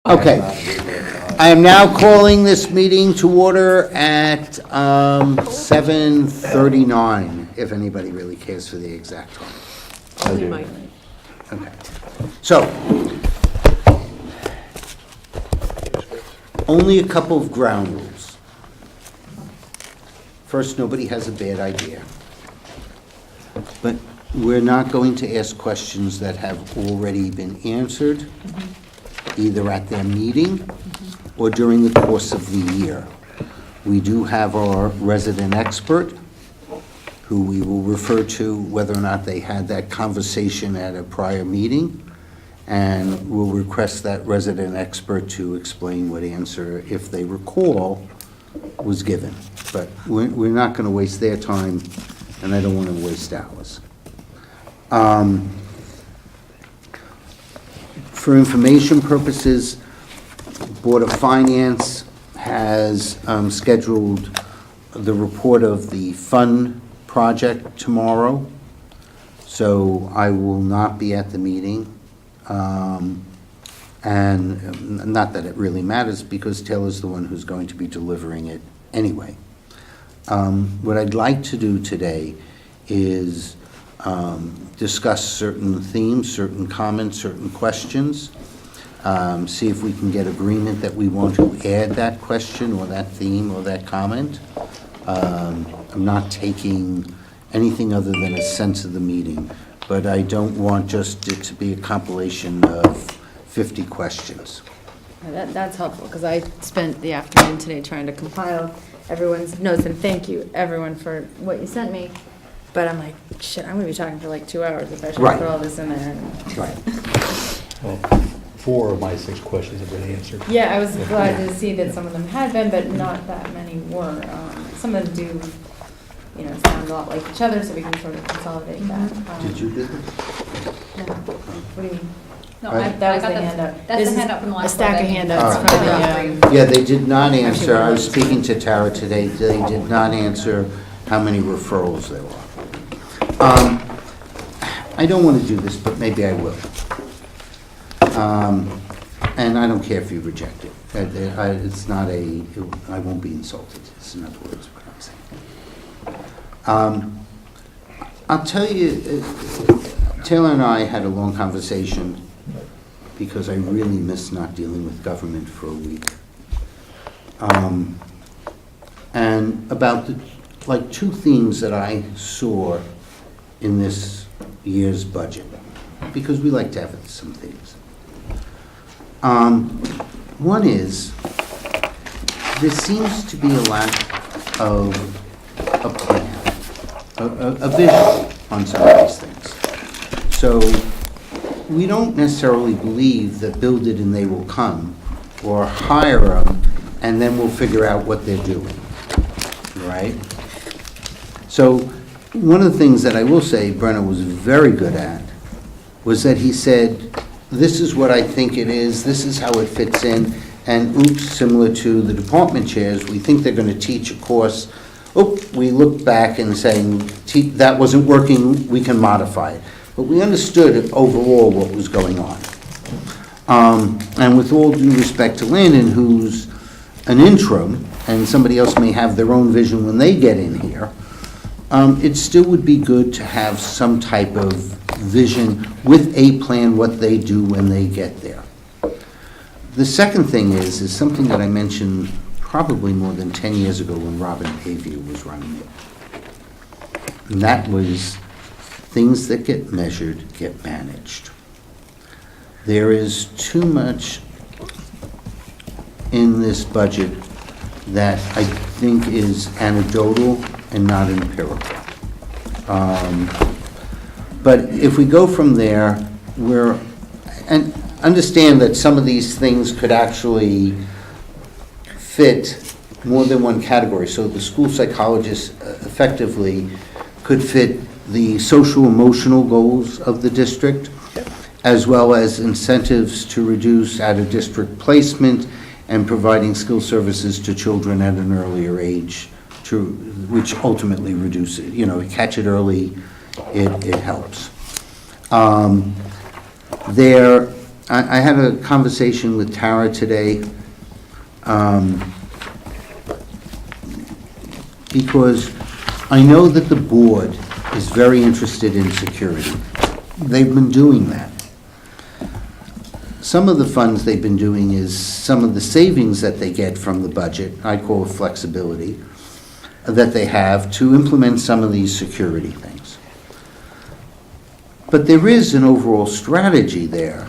Okay. I am now calling this meeting to order at 7:39, if anybody really cares for the exact time. Okay. So, only a couple of ground rules. First, nobody has a bad idea. But we're not going to ask questions that have already been answered, either at their meeting or during the course of the year. We do have our resident expert, who we will refer to whether or not they had that conversation at a prior meeting, and we'll request that resident expert to explain what answer, if they recall, was given. But we're not going to waste their time, and I don't want to waste ours. For information purposes, Board of Finance has scheduled the report of the fund project tomorrow, so I will not be at the meeting. And not that it really matters, because Taylor's the one who's going to be delivering it anyway. What I'd like to do today is discuss certain themes, certain comments, certain questions, see if we can get agreement that we want to add that question or that theme or that comment. I'm not taking anything other than a sense of the meeting, but I don't want just it to be a compilation of 50 questions. That's helpful, because I spent the afternoon today trying to compile everyone's notes, and thank you, everyone, for what you sent me. But I'm like, shit, I'm going to be talking for like 2 hours if I try to put all this in there. Right. Well, 4 of my 6 questions have been answered. Yeah, I was glad to see that some of them had been, but not that many were. Some of them do, sound a lot like each other, so we can sort of consolidate that. Did you do this? No. What do you mean? No, Right. That was I the got handout. That's This the is handout from the last. a stack of one. handouts All from right. Yeah, they did not answer. I was speaking to Tara today. They did not answer how many referrals there were. I don't want to do this, but maybe I will. And I don't care if you reject it. It's not I won't be insulted. It's in other words what I'm saying. I'll tell you, Taylor and I had a long conversation because I really miss not dealing with government for a week. And about two themes that I saw in this year's budget, because we like to have some themes. One is, there seems to be a lack of a plan, a vision on some of these things. So we don't necessarily believe that build it and they will come, or hire them and then we'll figure out what they're doing, right? So one of the things that I will say Brenner was very good at was that he said, this is what I think it is, this is how it fits in, and oops, similar to the department chairs, we think they're going to teach a course. We look back and saying, that wasn't working, we can modify it. But we understood overall what was going on. And with all due respect to Landon, who's an interim, and somebody else may have their own vision when they get in here, it still would be good to have some type of vision with a plan what they do when they get there. The second thing is something that I mentioned probably more than 10 years ago when Robin Pavia was running it. And that was, things that get measured get managed. There is too much in this budget that I think is anecdotal and not empirical. But if we go from there, and understand that some of these things could actually fit more than one category. So the school psychologist effectively could fit the social emotional goals of the district, as well as incentives to reduce out-of-district placement and providing skill services to children at an earlier age, which ultimately reduces, catch it early, it helps. There I had a conversation with Tara today, because I know that the board is very interested in security. They've been doing that. Some of the funds they've been doing is some of the savings that they get from the budget, I call it flexibility, that they have to implement some of these security things. But there is an overall strategy there,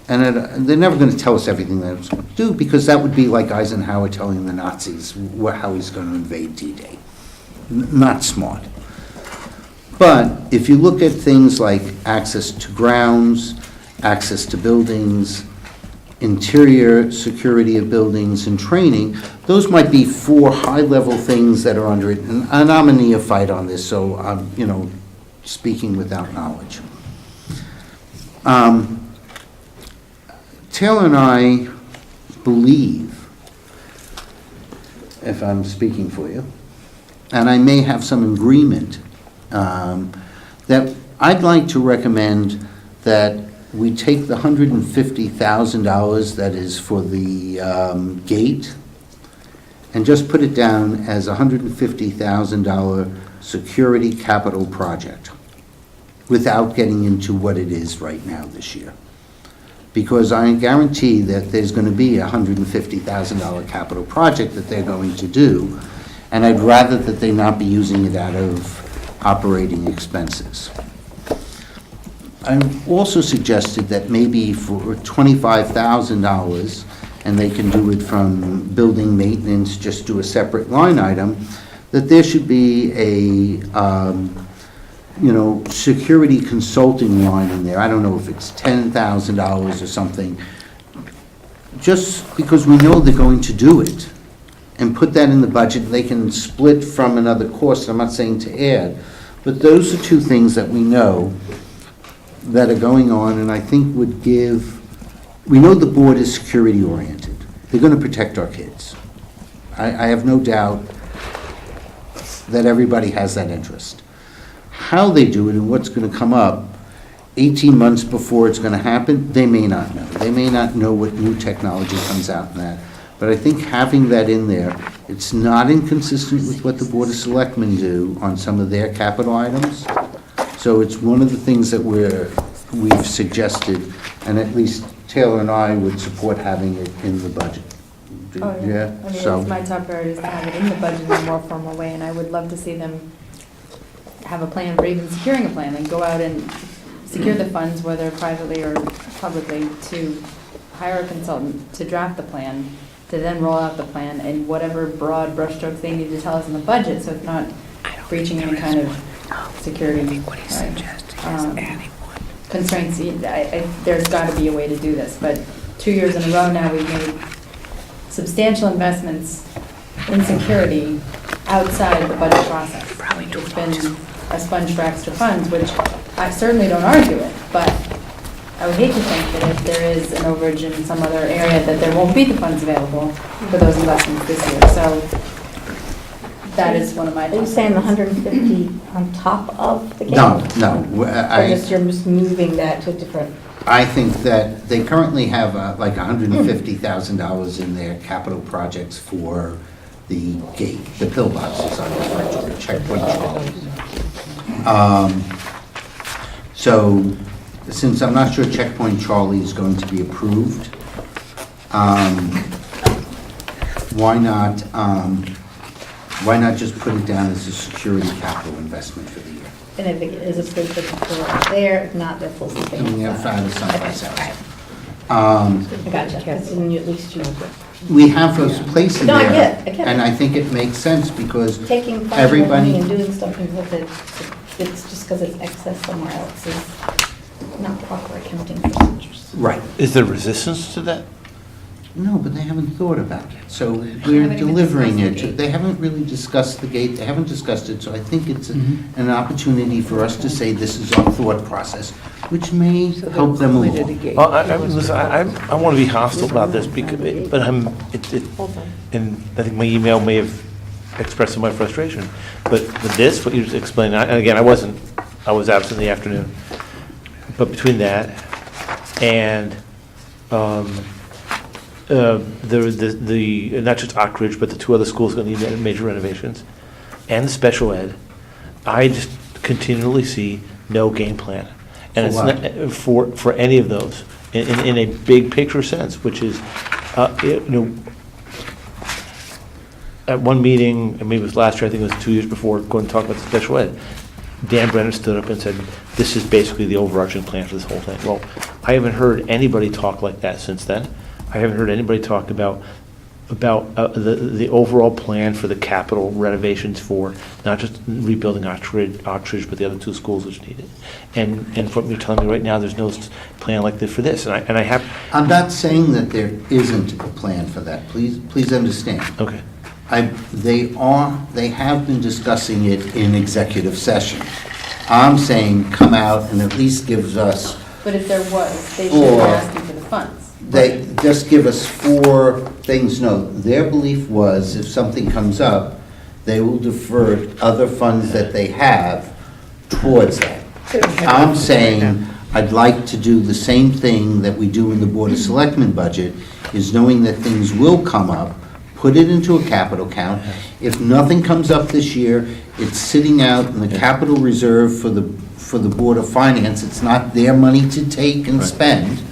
and they're never going to tell us everything they're going to do, because that would be like Eisenhower telling the Nazis how he's going to invade D-Day. Not smart. But if you look at things like access to grounds, access to buildings, interior security of buildings, and training, those might be 4 high-level things that are under it. And I'm a neophyte on this, so I'm, speaking without knowledge. Taylor and I believe, if I'm speaking for you, and I may have some agreement, that I'd like to recommend that we take the $150,000 that is for the gate and just put it down as a $150,000 security capital project without getting into what it is right now this year. Because I guarantee that there's going to be a $150,000 capital project that they're going to do, and I'd rather that they not be using it out of operating expenses. I've also suggested that maybe for $25,000, and they can do it from building maintenance, just do a separate line item, that there should be a, security consulting line in there. I don't know if it's $10,000 or something, just because we know they're going to do it, and put that in the budget. They can split from another course. I'm not saying to add, but those are 2 things that we know that are going on, and I think would give, we know the board is security oriented. They're going to protect our kids. I have no doubt that everybody has that interest. How they do it and what's going to come up 18 months before it's going to happen, they may not know. They may not know what new technology comes out in that. But I think having that in there, it's not inconsistent with what the Board of Selectmen do on some of their capital items. So it's one of the things that we've suggested, and at least Taylor and I would support having it in the budget. Oh, yeah. I mean, So it's my top priority is to have it in the budget in a more formal way, and I would love to see them have a plan for even securing a plan, and go out and secure the funds, whether privately or publicly, to hire a consultant to draft the plan, to then roll out the plan, and whatever broad brushstrokes they need to tell us in the budget, so it's not breaching any kind of security constraints. There's got to be a way to do this, but 2 years in a row now, we've made substantial investments in security outside the budget process. It's been a sponge for extra funds, which I certainly don't argue it, but I would hate to think that if there is an overage in some other area, that there won't be the funds available for those investments this year. So that is one of my. Are you saying the 150 on top of the gate? No. Or you're just moving that to a different? I think that they currently have like $150,000 in their capital projects for the gate, the pillboxes on the checkpoint trolleys. So since I'm not sure checkpoint Charlie is going to be approved, why not just put it down as a security capital investment for the year? And if it is approved, it's there, if not, they're full sustainable. And we have found it someplace else. I gotcha, and you at least you. We have those places No, I there. get it. And I think it makes sense because Taking funds everybody. and doing something with it, it's just because it's excess somewhere else is not proper accounting procedures. Right. Is there resistance to that? No, but they haven't thought about it. So we're delivering it. They haven't really discussed the gate. They haven't discussed it. So I think it's an opportunity for us to say this is our thought process, which may help them move on. Well, listen, I want to be hostile about this, because, but and I think my email may have expressed some of my frustration. But with this, what you just explained, and again, I was absent in the afternoon, but between that and not just Oak Ridge, but the two other schools going to need major renovations, and the special ed, I just continually see no game plan. And it's not, for any of those, in a big picture sense, which is, at one meeting, and maybe it was last year, I think it was 2 years before, going to talk about the special ed, Dan Brennan stood up and said, this is basically the overarching plan for this whole thing. Well, I haven't heard anybody talk like that since then. I haven't heard anybody talk about the overall plan for the capital renovations for not just rebuilding Oak Ridge, but the other two schools which need it. And from what you're telling me right now, there's no plan like this for this. And I have. I'm not saying that there isn't a plan for that. Please understand. Okay. They have been discussing it in executive session. I'm saying come out and at least gives us, But if there was, they should be asking for the funds. they just give us 4 things. No, their belief was if something comes up, they will divert other funds that they have towards that. I'm saying I'd like to do the same thing that we do in the Board of Selectmen budget, is knowing that things will come up, put it into a capital account. If nothing comes up this year, it's sitting out in the capital reserve for the Board of Finance. It's not their money to take and spend,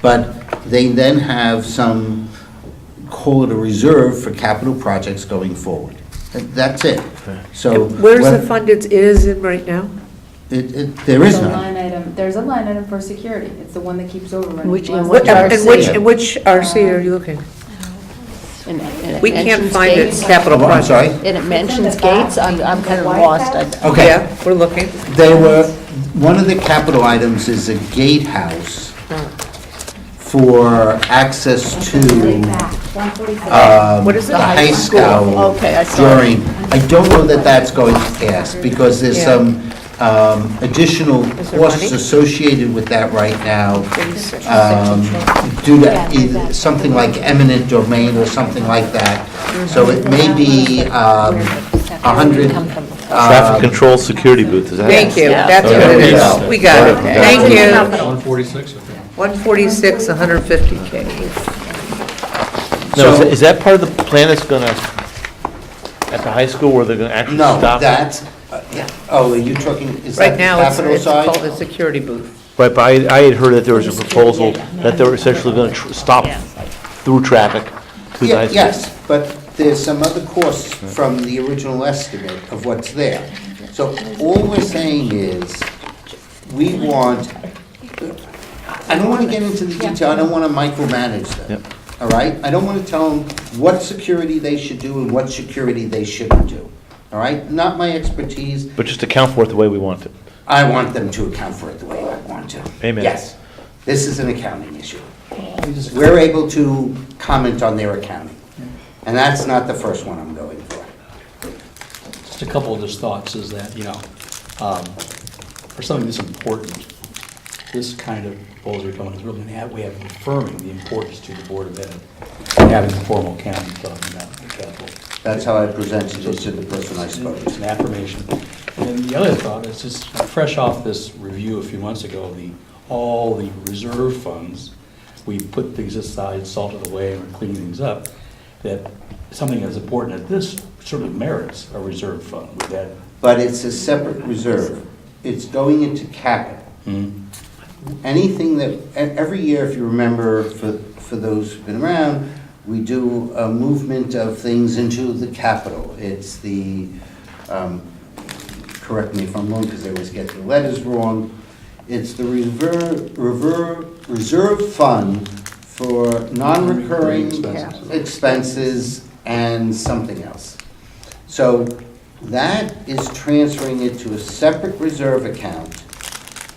but they then have some, call it a reserve for capital projects going forward. That's it. So Where's the fund it is in right now? there There's is a none. line item, there's a line item for security. It's the one that keeps overrunning. Which- Last What year. RC? And which RC are you looking? And it We can't mentions find it, gates. capital Oh, I'm project. sorry? And it mentions gates, I'm kind of lost. Okay. Yeah, we're looking. One of the capital items is a gatehouse for access to What is it? the high school Okay, I saw it. during, I don't know that that's going to pass, because there's Yeah. some additional there costs money? associated with that right now, due to either something like eminent domain or something like that. So it may be 100. Traffic control security booth, is that? Thank you, Yeah. that's what it is. We got it. Thank you. 146, I think. 146, 150K. No, So- is that part of the plan that's gonna, at the high school, where they're gonna actually No, stop? that's, oh, are you talking, is that Right the now, capital it's called side? a security booth. Right, but I had heard that there was a proposal that they were essentially gonna stop through traffic to the high school. Yes, but there's some other costs from the original estimate of what's there. So all we're saying is, we want, I don't want to get into the detail, I don't want to micromanage them. Yep. All right? I don't want to tell them what security they should do and what security they shouldn't do. All right? Not my expertise. But just account for it the way we want it. I want them to account for it the way I want to. Amen. Yes, this is an accounting issue. We're able to comment on their accounting, and that's not the first one I'm going for. Just a couple of just thoughts is that, for something this important, this kind of proposal you're coming is really going to have, we have affirming the importance to the Board of Ed, and having the formal accounting talking about the capital. That's how I presented it to the person I spoke It's to. an affirmation. And the other thought is just fresh off this review a few months ago, all the reserve funds, we put things aside, salted away, and we're cleaning things up, that something as important as this certainly merits a reserve fund with that. But it's a separate reserve. It's going into capital. Anything that, every year, if you remember, for those who've been around, we do a movement of things into the capital. It's the, correct me if I'm wrong, because I always get the letters wrong. It's the reserve fund for non-recurring expenses and something else. So that is transferring it to a separate reserve account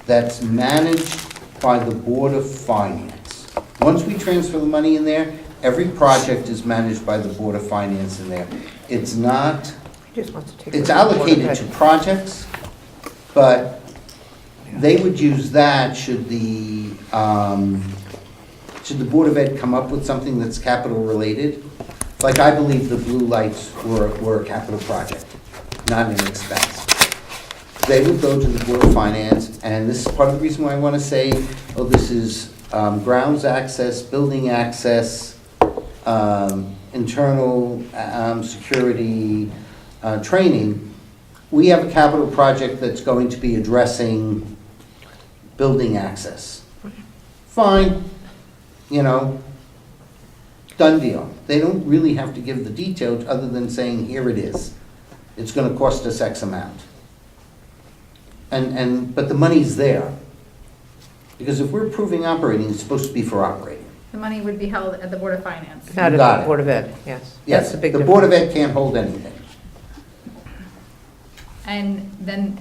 that's managed by the Board of Finance. Once we transfer the money in there, every project is managed by the Board of Finance in there. It's not, He just wants to take. it's it to the Board of allocated Ed. to projects, but they would use that should the Board of Ed come up with something that's capital related. Like I believe the blue lights were a capital project, not an expense. They would go to the Board of Finance, and this is part of the reason why I want to say, oh, this is grounds access, building access, internal security training, we have a capital project that's going to be addressing building access. Fine, you know, done deal. They don't really have to give the details other than saying, here it is. It's gonna cost us X amount. But the money's there. Because if we're approving operating, it's supposed to be for operating. The money would be held at the Board of Finance. Not got at it. the Board of Ed, yes. Yes, That's the big the Board of difference. Ed can't hold anything. And then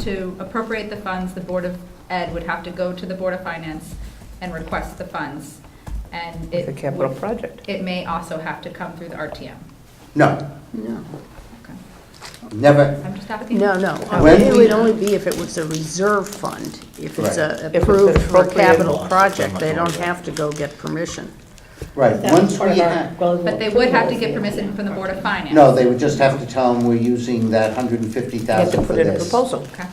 to appropriate the funds, the Board of Ed would have to go to the Board of Finance and request the funds. And It's a it capital would- project. It may also have to come through the RTM. No, No, Okay. never, I'm just asking. no, no. When It we- would only be if it was a reserve fund. If it's Right. a If it's approved an for a appropriate capital law. project, they don't have to go get permission. right, once we have, But they would have to get permission from the Board of Finance. no, they would just have to tell them we're using that You have to 150,000 for put in a this. proposal. Okay.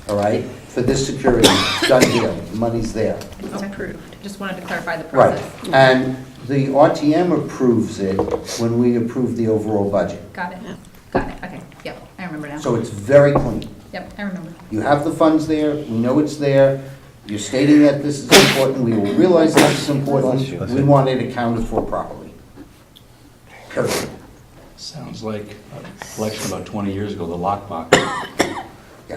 All right, for this security, done deal, the money's there. It's approved. Just wanted to clarify the Right, process. and the RTM approves it when we approve the overall budget. Got it. Got it. Okay. Yep, I remember now. So it's very clean. Yep, I remember. You have the funds there, we know it's there, you're stating that this is important, we will realize that it's important, we want it accounted for properly. Period. Sounds like an election about 20 years ago, the lockbox. Yeah.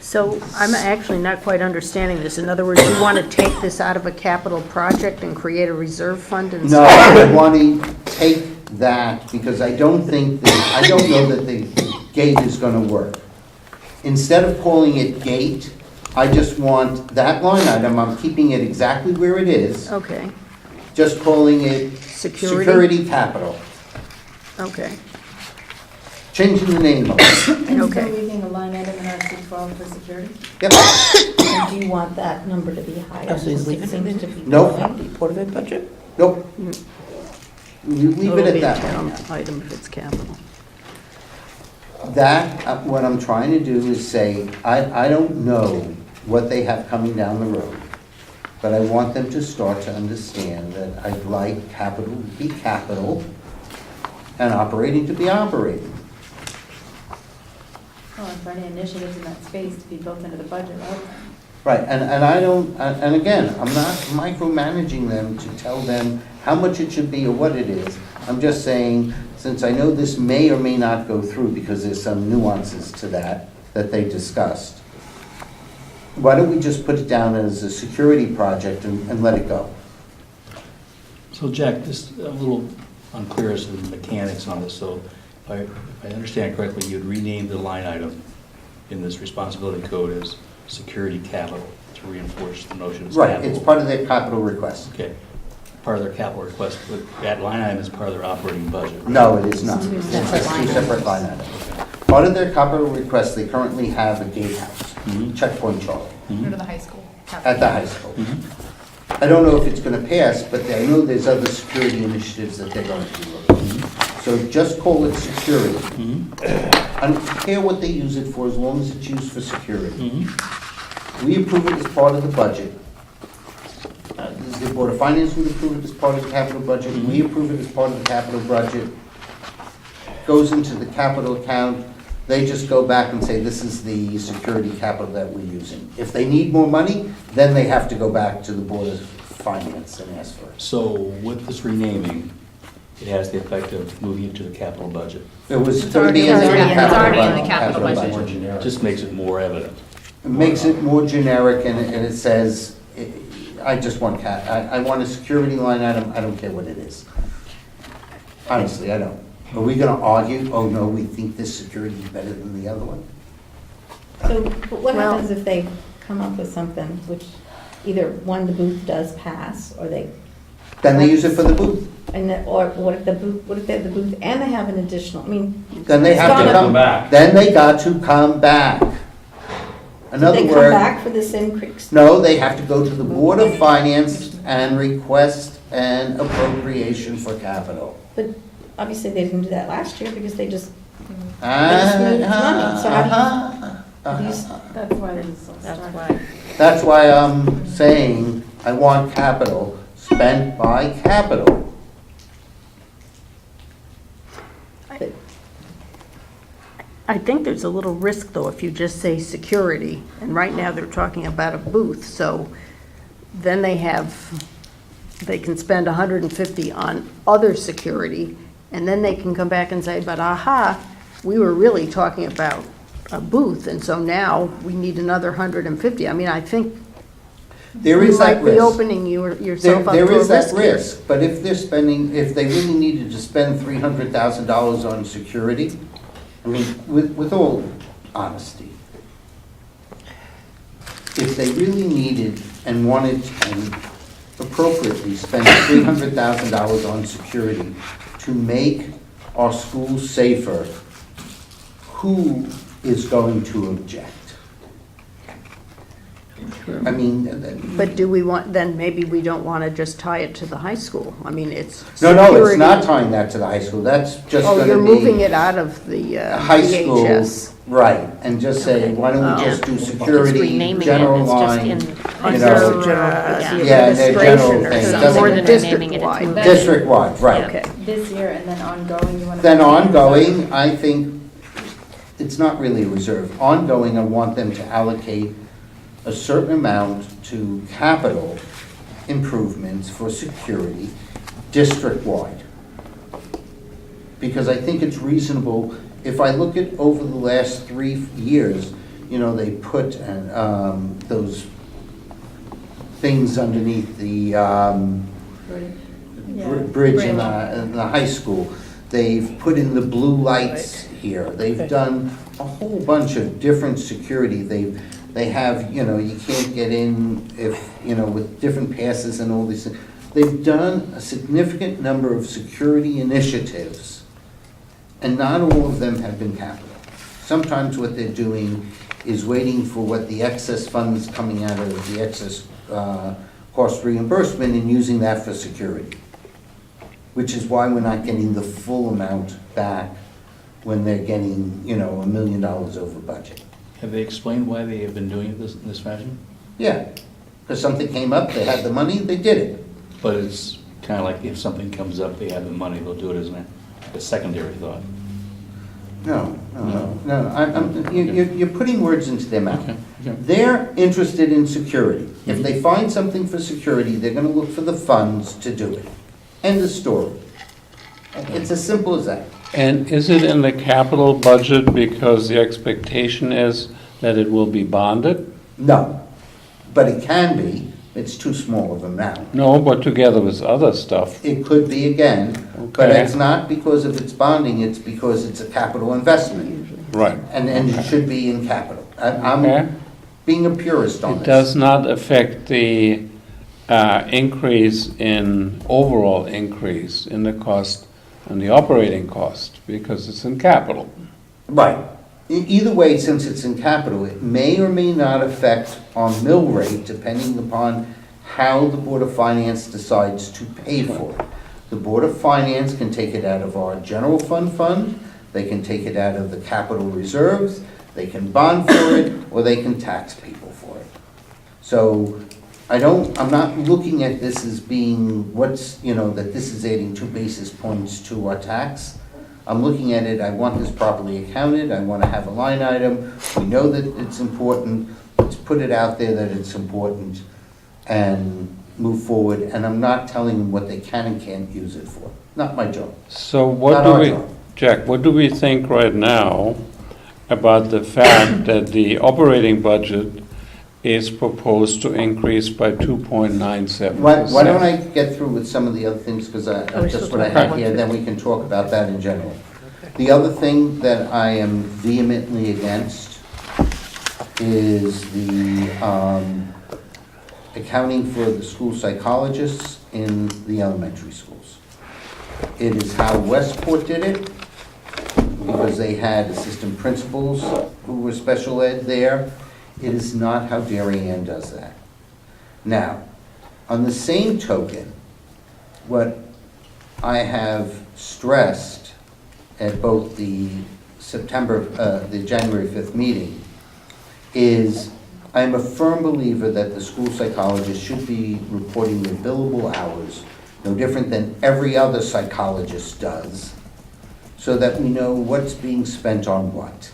So I'm actually not quite understanding this. In other words, you want to take this out of a capital project and create a reserve fund instead? No, I want to take that, because I don't know that the gate is gonna work. Instead of calling it gate, I just want that line item, I'm keeping it exactly where it is, Okay, just calling it security? security capital, Okay, changing the name of it. And Okay. still leaving a line item in Article 12 for security? Yep. And do you want that number to be higher? Oh, so he's Because leaving it it seems in? to be Nope. growing. The Board of Ed budget? Nope. You leave it It'll at be a that. town item if it's capital. That, what I'm trying to do is say, I don't know what they have coming down the road, but I want them to start to understand that I'd like capital to be capital and operating to be operating. Well, and for any initiatives in that space to be built into the budget, all the time. Right, and I don't, and again, I'm not micromanaging them to tell them how much it should be or what it is. I'm just saying, since I know this may or may not go through because there's some nuances to that they discussed, why don't we just put it down as a security project and let it go? So Jack, this a little unclear as to the mechanics on this, so if I understand correctly, you'd rename the line item in this responsibility code as security capital to reinforce the notion of capital. Right, it's part of their capital request. Okay, part of their capital request, but that line item is part of their operating budget. No, it is not. It's two It's separate line two separate line items. Part of their capital request, they currently have a gatehouse, Mhm. Checkpoint Charlie, Go to the high school. at the high school. Mhm. I don't know if it's gonna pass, but I know there's other security initiatives that they're going to be looking. So just call it security. Mhm. I don't care what they use it for, as long as it's used for security. Mhm. We approve it as part of the budget. The Board of Finance would approve it as part of the capital budget. We approve it as part of the capital budget. Goes into the capital account. They just go back and say, this is the security capital that we're using. If they need more money, then they have to go back to the Board of Finance and ask for it. So with this renaming, it has the effect of moving it to the capital budget. It was It's going to be in the already in the- it's already in the capital capital budget. budget. Just makes it more evident. It makes it more generic, and it says, I just want, I want a security line item, I don't care what it is. Honestly, I don't. Are we gonna argue, oh no, we think this security is better than the other one? So, but what Well- happens if they come up with something which either, one, the booth does pass, or they, Then they use it for the booth. and then, or what if the booth, what if they have the booth and they have an additional, I mean. Then they have to It's come, back. then they got to come back. In Do other they come words, back for this increase? no, they have to go to the Board of Finance and request an appropriation for capital. But obviously they didn't do that last year because they just, Ah, moved money, so how do you- uh-huh, how do you uh-huh. That's why they just That's started. why. That's why I'm saying, I want capital spent by capital. I think there's a little risk, though, if you just say security, and right now they're talking about a booth, so then they can spend 150 on other security, and then they can come back and say, but aha, we were really talking about a booth, and so now we need another 150. I mean, I think There you is that might be risk. opening yourself up to a There is that risk here. risk, but if they're spending, if they really needed to spend $300,000 on security, I mean, with all honesty, if they really needed and wanted and appropriately spend $300,000 on security to make our schools safer, who is going to object? I mean, But do we want, then maybe we don't want to just tie it to the high school. I mean, it's no, it's security. not tying that to the high school, that's just Oh, gonna you're moving be it out of the high school, VHS. right, and just say, Okay. why don't we Oh. just do Just security, renaming it, general it's just line, in- you Under know, the Yeah, and their general administration or thing. It something, doesn't- or More than renaming it, it's district-wide. moving. district-wide, right. Okay. This year and then ongoing, you want to? Then ongoing, I think, it's not really a reserve. Ongoing, I want them to allocate a certain amount to capital improvements for security district-wide. Because I think it's reasonable, if I look at over the last 3 years, you know, they put those things underneath the bridge in the high school. They've put in the blue lights here. They've done a whole bunch of different security. They have, you know, you can't get in if, you know, with different passes and all these things. They've done a significant number of security initiatives, and not all of them have been capital. Sometimes what they're doing is waiting for what the excess funds coming out of the excess cost reimbursement and using that for security, which is why we're not getting the full amount back when they're getting, you know, $1 million over budget. Have they explained why they have been doing it in this fashion? Yeah, because something came up, they had the money, they did it. But it's kind of like if something comes up, they have the money, they'll do it as a secondary thought. No, you're putting words into their mouth. Okay, okay. They're interested in security. If they find something for security, they're gonna look for the funds to do it. End of story. It's as simple as that. And is it in the capital budget because the expectation is that it will be bonded? No, but it can be. It's too small of an amount. No, but together with other stuff. It could be again, but Okay. it's not because of its bonding, it's because it's a capital investment. Right. And it should be in capital. Okay. I'm being a purist on It this. does not affect the overall increase in the cost and the operating cost because it's in capital. Right. Either way, since it's in capital, it may or may not affect our mill rate depending upon how the Board of Finance decides to pay for it. The Board of Finance can take it out of our general fund, they can take it out of the capital reserves, they can bond for it, or they can tax people for it. So I'm not looking at this as being that this is adding 2 basis points to our tax. I'm looking at it, I want this properly accounted, I want to have a line item, we know that it's important, let's put it out there that it's important and move forward, and I'm not telling them what they can and can't use it for. Not my job. So what Not do our we, job. Jack, what do we think right now about the fact that the operating budget is proposed to increase by 2.97%? Why don't I get through with some of the other things, because we just still what I talking have here, then we can talk about that in general. The other thing that I am vehemently against is the accounting for the school psychologists in the elementary schools. It is how Westport did it, because they had assistant principals who were special ed there. It is not how Darien does that. Now, on the same token, what I have stressed at both the January 5th meeting is I am a firm believer that the school psychologist should be reporting their billable hours, no different than every other psychologist does, so that we know what's being spent on what.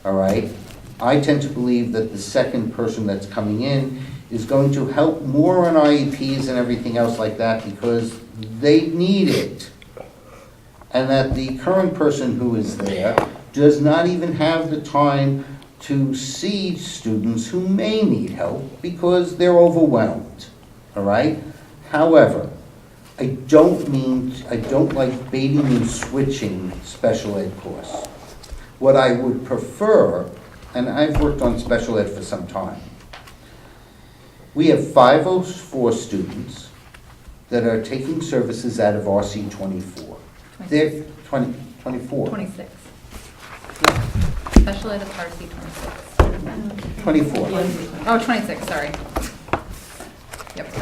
All right? I tend to believe that the second person that's coming in is going to help more on IEPs and everything else like that because they need it. And that the current person who is there does not even have the time to see students who may need help because they're overwhelmed, all right? However, I don't like baiting and switching special ed course. What I would prefer, and I've worked on special ed for some time, we have 504 students that are taking services out of RC 24. They're 24. 26. Special ed is RC 26. 24. Oh, 26, sorry. Yep,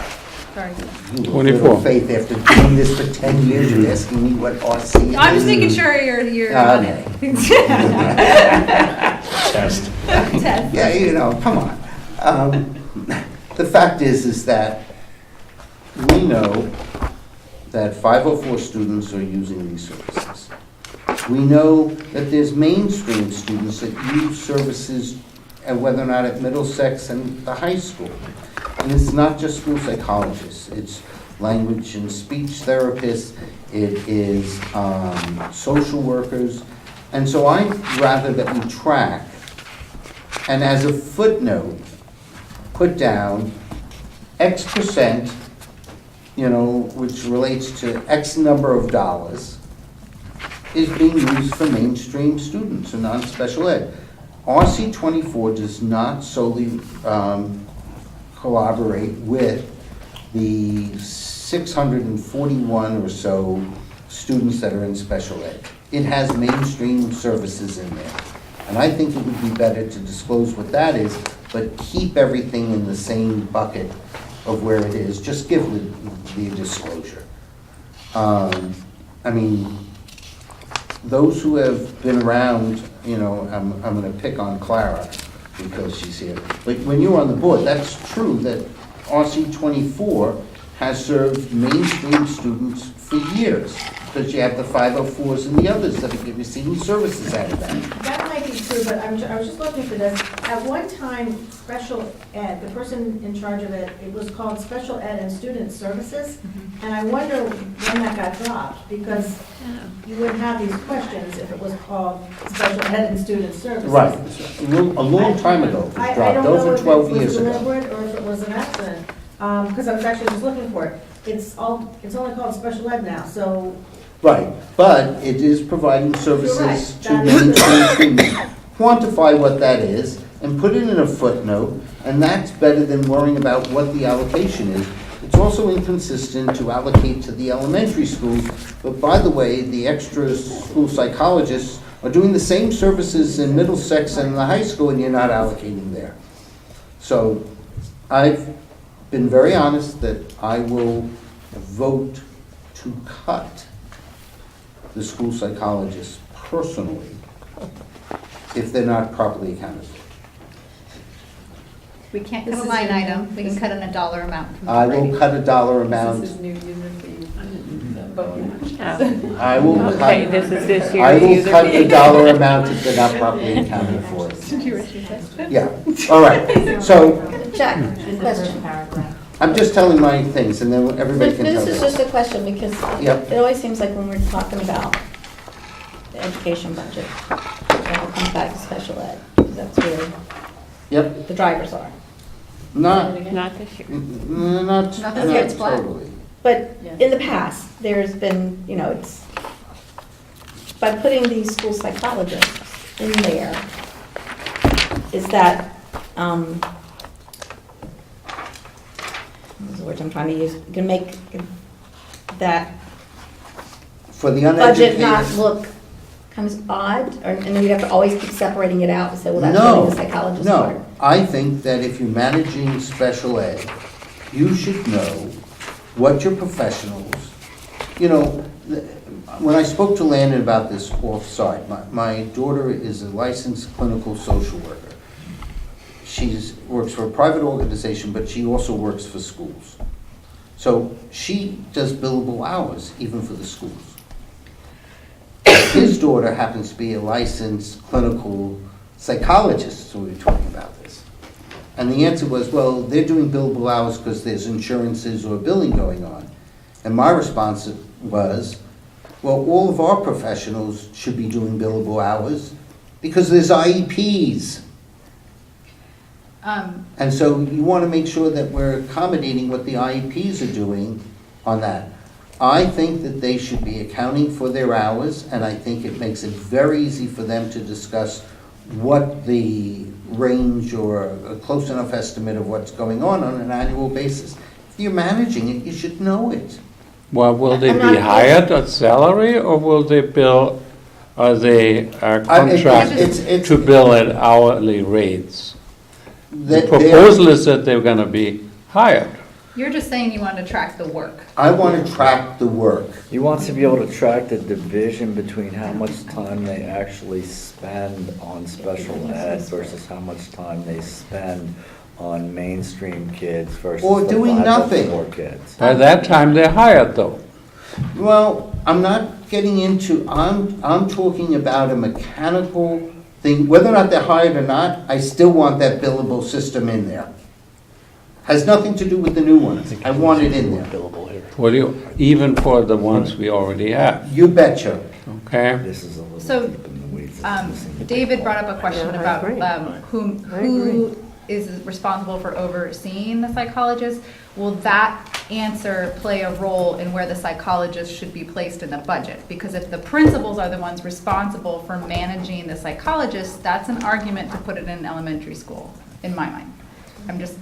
sorry. You have 24. little faith after doing this for 10 years, you're asking me what RC is? I'm just making sure you're on it. Test. Test. Yeah, you know, come on. The fact is that we know that 504 students are using these services. We know that there's mainstream students that use services, whether or not at Middlesex and the high school. And it's not just school psychologists, it's language and speech therapists, it is social workers. And so I'd rather that we track, and as a footnote, put down X percent, you know, which relates to X number of dollars, is being used for mainstream students and non-special ed. RC 24 does not solely collaborate with the 641 or so students that are in special ed. It has mainstream services in there. And I think it would be better to disclose what that is, but keep everything in the same bucket of where it is. Just give the disclosure. I mean, those who have been around, you know, I'm going to pick on Clara because she's here. But when you were on the board, that's true that RC 24 has served mainstream students for years because you have the 504s and the others that are receiving services out of that. That might be true, but I was just looking for this. At one time, special ed, the person in charge of it, it was called Special Ed and Student Services. And I wonder when that got dropped, because you wouldn't have these questions if it was called Special Ed and Student Services. Right. A long time ago, it was dropped, over 12 years I ago. don't know if it was deliberate or if it was an accident, because I was actually just looking for it. It's only called Special Ed now, so. Right, but it is providing services right. to That is mainstream students. Quantify what that is and put it in a footnote, and that's better than worrying about what the allocation is. It's also inconsistent to allocate to the elementary schools, but by the way, the extra school psychologists are doing the same services in Middlesex and the high school, and you're not allocating there. So I've been very honest that I will vote to cut the school psychologists personally if they're not properly accounted for. We can't cut a line item, we can cut in a dollar amount from the I will operating. cut a dollar amount. This is new user fee. I will Okay, cut, this is this I year's will user cut fee. the dollar amount if they're not properly accounted for. Yeah, all right. So Jack, question. I'm just telling my things and then everybody But can tell this is just a question, because Yep. it always seems like when we're talking about the education budget, that it comes back to special ed, because that's where Yep, the drivers are. not, Not this year. not Not this year, it's flat. totally. But Yes. in the past, there's been, you know, it's, by putting these school psychologists in there, is that, what's the word I'm trying to use, can make that For the budget not uneducated. look kind of odd, or, and then you'd have to always keep separating it out and say, well, that's really the psychologist part. No, I think that if you're managing special ed, you should know what your professionals, you know, when I spoke to Landon about this offsite, my daughter is a licensed clinical social worker. works for a private organization, but she also works for schools. So she does billable hours, even for the schools. His daughter happens to be a licensed clinical psychologist, so we were talking about this. And the answer was, well, they're doing billable hours because there's insurances or billing going on. And my response was, well, all of our professionals should be doing billable hours because there's IEPs. And so you want to make sure that we're accommodating what the IEPs are doing on that. I think that they should be accounting for their hours, and I think it makes it very easy for them to discuss what the range or a close enough estimate of what's going on an annual basis. If you're managing it, you should know it. Well, will they I'm be not- hired at salary, or will they bill, are they contracted it's- to bill at hourly rates? The That proposal is that they're gonna be hired. You're just saying you want to track the work. I want to track the work. You want to be able to track the division between how much time they actually spend on special ed versus how much time they spend on mainstream kids versus Or the doing 504 nothing. kids. By that time, they're hired, though. Well, I'm not getting into, I'm talking about a mechanical thing, whether or not they're hired or not, I still want that billable system in there. Has nothing to do with the new ones. I want it in there. Billable here. For you, even for the ones we already have, You betcha. okay? This is a little So, deep in the weeds. David brought up a question Yeah, I about agree. who is responsible for overseeing the psychologist. Will that answer play a role in where the psychologist should be placed in the budget? Because if the principals are the ones responsible for managing the psychologist, that's an argument to put it in elementary school, in my mind. I'm just,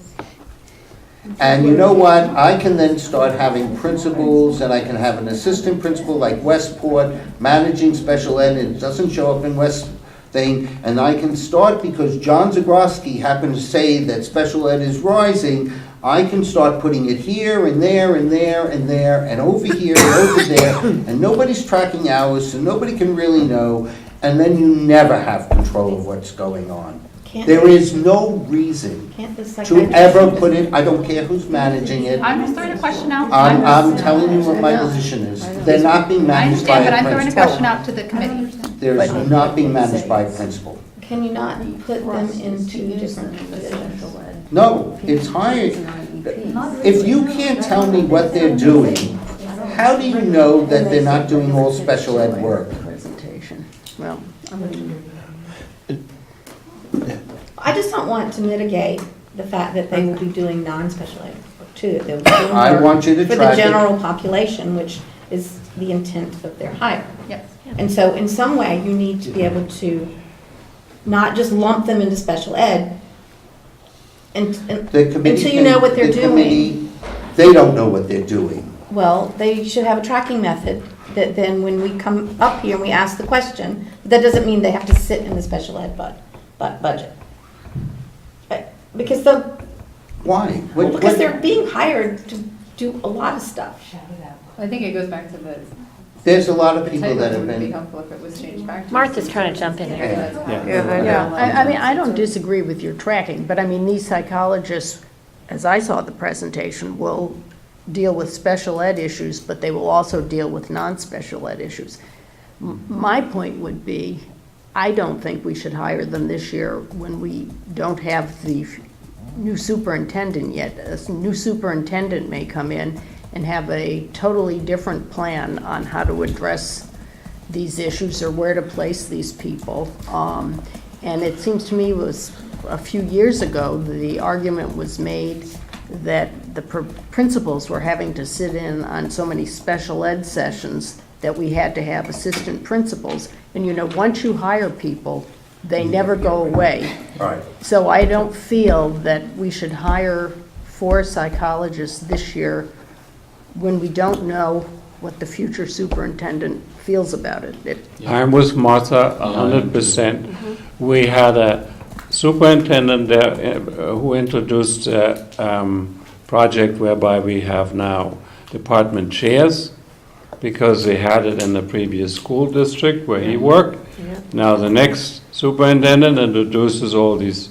And you know what? I can then start having principals, and I can have an assistant principal like Westport managing special ed, and it doesn't show up in West thing, and I can start, because John Zagroski happened to say that special ed is rising, I can start putting it here and there and there and there and over here and over there, and nobody's tracking hours, so nobody can really know, and then you never have control of what's going on. There is no reason Can't the to psychiatrist ever just- put it, I don't care who's managing it, I'm just throwing a question out. I'm telling you what my position is. They're not being I managed by understand, but a I'm throwing a principal. question out to the committee. They're not being managed by a principal. Can you not put them in two different positions? No, it's hired. If you can't tell me what they're doing, how do you know that they're not doing all special ed work? Presentation. Well, I just don't want to mitigate the fact that they will be doing non-special ed work too. That they will be doing I work want you to for track the it. general population, which is the intent of their hire. Yes. And so in some way, you need to be able to not just lump them into special ed and, The committee until you know what they're the committee, doing. They don't know what they're doing. Well, they should have a tracking method that then when we come up here and we ask the question, that doesn't mean they have to sit in the special ed budget. Because the, Why? well, because they're being hired to do a lot of stuff. I think it goes back to the There's a lot of people title, that it have would be been, helpful if it was changed back to. Martha's trying to jump in here. yeah, I mean, I don't disagree with your tracking, but I mean, these psychologists, as I saw the presentation, will deal with special ed issues, but they will also deal with non-special ed issues. My point would be, I don't think we should hire them this year when we don't have the new superintendent yet. A new superintendent may come in and have a totally different plan on how to address these issues or where to place these people. And it seems to me it was a few years ago, the argument was made that the principals were having to sit in on so many special ed sessions that we had to have assistant principals. And you know, once you hire people, they never go away. right. So I don't feel that we should hire 4 psychologists this year when we don't know what the future superintendent feels about it. I'm with Martha 100%. We had a superintendent there who introduced a project whereby we have now department chairs, because they had it in the previous school district where he worked. Now the next superintendent introduces all these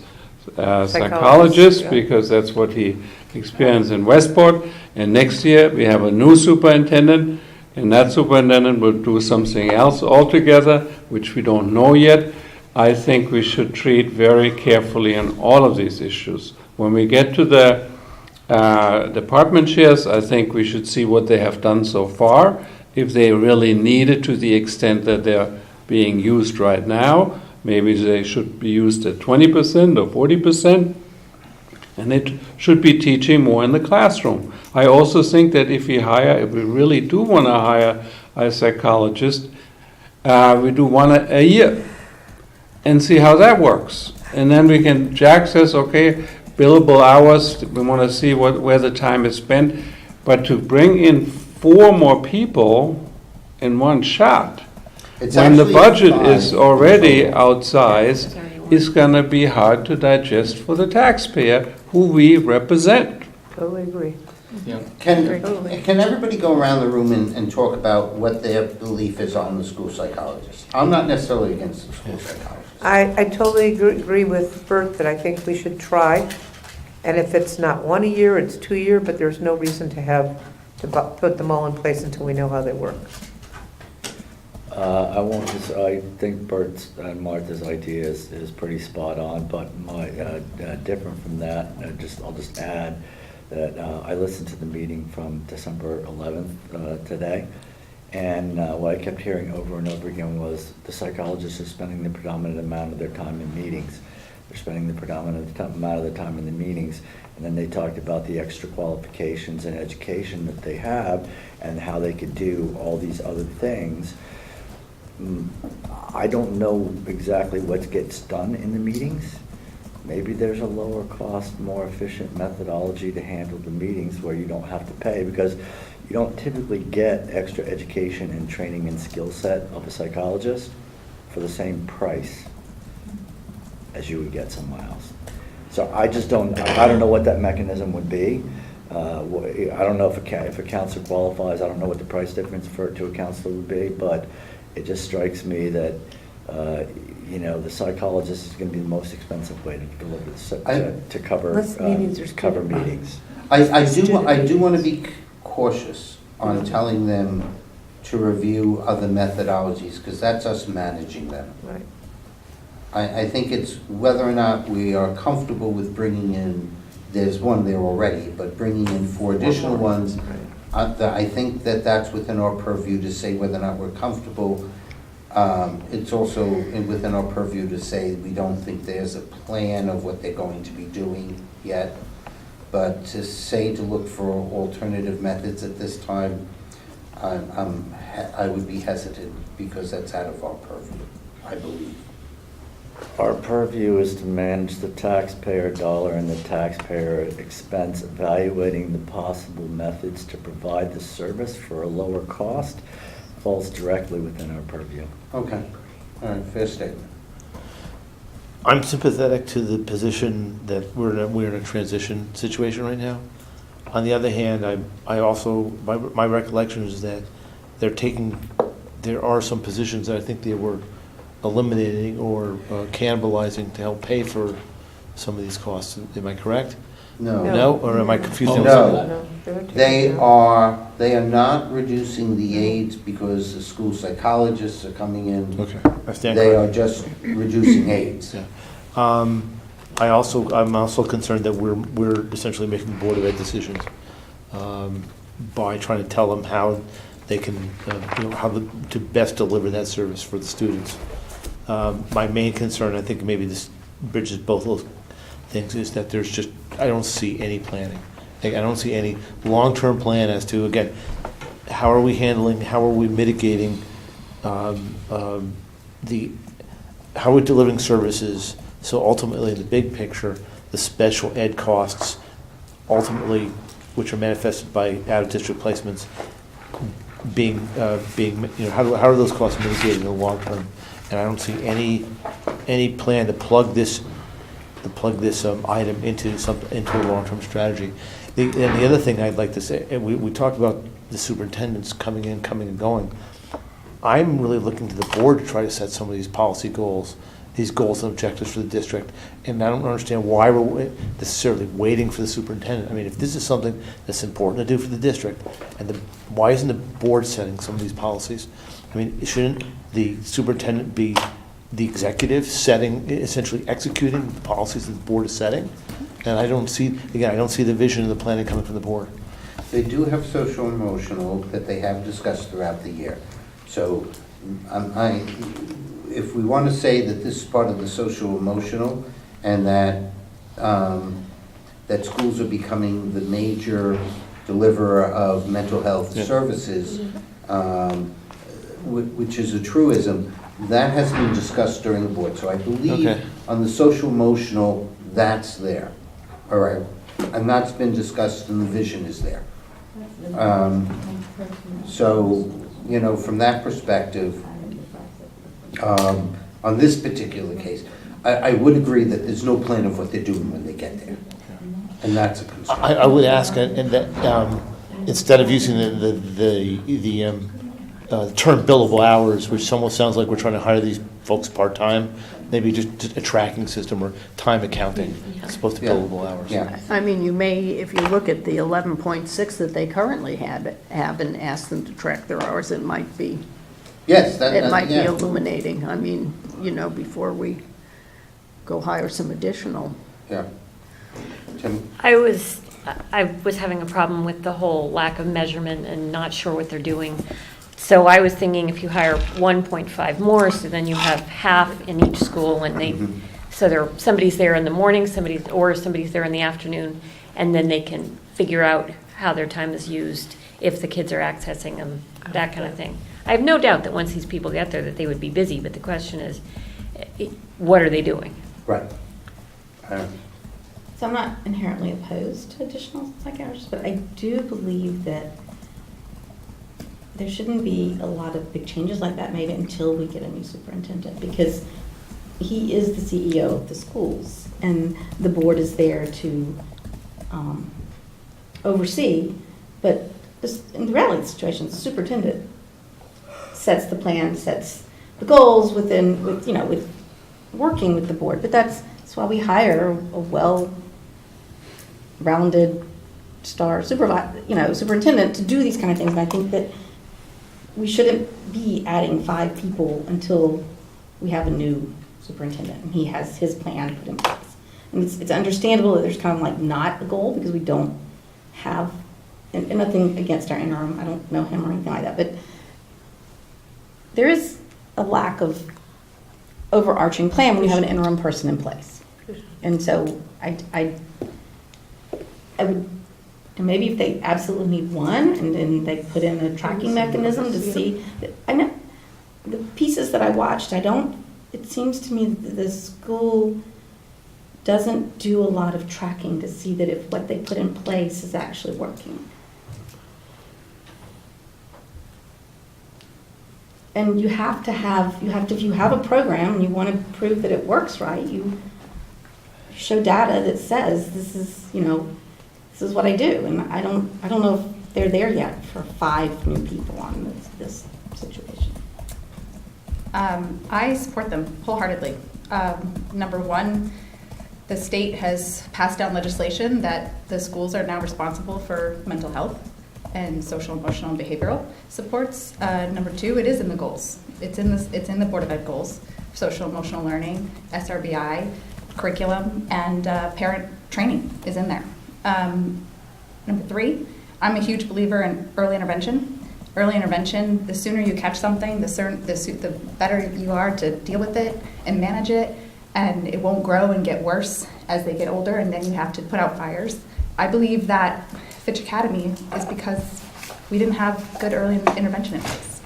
psychologist, yeah. because that's what he experienced in Westport. And next year, we have a new superintendent, and that superintendent will do something else altogether, which we don't know yet. I think we should treat very carefully on all of these issues. When we get to the department chairs, I think we should see what they have done so far, if they really need it to the extent that they're being used right now. Maybe they should be used at 20% or 40%, and it should be teaching more in the classroom. I also think that if we really do want to hire a psychologist, we do one a year and see how that works. And then we can, Jack says, okay, billable hours, we want to see where the time is spent. But to bring in 4 more people in one shot, It's when the actually budget 5 is already in total. outsized, is going to be hard to digest for the taxpayer who we represent. Totally agree. Can everybody go around the room and talk about what their belief is on the school psychologist? I'm not necessarily against the school psychologist. I totally agree with Bert that I think we should try. And if it's not 1 a year, it's 2 a year, but there's no reason to put them all in place until we know how they work. I think Bert's and Martha's idea is pretty spot on, but different from that, I'll just add that I listened to the meeting from December 11th today, and what I kept hearing over and over again was the psychologists are spending the predominant amount of their time in meetings. They're spending the predominant amount of their time in the meetings, and then they talked about the extra qualifications and education that they have and how they could do all these other things. I don't know exactly what gets done in the meetings. Maybe there's a lower cost, more efficient methodology to handle the meetings where you don't have to pay, because you don't typically get extra education and training and skill set of a psychologist for the same price as you would get somewhere else. So I don't know what that mechanism would be. I don't know if a counselor qualifies. I don't know what the price difference to a counselor would be, but it just strikes me that, the psychologist is going to be the most expensive way to deliver to cover Less meetings are cover student meetings. I do want to be cautious on telling them to review other methodologies, because that's us managing them. Right. I think it's whether or not we are comfortable with bringing in, there's one there already, but bringing in 4 additional ones. I think that's within our purview to say whether or not we're comfortable. It's also within our purview to say we don't think there's a plan of what they're going to be doing yet. But to say to look for alternative methods at this time, I would be hesitant, because that's out of our purview, I believe. Our purview is to manage the taxpayer dollar and the taxpayer expense, evaluating the possible methods to provide the service for a lower cost falls directly within our purview. Okay, all right, fair statement. I'm sympathetic to the position that we're in a transition situation right now. On the other hand, I also, my recollection is that there are some positions that I think they were eliminating or cannibalizing to help pay for some of these costs. Am I correct? No. No? Or am I confusing? No. They are not reducing the aides because the school psychologists are coming in. Okay, I stand They corrected. are just reducing aides. Yeah. I'm also concerned that we're essentially making Board of Ed decisions by trying to tell them how they can, to best deliver that service for the students. My main concern, I think maybe this bridges both those things, is that I don't see any planning. I don't see any long-term plan as to, again, how are we mitigating how are we delivering services, so ultimately in the big picture, the special ed costs, ultimately, which are manifested by out-of-district placements, being how are those costs mitigated in the long term? And I don't see any plan to plug this item into a long-term strategy. And the other thing I'd like to say, and we talked about the superintendents coming and going. I'm really looking to the board to try to set some of these policy goals these goals and objectives for the district. And I don't understand why we're necessarily waiting for the superintendent. I mean, if this is something that's important to do for the district, and why isn't the board setting some of these policies? I mean, shouldn't the superintendent be the executive setting, essentially executing the policies that the board is setting? And I don't see the vision of the planning coming from the board. They do have social emotional that they have discussed throughout the year. So if we want to say that this is part of the social emotional and that that schools are becoming the major deliverer of mental health services, which is a truism, that has been discussed during the board. So I believe on the social emotional, that's there. All right. And that's been discussed and the vision is there. So, you know, from that perspective, on this particular case, I would agree that there's no plan of what they're doing when they get there. And that's a concern. I would ask, and that instead of using the term billable hours, which almost sounds like we're trying to hire these folks part-time, maybe just a tracking system or time accounting as opposed to billable hours. Yeah. I mean, you may, if you look at the 11.6 that they currently have and ask them to track their hours, it might be. Yes, It might be illuminating, I mean, you know, before we go hire some additional. Yeah. Tim? I was having a problem with the whole lack of measurement and not sure what they're doing. So I was thinking if you hire 1.5 more, so then you have half in each school, and so somebody's there in the morning, somebody's there in the afternoon, and then they can figure out how their time is used, if the kids are accessing them, that kind of thing. I have no doubt that once these people get there, that they would be busy, but the question is, what are they doing? Right. So I'm not inherently opposed to additional psychiatrists, but I do believe that there shouldn't be a lot of big changes like that made until we get a new superintendent, because he is the CEO of the schools, and the board is there to oversee. But in the reality of the situation, the superintendent sets the plan, sets the goals with working with the board. But that's why we hire a well-rounded superintendent to do these kind of things. And I think that we shouldn't be adding 5 people until we have a new superintendent and he has his plan put in place. And it's understandable that there's kind of like not a goal because we don't have, and nothing against our interim, I don't know him or anything like that, but there is a lack of overarching plan when you have an interim person in place. And so I would, and maybe if they absolutely need one, and then they put in a tracking mechanism to see. I know the pieces that I watched, it seems to me that the school doesn't do a lot of tracking to see that if what they put in place is actually working. And if you have a program and you want to prove that it works right, you show data that says this is what I do. And I don't know if they're there yet for 5 new people on this situation. I support them wholeheartedly. Number one, the state has passed down legislation that the schools are now responsible for mental health and social, emotional, and behavioral supports. Number 2, it is in the goals. It's in the Board of Ed goals: social, emotional learning, SRBI, curriculum, and parent training is in there. Number 3, I'm a huge believer in early intervention. Early intervention, the sooner you catch something, the better you are to deal with it and manage it, and it won't grow and get worse as they get older, and then you have to put out fires. I believe that Fitch Academy is because we didn't have good early intervention in place.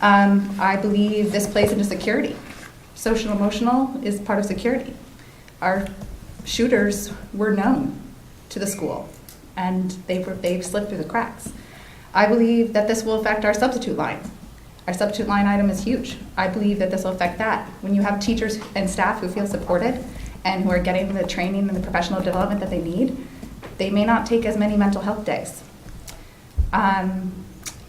I believe this plays into security. Social emotional is part of security. Our shooters were known to the school, and they've slipped through the cracks. I believe that this will affect our substitute line. Our substitute line item is huge. I believe that this will affect that. When you have teachers and staff who feel supported and who are getting the training and the professional development that they need, they may not take as many mental health days.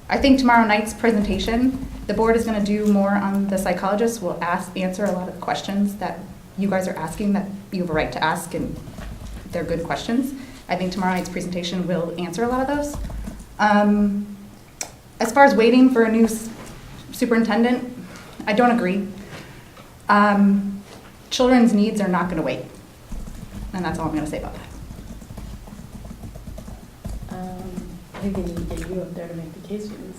I think tomorrow night's presentation, the board is going to do more on the psychologists. We'll answer a lot of questions that you guys are asking that you have a right to ask, and they're good questions. I think tomorrow night's presentation will answer a lot of those. As far as waiting for a new superintendent, I don't agree. Children's needs are not going to wait. And that's all I'm going to say about that. I think they need to get you up there to make the case for this.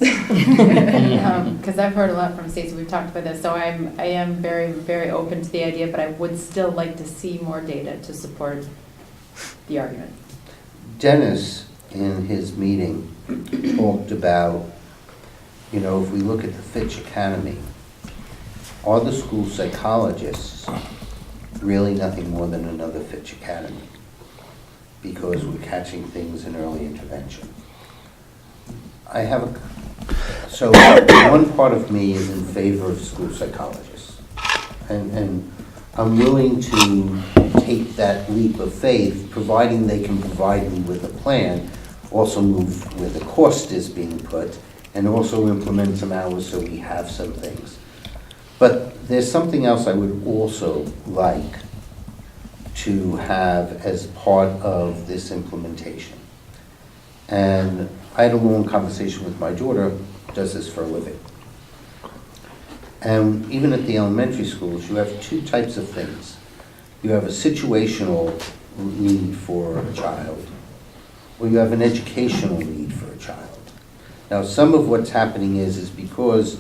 Because I've heard a lot from Stacey, we've talked about this, so I am very, very open to the idea, but I would still like to see more data to support the argument. Dennis, in his meeting, talked about, you know, if we look at the Fitch Academy, are the school psychologists really nothing more than another Fitch Academy? Because we're catching things in early intervention. So one part of me is in favor of school psychologists. And I'm willing to take that leap of faith, providing they can provide me with a plan, also move where the cost is being put, and also implement some hours so we have some things. But there's something else I would also like to have as part of this implementation. And I had a long conversation with my daughter, who does this for a living. And even at the elementary schools, you have two types of things. You have a situational need for a child, or you have an educational need for a child. Now, some of what's happening is because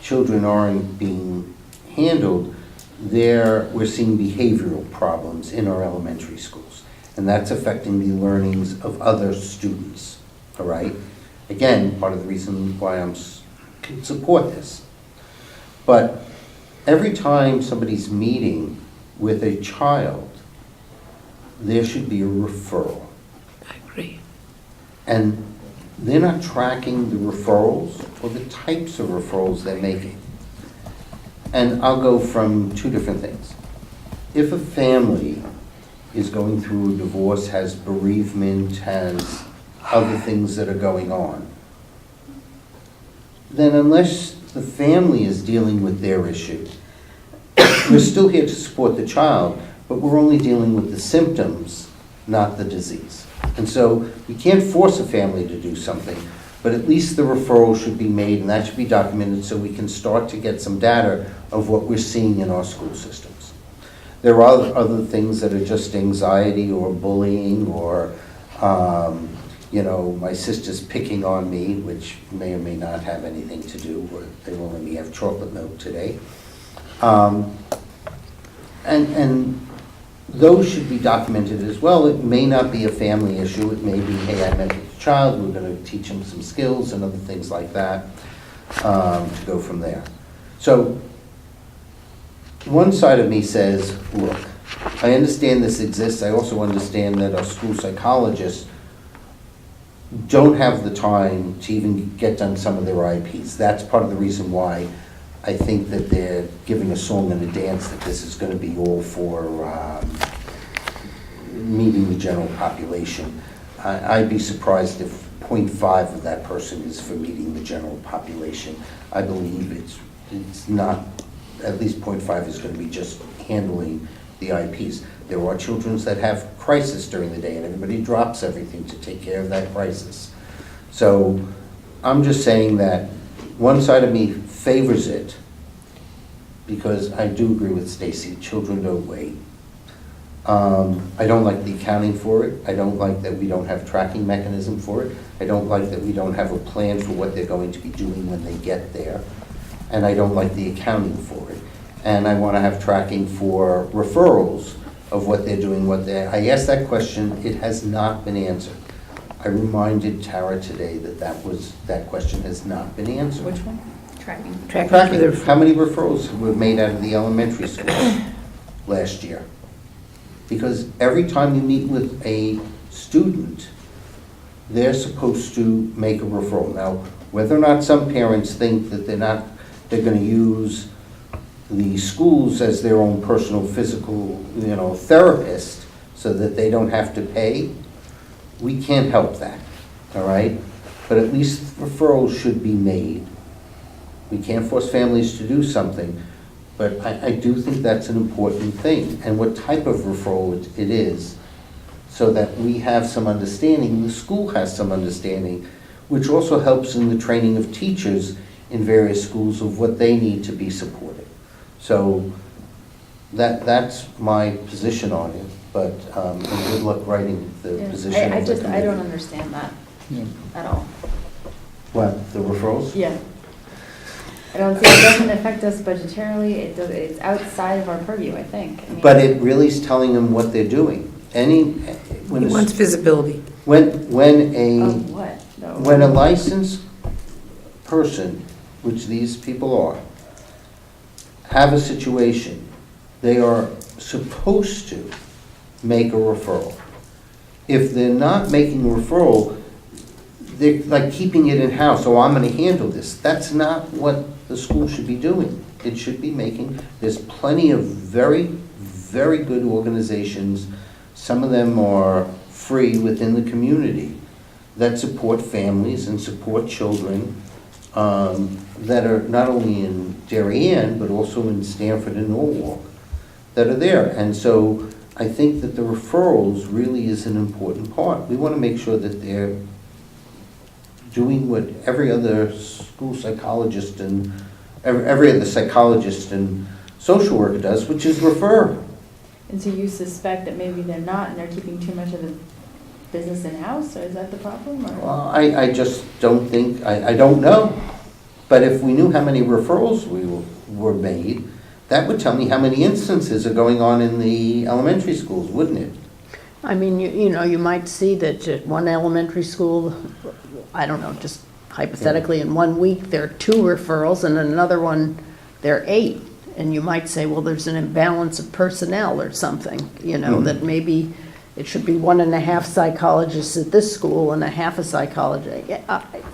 children aren't being handled, we're seeing behavioral problems in our elementary schools. And that's affecting the learnings of other students, all right? Again, part of the reason why I can support this. But every time somebody's meeting with a child, there should be a referral. I agree. And they're not tracking the referrals or the types of referrals they're making. And I'll go from two different things. If a family is going through a divorce, has bereavement, has other things that are going on, then unless the family is dealing with their issue, we're still here to support the child, but we're only dealing with the symptoms, not the disease. And so we can't force a family to do something, but at least the referral should be made, and that should be documented so we can start to get some data of what we're seeing in our school systems. There are other things that are just anxiety or bullying or, you know, my sister's picking on me, which may or may not have anything to do, or they will let me have chocolate milk today. And those should be documented as well. It may not be a family issue. It may be, hey, I met with a child, we're going to teach him some skills and other things like that to go from there. So one side of me says, look, I understand this exists. I also understand that our school psychologists don't have the time to even get done some of their IPs. That's part of the reason why I think that they're giving a song and a dance that this is going to be all for meeting the general population. I'd be surprised if 0.5 of that person is for meeting the general population. I believe it's not, at least 0.5 is going to be just handling the IPs. There are children that have crisis during the day and everybody drops everything to take care of that crisis. So I'm just saying that one side of me favors it because I do agree with Stacy, children don't wait. I don't like the accounting for it. I don't like that we don't have tracking mechanism for it. I don't like that we don't have a plan for what they're going to be doing when they get there. And I don't like the accounting for it. And I want to have tracking for referrals of what they're doing, I asked that question, it has not been answered. I reminded Tara today that question has not been answered. Which one? Tracking. How many referrals were made out of the elementary school last year? Because every time you meet with a student, they're supposed to make a referral. Now, whether or not some parents think that they're going to use the schools as their own personal physical, therapist so that they don't have to pay, we can't help that, all right? but at least referrals should be made. We can't force families to do something, but I do think that's an important thing, and what type of referral it is, so that we have some understanding, the school has some understanding, which also helps in the training of teachers in various schools of what they need to be supported. So that's my position on it, but and good luck writing the Yeah. position. I of the just, I don't committee. understand that Yeah. at all. What, the referrals? Yeah. I don't see, it doesn't affect us budgetarily, it's outside of our purview, I think. I mean, But it really is telling them what they're doing. When He wants visibility. Of what, though? when a licensed person, which these people are, have a situation, they are supposed to make a referral. If they're not making a referral, they're like keeping it in-house, oh, I'm gonna handle this. That's not what the school should be doing. It should be making, there's plenty of very, very good organizations, some of them are free within the community, that support families and support children that are not only in Darien, but also in Stanford and Norwalk, that are there. And so I think that the referrals really is an important part. We want to make sure that they're doing what every other school psychologist and every other psychologist and social worker does, which is refer. And so you suspect that maybe they're not, and they're keeping too much of the business in-house, or is that the problem, or? Well, I just don't think, I don't know. But if we knew how many referrals were made, that would tell me how many instances are going on in the elementary schools, wouldn't it? I mean, you know, you might see that at one elementary school, I don't know, just hypothetically, in 1 week, there are 2 referrals, and in another one, there are 8. And you might say, well, there's an imbalance of personnel or something, you know, that maybe it should be 1.5 psychologists at this school and a half a psychologist,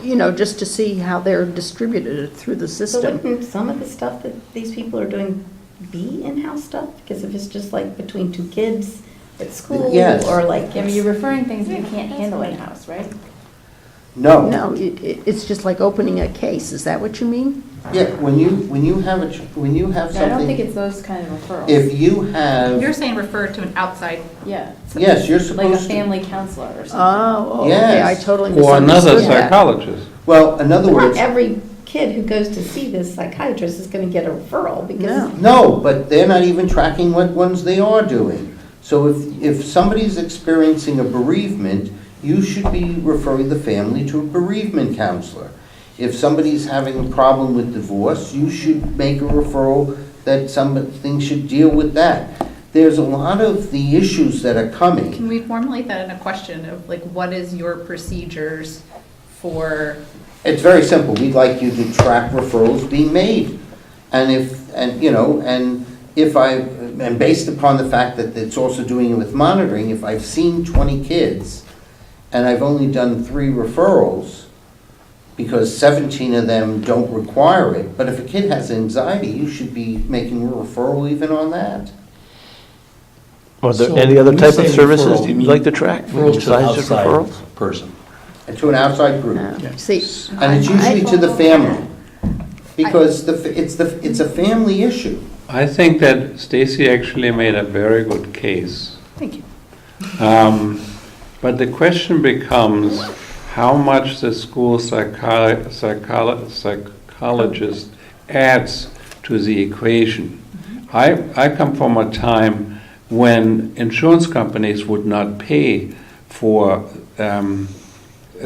you know, just to see how they're distributed through the So system. wouldn't some of the stuff that these people are doing be in-house stuff? Because if it's just like between 2 kids at school, Yes. or like, Yeah, but you're referring things that you can't handle in-house, right? No. No, it's just like opening a case, is that what you mean? Yeah, when you have when you have No, I don't think something, it's those kind of referrals. if you have, You're saying refer to an outside, Yeah, yes, you're like a supposed to. family counselor or something. Oh, okay, Yes. I totally Or another misunderstood that. psychologist. Well, in other but not words, every kid who goes to see this psychiatrist is going to get a referral, because no, but they're not even tracking what ones they are doing. So if somebody's experiencing a bereavement, you should be referring the family to a bereavement counselor. If somebody's having a problem with divorce, you should make a referral that something should deal with that. There's a lot of the issues that are coming. can we formulate that in a question of like, what is your procedures for, It's very simple. We'd like you to track referrals being made. And based upon the fact that it's also doing it with monitoring, if I've seen 20 kids and I've only done 3 referrals, because 17 of them don't require it, but if a kid has anxiety, you should be making a referral even on that. Are there So any other when you type say of services referral, you you'd mean like to track referrals to besides just outside referrals? person. And to an outside group. Yeah. See, And it's usually to the family, because it's a family issue. I think that Stacy actually made a very good case. thank you. But the question becomes how much the school psychologist adds to the equation. I come from a time when insurance companies would not pay for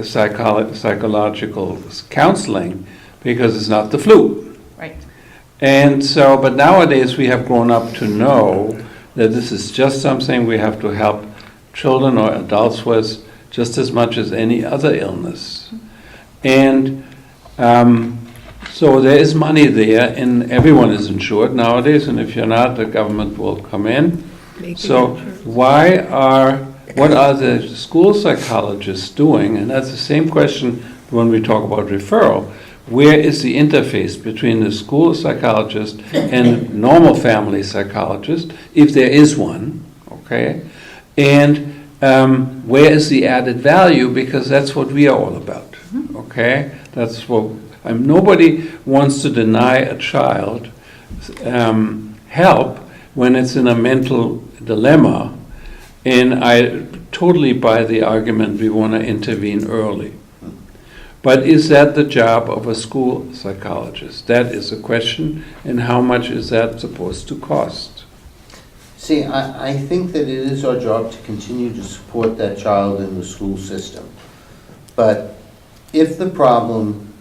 psychological counseling because it's not the flu. right? And so, but nowadays we have grown up to know that this is just something we have to help children or adults with just as much as any other illness. And so there is money there, and everyone is insured nowadays, and if you're not, the government will come in. So what are the school psychologists doing? And that's the same question when we talk about referral. Where is the interface between the school psychologist and normal family psychologist, if there is one, okay? And where is the added value? Because that's what we are all about, okay? That's what, nobody wants to deny a child help when it's in a mental dilemma, and I totally buy the argument we want to intervene early. But is that the job of a school psychologist? That is a question, and how much is that supposed to cost? See, I think that it is our job to continue to support that child in the school system. But if the problem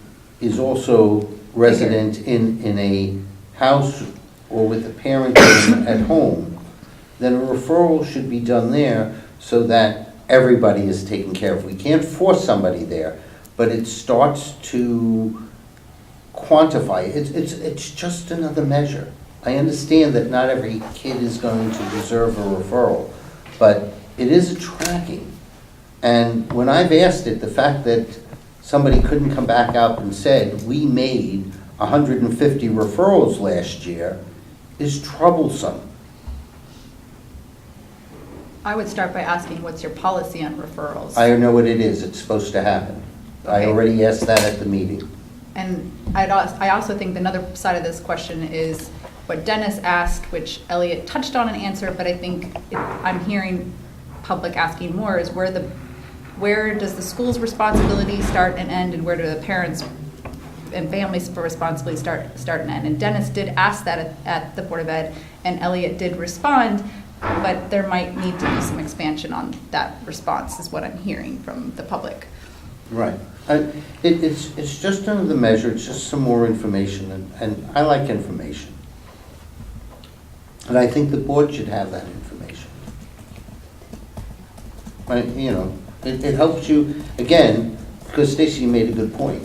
is also resident in a house or with a parent at home, then a referral should be done there so that everybody is taken care of. We can't force somebody there, but it starts to quantify. It's just another measure. I understand that not every kid is going to deserve a referral, but it is a tracking. And when I've asked it, the fact that somebody couldn't come back up and said, we made 150 referrals last year, is troublesome. I would start by asking, what's your policy on referrals? I know what it is. It's supposed to happen. I Okay. already asked that at the meeting. And I also think another side of this question is what Dennis asked, which Elliot touched on and answered, but I think I'm hearing public asking more, is where does the school's responsibility start and end, and where do the parents and families' responsibility start and end? And Dennis did ask that at the Board of Ed, and Elliot did respond, but there might need to be some expansion on that response, is what I'm hearing from the public. Right. It's just another measure. It's just some more information, and I like information. And I think the board should have that information. It helps you, again, because Stacy made a good point.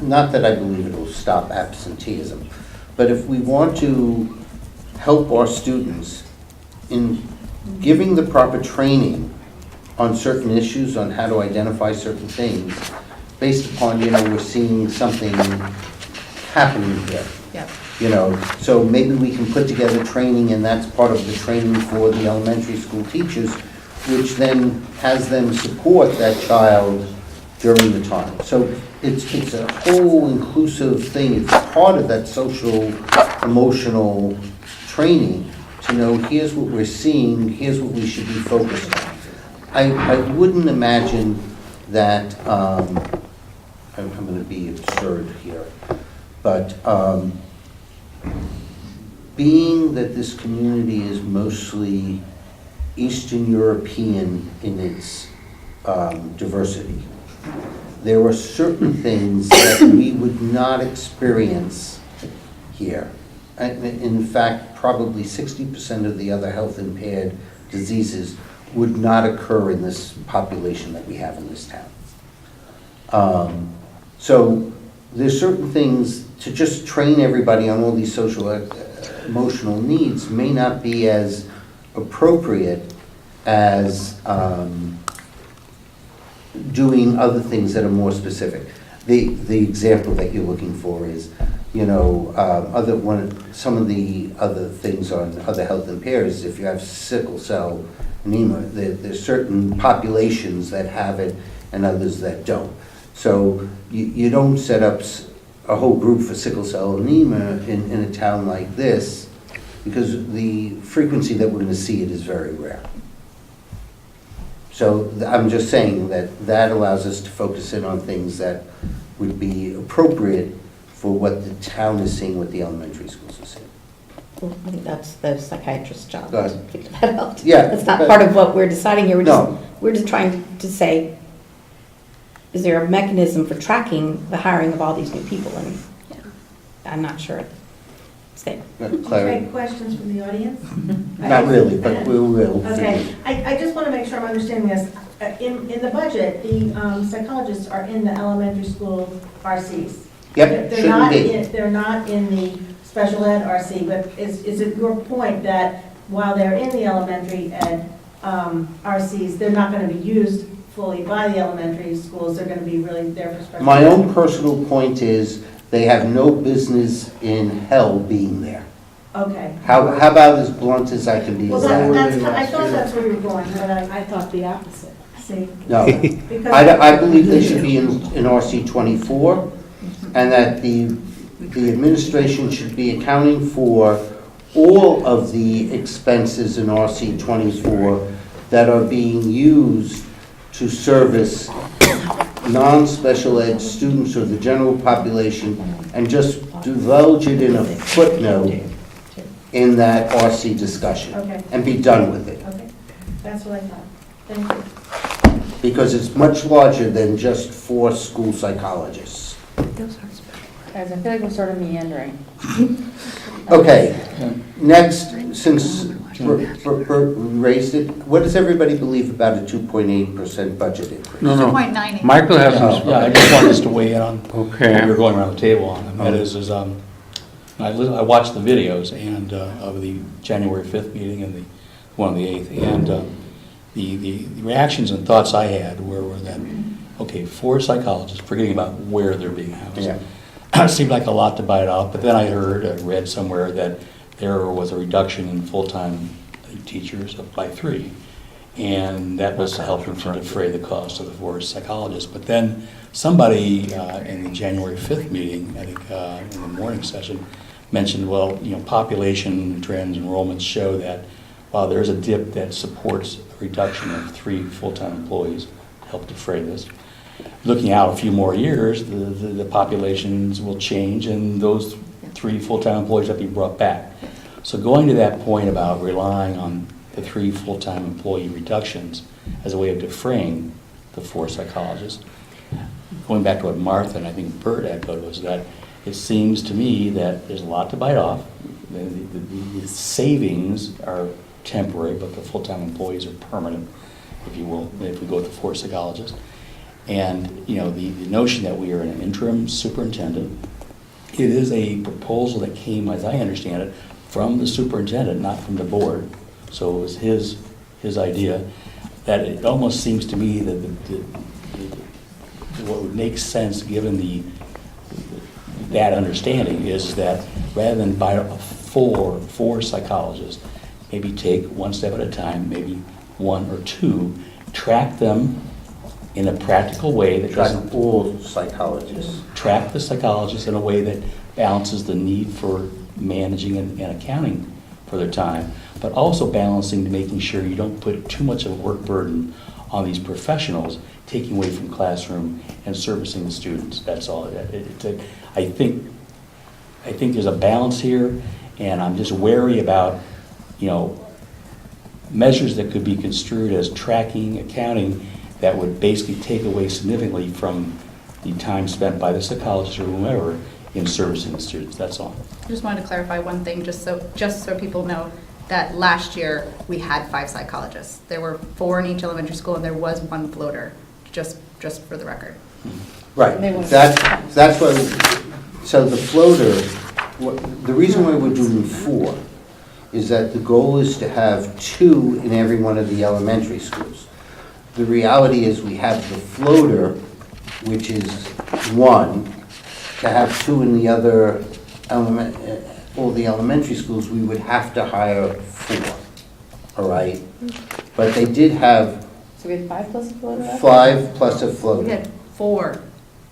Not that I believe it will stop absenteeism, but if we want to help our students in giving the proper training on certain issues, on how to identify certain things, based upon, we're seeing something happening here. Yeah. So maybe we can put together training, and that's part of the training for the elementary school teachers, which then has them support that child during the time. So it's a whole inclusive thing. It's part of that social, emotional training to know, here's what we're seeing, here's what we should be focused on. I wouldn't imagine that, I'm going to be absurd here, but being that this community is mostly Eastern European in its diversity, there are certain things that we would not experience here. In fact, probably 60% of the other health impaired diseases would not occur in this population that we have in this town. So there's certain things to just train everybody on all these social emotional needs may not be as appropriate as doing other things that are more specific. The example that you're looking for is, some of the other things on other health impairs. If you have sickle cell anemia, there's certain populations that have it and others that don't. So you don't set up a whole group for sickle cell anemia in a town like this, because the frequency that we're going to see it is very rare. So I'm just saying that allows us to focus in on things that would be appropriate for what the town is seeing, what the elementary schools are seeing. Well, I think that's the psychiatrist's job Go ahead. to figure that out. Yeah, That's not but- part of what we're deciding here. No. We're just trying to say, is there a mechanism for tracking the hiring of all these new people? And I'm not sure it's there. Claire? Questions from the audience? Not really, but we will. Okay, I just want to make sure I'm understanding this. In the budget, the psychologists are in the elementary school RCs. Yep, shouldn't be. They're not in the special ed RC, but is it your point that while they're in the elementary ed RCs, they're not going to be used fully by the elementary schools, they're going to be really there for special ed? My own personal point is they have no business in hell being there. Okay. How about as blunt as I can be? Well, Is that- I thought that's where you were going, but I thought the opposite, see? No. Because- I believe they should be in RC 24, and that the administration should be accounting for all of the expenses in RC 24 that are being used to service non-special ed students or the general population, and just divulge it in a footnote in that RC discussion. Okay. And be done with it. Okay, that's what I thought. Thank you. Because it's much larger than just 4 school psychologists. Guys, I feel like we're sort of meandering. Okay, next, since Bert raised it, what does everybody believe about a 2.8% budget increase? No, 2.98. Michael has Oh. some. Yeah, I just wanted us to weigh in on Okay. what we were going around the table on, and that is I watched the videos and of the January 5th meeting and the one on the 8th, and the reactions and thoughts I had were that, okay, 4 psychologists, forgetting about where they're being housed. Yeah. Seemed like a lot to bite off, but then I read somewhere that there was a reduction in full-time teachers by 3, and that was helping to defray the cost of the 4 psychologists. But then somebody in the January 5th meeting, I think in the morning session, mentioned, well, population trends, enrollments show that while there's a dip that supports a reduction of 3 full-time employees to help defray this, looking out a few more years, the populations will change, and those 3 full-time employees have to be brought back. So going to that point about relying on the 3 full-time employee reductions as a way of defraying the 4 psychologists, going back to what Martha and I think Bert echoed, was that it seems to me that there's a lot to bite off. The savings are temporary, but the full-time employees are permanent, if you will, if we go with the 4 psychologists. And, the notion that we are an interim superintendent, it is a proposal that came, as I understand it, from the superintendent, not from the board. So it was his idea. That it almost seems to me that what would make sense, given that understanding, is that rather than buy 4 psychologists, maybe take one step at a time, maybe 1 or 2, track them in a practical way that Track doesn't all psychologists. track the psychologists in a way that balances the need for managing and accounting for their time, but also balancing to making sure you don't put too much of a work burden on these professionals, taking away from classroom and servicing the students. That's all. I think there's a balance here, and I'm just wary about, measures that could be construed as tracking, accounting, that would basically take away significantly from the time spent by the psychologist or whomever in servicing the students. That's all. I just wanted to clarify one thing, just so people know, that last year we had 5 psychologists. There were 4 in each elementary school, and there was 1 floater, just for the record. Right, that's what, so the floater, the reason why we're doing 4 is that the goal is to have 2 in every one of the elementary schools. The reality is we have the floater, which is 1. To have 2 in the other all the elementary schools, we would have to hire 4, all right? But they did have So we had 5 plus a floater? 5 plus a floater. We had 4,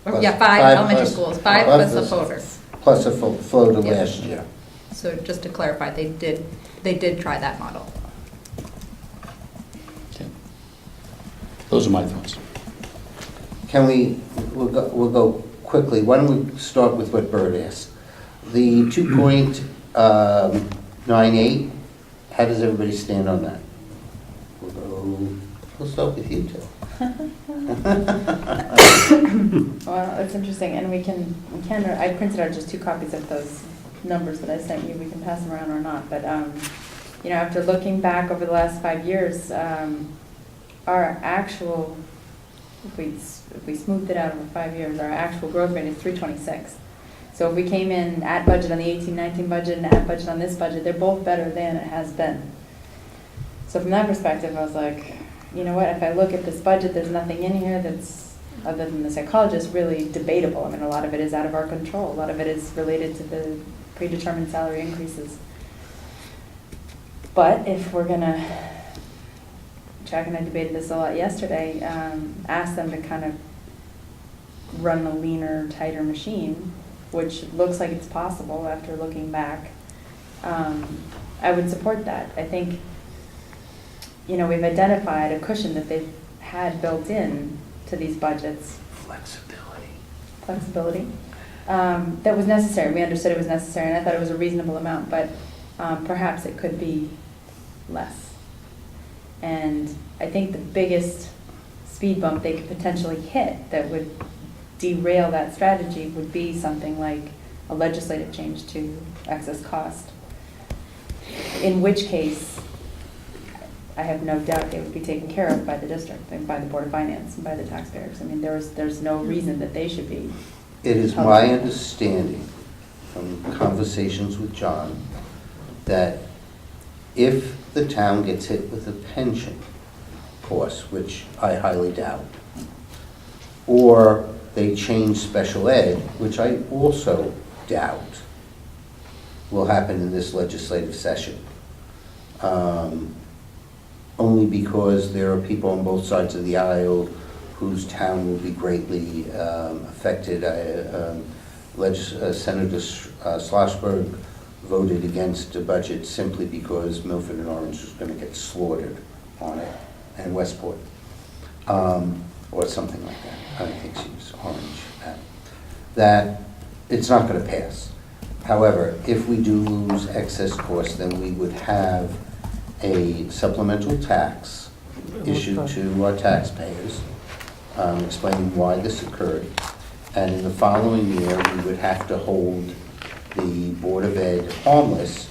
Plus 5 5 elementary plus- schools, 5 plus plus a this- floater. Plus a floater Yeah. last year. So just to clarify, they did try that model. Okay. Those are my thoughts. We'll go quickly. Why don't we start with what Bert asked? The 2.98, how does everybody stand on that? We'll start with you, Jill. Well, it's interesting, and I printed out just 2 copies of those numbers that I sent you. We can pass them around or not, but, after looking back over the last 5 years, our actual, if we smoothed it out over 5 years, our actual growth rate is 326. So if we came in at budget on the 18-19 budget and at budget on this budget, they're both better than it has been. So from that perspective, I was like, you know what, if I look at this budget, there's nothing in here that's, other than the psychologist, really debatable. I mean, a lot of it is out of our control. A lot of it is related to the predetermined salary increases But if we're gonna, Jack and I debated this a lot yesterday, ask them to kind of run a leaner, tighter machine, which looks like it's possible after looking back, I would support that. I think, we've identified a cushion that they've had built in to these budgets. Flexibility. That was necessary. We understood it was necessary, and I thought it was a reasonable amount, but perhaps it could be less. And I think the biggest speed bump they could potentially hit that would derail that strategy would be something like a legislative change to excess cost. In which case, I have no doubt they would be taken care of by the district and by the Board of Finance and by the taxpayers. I mean, there's no reason that they should be. It is my understanding from conversations with John that if the town gets hit with a pension cost, which I highly doubt, or they change special ed, which I also doubt will happen in this legislative session, only because there are people on both sides of the aisle whose town will be greatly affected. Senator Schlossberg voted against the budget simply because Milford and Orange was going to get slaughtered on it, and Westport, or something like that. I don't think she was Orange. That it's not going to pass. However, if we do lose excess costs, then we would have a supplemental tax issued to our taxpayers, explaining why this occurred. And in the following year, we would have to hold the Board of Ed harmless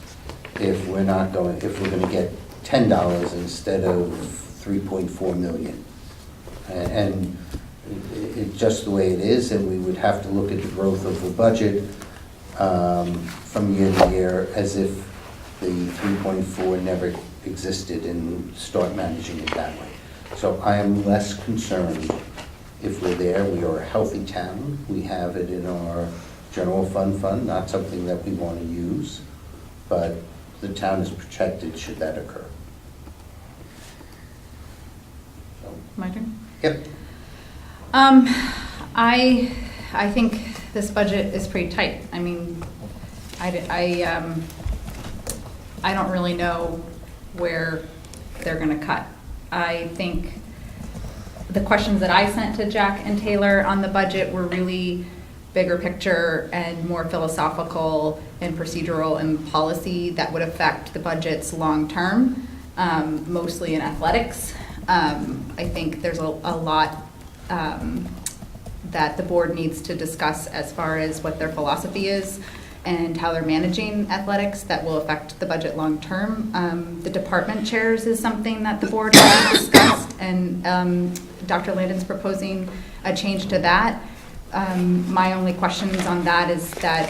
if we're going to get $10 instead of 3.4 million. And it's just the way it is, and we would have to look at the growth of the budget from year to year as if the 3.4 never existed and start managing it that way. So I am less concerned if we're there. We are a healthy town. We have it in our general fund, not something that we want to use, but the town is protected should that occur. So. My turn? Yep. I think this budget is pretty tight. I mean, I don't really know where they're going to cut. I think the questions that I sent to Jack and Taylor on the budget were really bigger picture and more philosophical and procedural and policy that would affect the budgets long term, mostly in athletics. I think there's a lot that the board needs to discuss as far as what their philosophy is and how they're managing athletics that will affect the budget long term. The department chairs is something that the board has discussed, and Dr. Landon's proposing a change to that. My only questions on that is that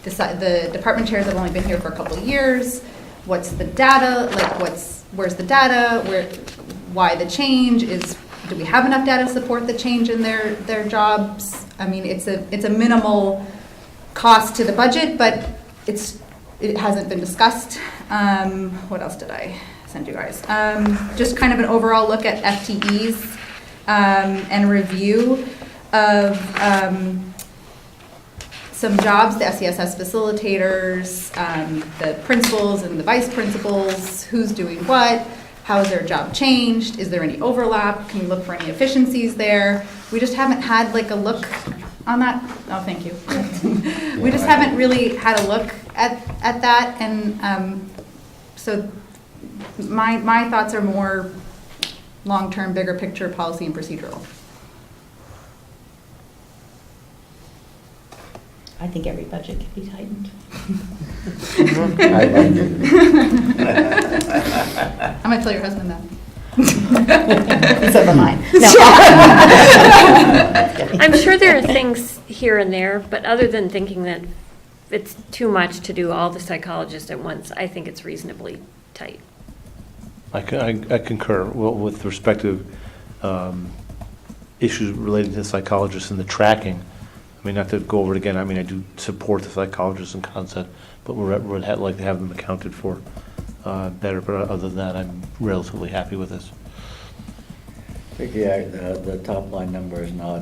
the department chairs have only been here for a couple of years. What's the data? Like, where's the data? Why the change? Do we have enough data to support the change in their jobs? I mean, it's a minimal cost to the budget, but it hasn't been discussed. What else did I send you guys? Just kind of an overall look at FTEs and review of some jobs, the SCSS facilitators, the principals and the vice principals, who's doing what, how has their job changed, is there any overlap, can we look for any efficiencies there? We just haven't had like a look on that. Oh, thank you. We just haven't really had a look at that, and so my thoughts are more long-term, bigger picture policy and procedural. I think every budget can be tightened. I like it. I'm gonna tell your husband that. So am I. No. I'm sure there are things here and there, but other than thinking that it's too much to do all the psychologists at once, I think it's reasonably tight. I concur. Well, with respect to issues relating to psychologists and the tracking, I I mean, not to go over it again, I mean, I do support the psychologists and concept, but we'd like to have them accounted for better, but other than that, I'm relatively happy with this. I think, yeah, the top line number is not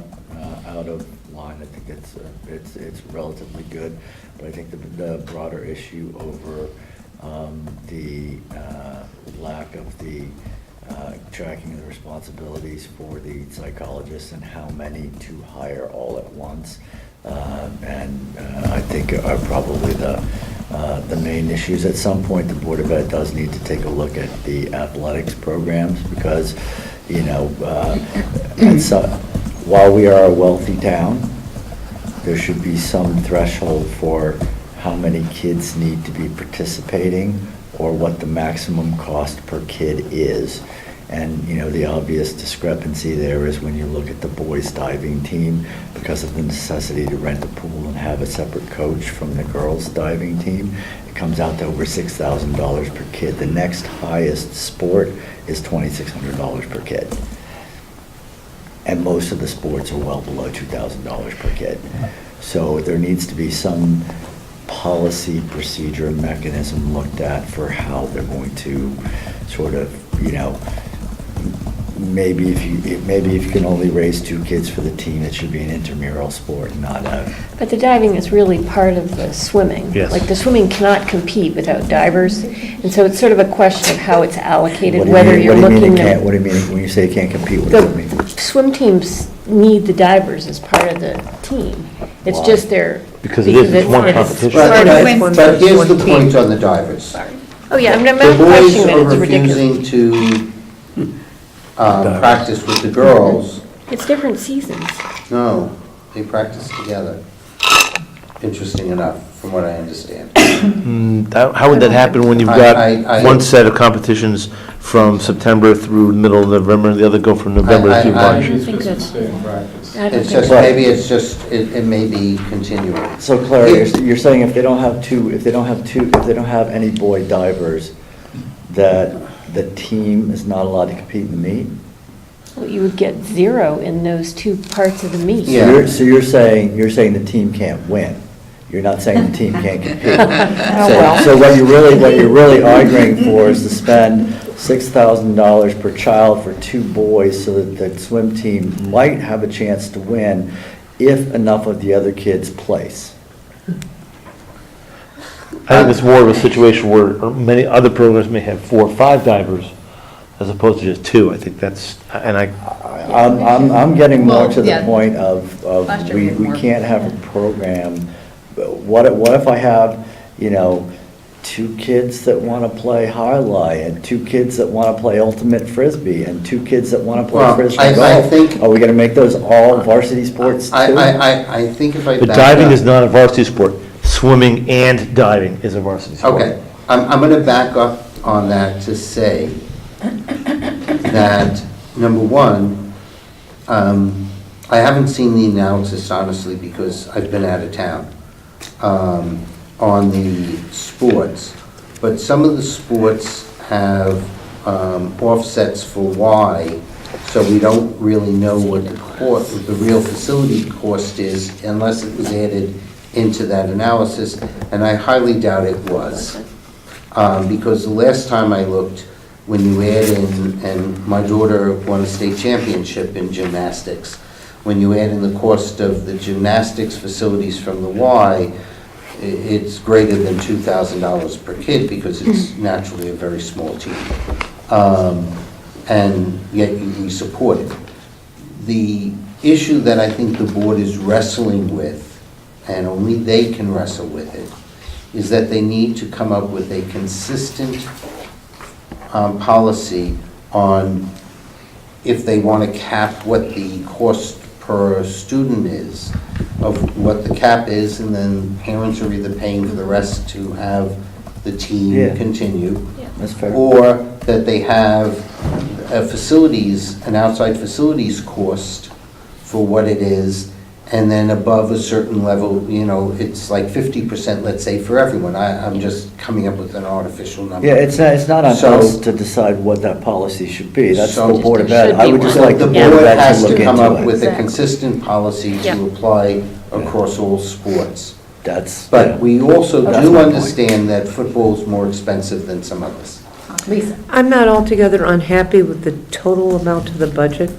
out of line. I think it's relatively good, but I think the broader issue over the lack of the tracking of the responsibilities for the psychologists and how many to hire all at once, and I think are probably the main issues. At some point, the Board of Ed does need to take a look at the athletics programs because, you know, while we are a wealthy town, there should be some threshold for how many kids need to be participating or what the maximum cost per kid is. And, you know, the obvious discrepancy there is when you look at the boys diving team, because of the necessity to rent a pool and have a separate coach from the girls diving team, it comes out to over $6,000 per kid. The next highest sport is $2,600 per kid. And most of the sports are well below $2,000 per kid. So there needs to be some policy, procedure, mechanism looked at for how they're going to sort of, you know, maybe if you can only raise 2 kids for the team, it should be an intramural sport, and not a. But the diving is really part of the swimming. Yes. Like, the swimming cannot compete without divers, and so it's sort of a question of how it's allocated, What do you whether mean- you're what do you mean looking it at. can't- What do you mean when you say it can't compete? What does it mean? The swim teams need the divers as part of the team. It's Why? just their. Because it is, it's one it's competition. part of it. But here's the point on the divers. Oh, yeah, I'm not The boys questioning that are it's ridiculous. refusing to practice with the girls. It's different seasons. No, they practice together. Interesting enough, from what I understand. How would that happen when you've I- got one set of competitions from September through the middle of November, and the other go from November I- through I- March? I don't think that's. I don't It's think just, so. maybe it's just, it may be continuing. So Claire, you're saying if they don't have any boy divers, that the team is not allowed to compete in the meet? Well, you would get 0 in those 2 parts of the meet. Yeah. So you're saying the team can't win. You're not saying the team can't compete. well. So what you're really arguing for is to spend $6,000 per child for 2 boys so that the swim team might have a chance to win if enough of the other kids place. I think it's more of a situation where many other programs may have 4 or 5 divers as opposed to just 2. I think that's, and I'm getting more Well, to the yeah. point of Last year we had we more. can't have a program. What if I have, you know, 2 kids that want to play highlight and 2 kids that want to play ultimate frisbee and 2 kids that want to play Well, frisbee I golf? think- Are we going to make those all varsity sports too? I think if I but back diving up- is not a varsity sport. Swimming and diving is a varsity sport. Okay, I'm going to back up on that to say that, number one, I haven't seen the analysis honestly because I've been out of town on the sports, but some of the sports have offsets for Y, so we don't really know what the real facility cost is unless it was added into that analysis, and I highly doubt it was. Because the last time I looked, when you add in, and my daughter won a state championship in gymnastics, when you add in the cost of the gymnastics facilities from the Y, it's greater than $2,000 per kid because it's naturally a very small team. And yet we support it. The issue that I think the board is wrestling with, and only they can wrestle with it, is that they need to come up with a consistent policy on if they want to cap what the cost per student is, of what the cap is, and then parents are either paying for the rest to have the team Yeah. continue, That's fair. or that they have an outside facilities cost for what it is, and then above a certain level, it's like 50%, let's say, for everyone. I'm just coming up with an artificial number. Yeah, it's not on So- us to decide what that policy should be. That's So- the Board of Should Ed. I be would just So like the the Board of board Ed has to look to come into up it. with a Exactly. consistent policy Yeah. to apply across all sports. That's, But yeah. we also That's do my point. understand that football is more expensive than some others. Lisa? I'm not altogether unhappy with the total amount of the budget,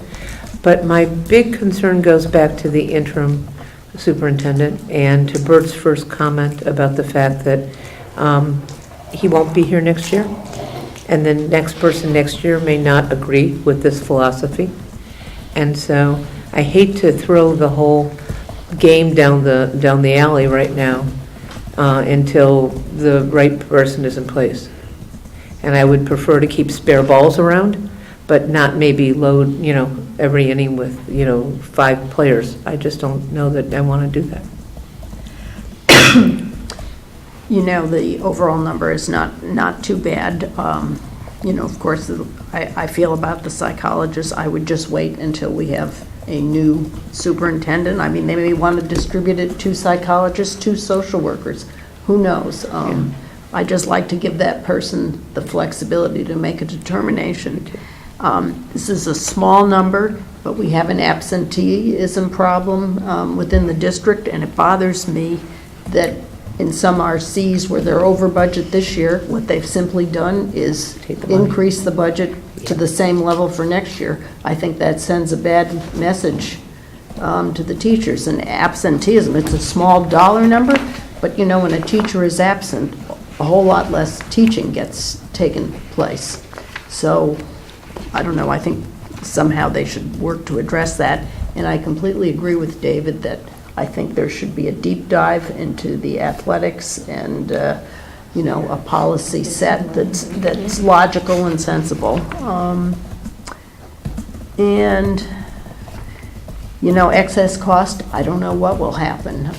but my big concern goes back to the interim superintendent and to Bert's first comment about the fact that he won't be here next year, and the next person next year may not agree with this philosophy. And so I hate to throw the whole game down the alley right now until the right person is in place. And I would prefer to keep spare balls around, but not maybe load, every inning with, 5 players. I just don't know that I want to do that. The overall number is not too bad. Of course, I feel about the psychologists, I would just wait until we have a new superintendent. I mean, they may want to distribute it to psychologists, to social workers. Who knows? I just like to give that person the flexibility to make a determination. This is a small number, but we have an absenteeism problem within the district, and it bothers me that in some RCs where they're over budget this year, what they've simply done is increase the budget to the same level for next year. I think that sends a bad message to the teachers. And absenteeism, it's a small dollar number, but when a teacher is absent, a whole lot less teaching gets taken place. So, I don't know, I think somehow they should work to address that. And I completely agree with David that I think there should be a deep dive into the athletics and, a policy set that's logical and sensible. Excess cost, I don't know what will happen.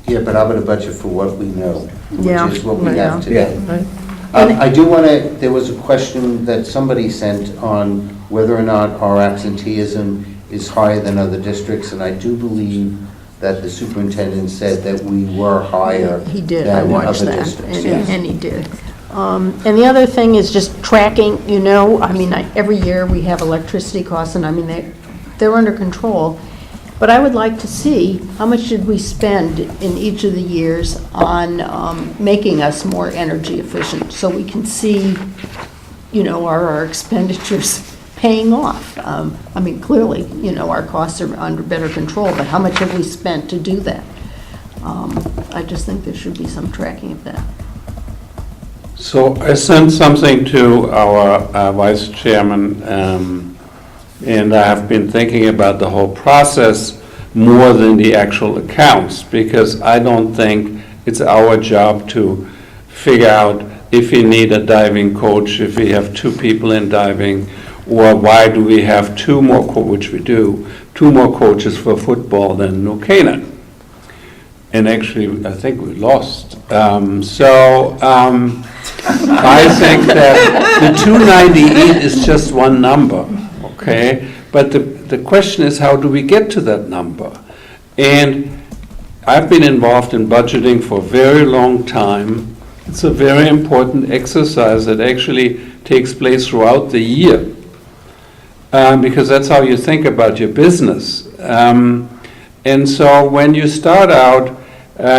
Yeah, but I'm going to budget for what we know, Yeah, which is what we yeah. have today. Right. I do want to, there was a question that somebody sent on whether or not our absenteeism is higher than other districts, and I do believe that the superintendent said that we were higher He did, I than watched other that, districts. and he did. And the other thing is just tracking, every year we have electricity costs, and they're under control. But I would like to see, how much did we spend in each of the years on making us more energy efficient, so we can see, are our expenditures paying off? Clearly, our costs are under better control, but how much have we spent to do that? I just think there should be some tracking of that. So I sent something to our vice chairman, and I have been thinking about the whole process more than the actual accounts, because I don't think it's our job to figure out if we need a diving coach, if we have 2 people in diving, or why do we have 2 more, which we do, 2 more coaches for football than New Canaan. And actually, I think we lost. I think that the 298 is just one number, okay? But the question is, how do we get to that number? And I've been involved in budgeting for a very long time. It's a very important exercise that actually takes place throughout the year, because that's how you think about your business. And so when you start out,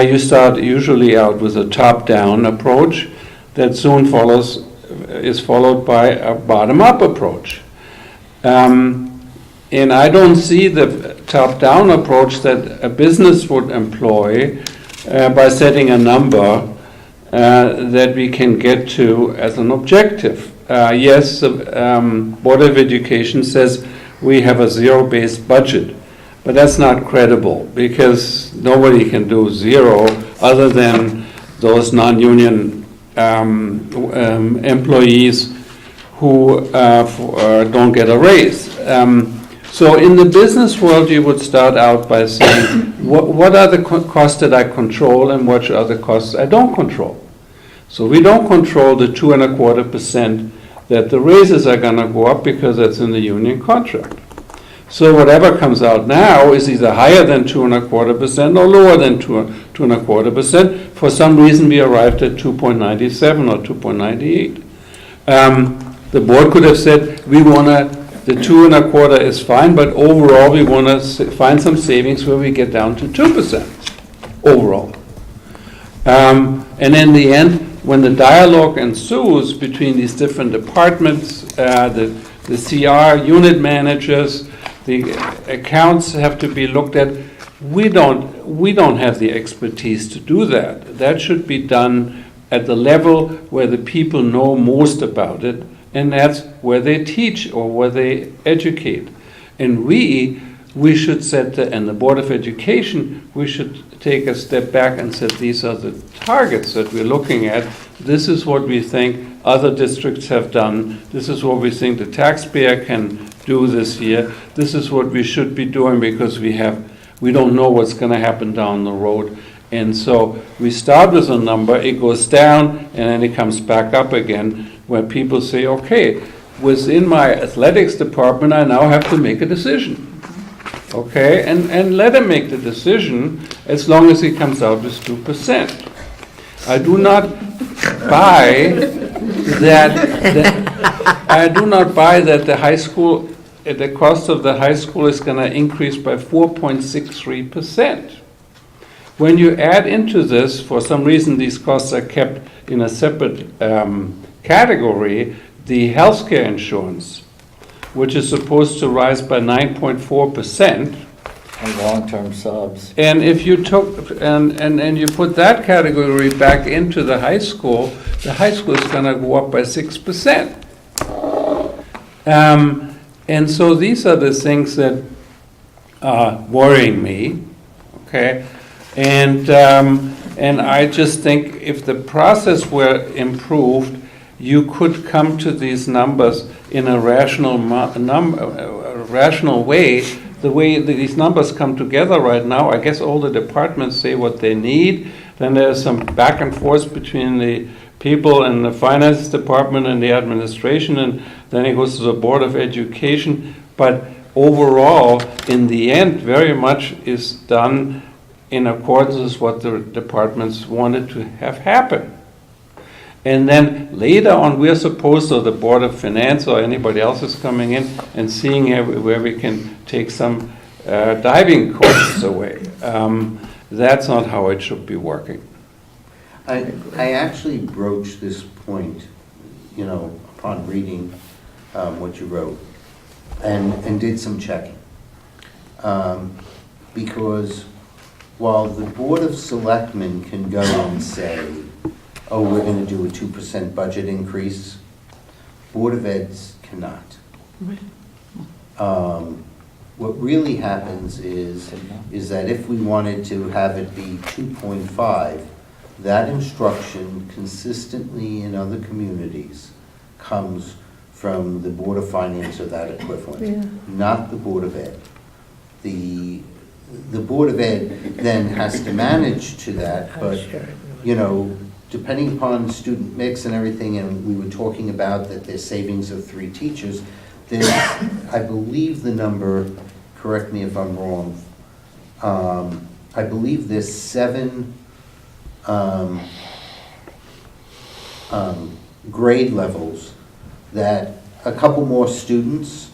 you start usually out with a top-down approach that soon is followed by a bottom-up approach. And I don't see the top-down approach that a business would employ by setting a number that we can get to as an objective. Yes, the Board of Education says we have a zero-based budget, but that's not credible, because nobody can do zero other than those non-union employees who don't get a raise. So in the business world, you would start out by saying, what are the costs that I control and what are the costs I don't control? So we don't control the 2.25% that the raises are going to go up, because that's in the union contract. So whatever comes out now is either higher than 2.25% or lower than 2.25%. For some reason, we arrived at 2.97 or 2.98. The board could have said, we want to, the 2.25 is fine, but overall, we want to find some savings where we get down to 2% overall. And in the end, when the dialogue ensues between these different departments, the CR unit managers, the accounts have to be looked at. We don't have the expertise to do that. That should be done at the level where the people know most about it, and that's where they teach or where they educate. And we should set and the Board of Education, we should take a step back and say, these are the targets that we're looking at. This is what we think other districts have done. This is what we think the taxpayer can do this year. This is what we should be doing because we don't know what's going to happen down the road. And so we start with a number, it goes down, and then it comes back up again, where people say, okay, within my athletics department, I now have to make a decision. Okay, and let him make the decision as long as he comes out with 2%. I do not buy that the high school, the cost of the high school is going to increase by 4.63%. When you add into this, for some reason these costs are kept in a separate category, the healthcare insurance, which is supposed to rise by 9.4%. And long-term subs. And if you took, and you put that category back into the high school is going to go up by 6%. And so these are the things that are worrying me, okay? And I just think if the process were improved, you could come to these numbers in a rational way. The way these numbers come together right now, I guess all the departments say what they need. Then there's some back and forth between the people in the finance department and the administration, and then it goes to the Board of Education. But overall, in the end, very much is done in accordance with what the departments wanted to have happen. And then later on, we're supposed, or the Board of Finance or anybody else is coming in and seeing where we can take some diving costs away. That's not how it should be working. I actually broached this point, upon reading what you wrote, and did some checking. Because while the Board of Selectmen can go and say, oh, we're going to do a 2% budget increase, Board of Eds cannot. What really happens is that if we wanted to have it be 2.5, that instruction consistently in other communities comes from the Board of Finance or that equivalent, not the Board of Ed. The Board of Ed then has to manage to that, but, depending upon student mix and everything, and we were talking about that there's savings of 3 teachers, there's, I believe the number, correct me if I'm wrong, I believe there's 7 grade levels that a couple more students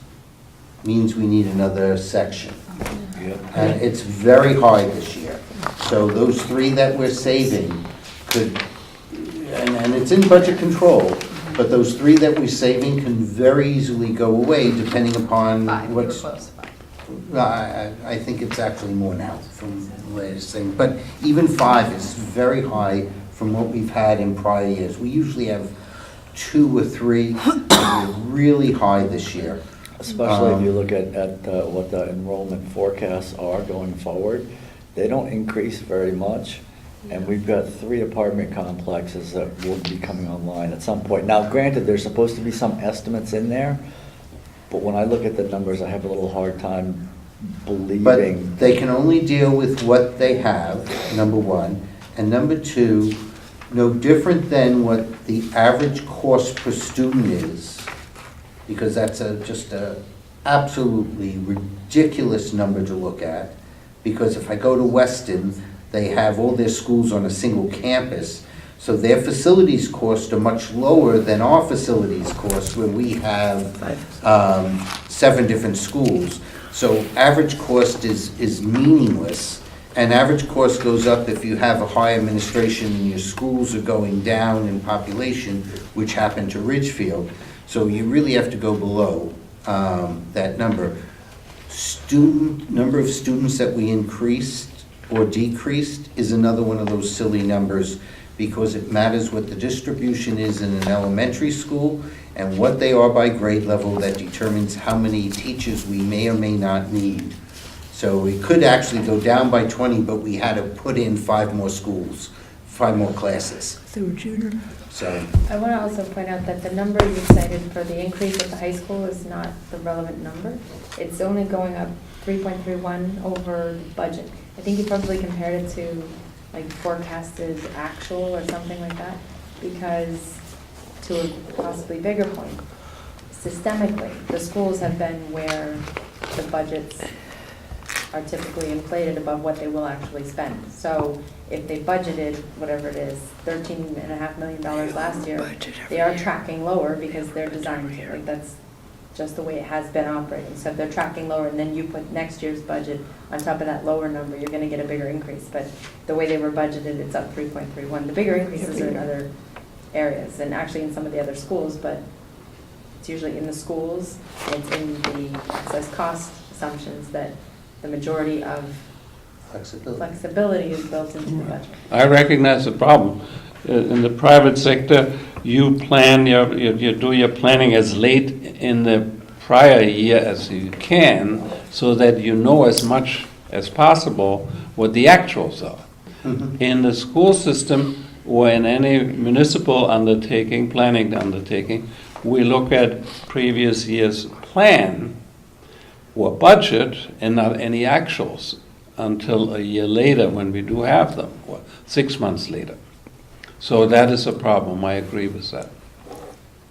means we need another section. And it's very high this year. So those 3 that we're saving could, and it's in budget control, but those 3 that we're saving can very easily go away depending upon 5, what's. we were close to 5. I think it's actually more now from the latest thing, but even 5 is very high from what we've had in prior years. We usually have 2 or 3, and we're really high this year. Especially if you look at what the enrollment forecasts are going forward, they don't increase very much. And we've got 3 apartment complexes that will be coming online at some point. Now, granted, there's supposed to be some estimates in there, but when I look at the numbers, I have a little hard time believing. But they can only deal with what they have, number 1. And number 2, no different than what the average cost per student is, because that's just a absolutely ridiculous number to look at, because if I go to Weston, they have all their schools on a single campus, so their facilities costs are much lower than our facilities costs when we have 7 different schools. So average cost is meaningless, and average cost goes up if you have a high administration and your schools are going down in population, which happened to Ridgefield. So you really have to go below that number. Number of students that we increased or decreased is another one of those silly numbers, because it matters what the distribution is in an elementary school and what they are by grade level. That determines how many teachers we may or may not need. So it could actually go down by 20, but we had to put in 5 more schools, 5 more classes. So I want to also point out that the number you cited for the increase at the high school is not the relevant number. It's only going up 3.31 over budget. I think you probably compared it to like forecasted actual or something like that, because to a possibly bigger point, systemically, the schools have been where the budgets are typically inflated above what they will actually spend. So if they budgeted, whatever it is, $13.5 million last year, they are tracking lower because they're designed to. Like, that's just the way it has been operating. So if they're tracking lower and then you put next year's budget on top of that lower number, you're going to get a bigger increase. But the way they were budgeted, it's up 3.31. The bigger increases are in other areas and actually in some of the other schools, but it's usually in the schools, it's in the excess cost assumptions that the majority of flexibility is built into the budget. I recognize the problem. In the private sector, you plan you do your planning as late in the prior year as you can, so that you know as much as possible what the actuals are. Mhm. In the school system or in any municipal undertaking, planning undertaking, we look at previous year's plan or budget and not any actuals until a year later when we do have them, or 6 months later. So that is a problem. I agree with that.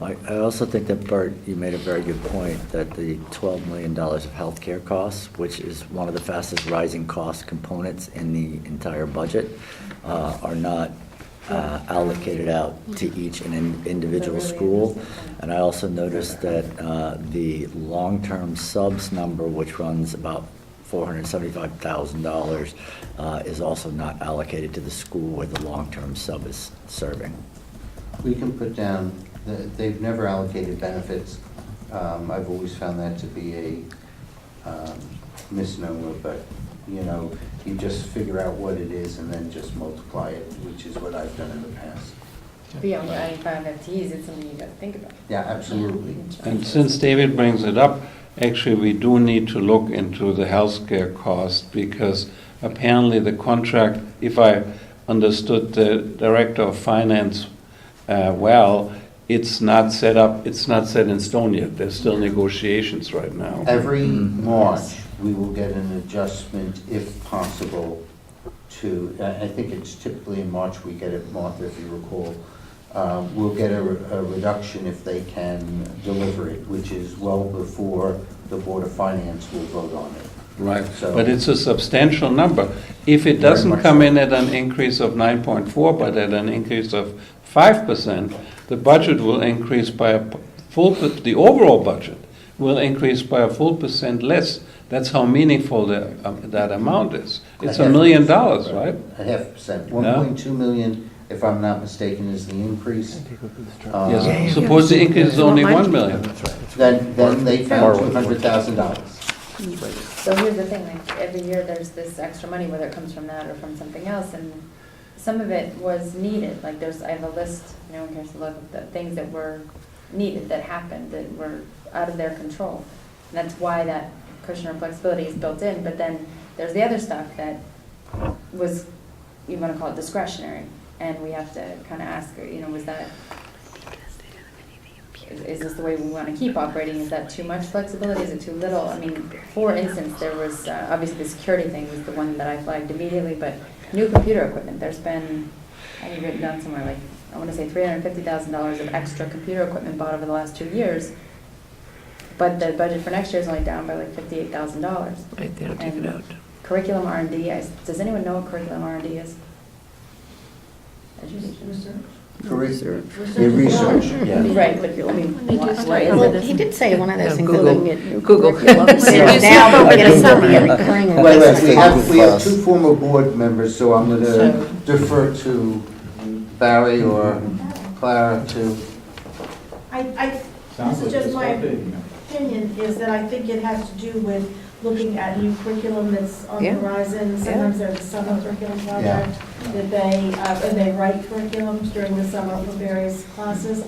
I also think that, Bert, you made a very good point, that the $12 million of healthcare costs, which is one of the fastest rising cost components in the entire budget, are not allocated out to each individual school. And I also noticed that the long-term subs number, which runs about $475,000, is also not allocated to the school where the long-term sub is serving. we can put down, they've never allocated benefits. I've always found that to be a misnomer, but, you know, you just figure out what it is and then just multiply it, which is what I've done in the past. Beyond adding 5 FTEs, it's something you got to think about. Yeah, absolutely. And since David brings it up, actually, we do need to look into the healthcare cost, because apparently the contract, if I understood the director of finance well, it's not set up, it's not set in stone yet. There's still negotiations right now. Every March, we will get an adjustment, if possible, to, I think it's typically in March we get it, Martha, if you recall. We'll get a reduction if they can deliver it, which is well before the Board of Finance will vote on it. Right, So- but it's a substantial number. If it doesn't much come so. in at an increase of 9.4, but at an increase of 5%, the budget will increase by a the overall budget will increase by a full percent less. That's how meaningful that amount is. It's $1 million, right? A 0.5%. 1.2 million, if I'm not mistaken, is the increase. Yes, suppose the increase is only 1 million. Then they found $200,000. So here's the thing, like, every year there's this extra money, whether it comes from that or from something else, and some of it was needed. Like, I have a list, no one cares to look at the things that were needed, that happened, that were out of their control. And that's why that cushion or flexibility is built in. But then there's the other stuff that was, you want to call it discretionary, and we have to kind of ask, you know, was that, is this the way we want to keep operating? Is that too much flexibility? Is it too little? I mean, for instance, there was, obviously the security thing was the one that I flagged immediately, but new computer equipment, there's been, I have written down somewhere, like, I want to say $350,000 of extra computer equipment bought over the last 2 years. but the budget for next year is only down by like $58,000. Right, they don't take it out. Curriculum R&D, does anyone know what curriculum R&D is? Education. Research. Yeah. Right, but I mean, what is Well, it? he did say one of those Yeah, things. Google. looking at new Google. curriculum. But Now, it's but over the it's not summer. be a recurring. Wait, we have Class. two former board members, so I'm gonna So- defer to Barry or Clara to, This is just my opinion, is that I think it has to do with looking at new curriculum that's on the Yeah. horizon. Sometimes there's a summer curriculum Yeah. project that they write curriculums during the summer for various classes.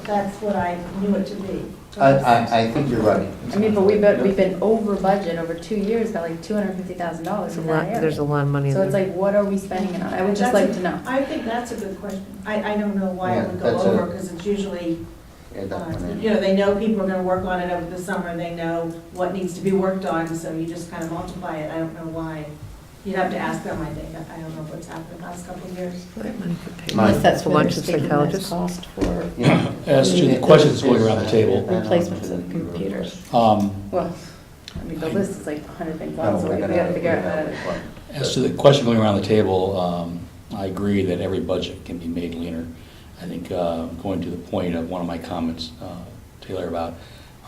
That's what I knew it to be. I think you're right. I mean, but we've been over budget over 2 years by like $250,000 in that area. There's a lot of money in So there. it's like, what are we spending it on? I would just like to know. I think that's a good question. I don't know why Yeah, it would go that's a- over, because it's usually, Yeah, that one, you know, they know people are gonna work on it over the summer, they know what needs to be worked on, so you just kind of multiply it. I don't know why. You'd have to ask them, I think. I don't know what's happened the last couple of years. That money could pay. Mike. Unless that's where Lunch they're and sticking psychologist. this cost for Yeah. As to the questions going around the table, replacements of computers. Well, I mean, the list is like 100 things long, so we gotta figure out how to. as to the question going around the table, I agree that every budget can be made leaner. I think going to the point of one of my comments, Taylor, about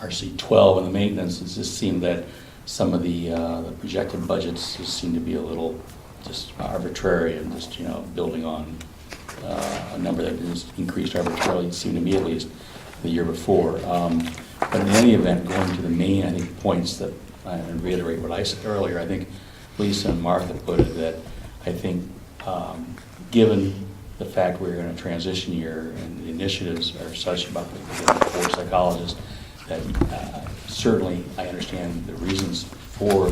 RC 12 and the maintenance, it just seemed that some of the projected budgets just seem to be a little just arbitrary and just, building on a number that is increased arbitrarily, it seemed to me at least, the year before. But in any event, going to the main, I think, points that, and reiterate what I said earlier, I think Lisa and Martha put it, that I think given the fact we're in a transition year and the initiatives are such about the 4 psychologists, that certainly I understand the reasons for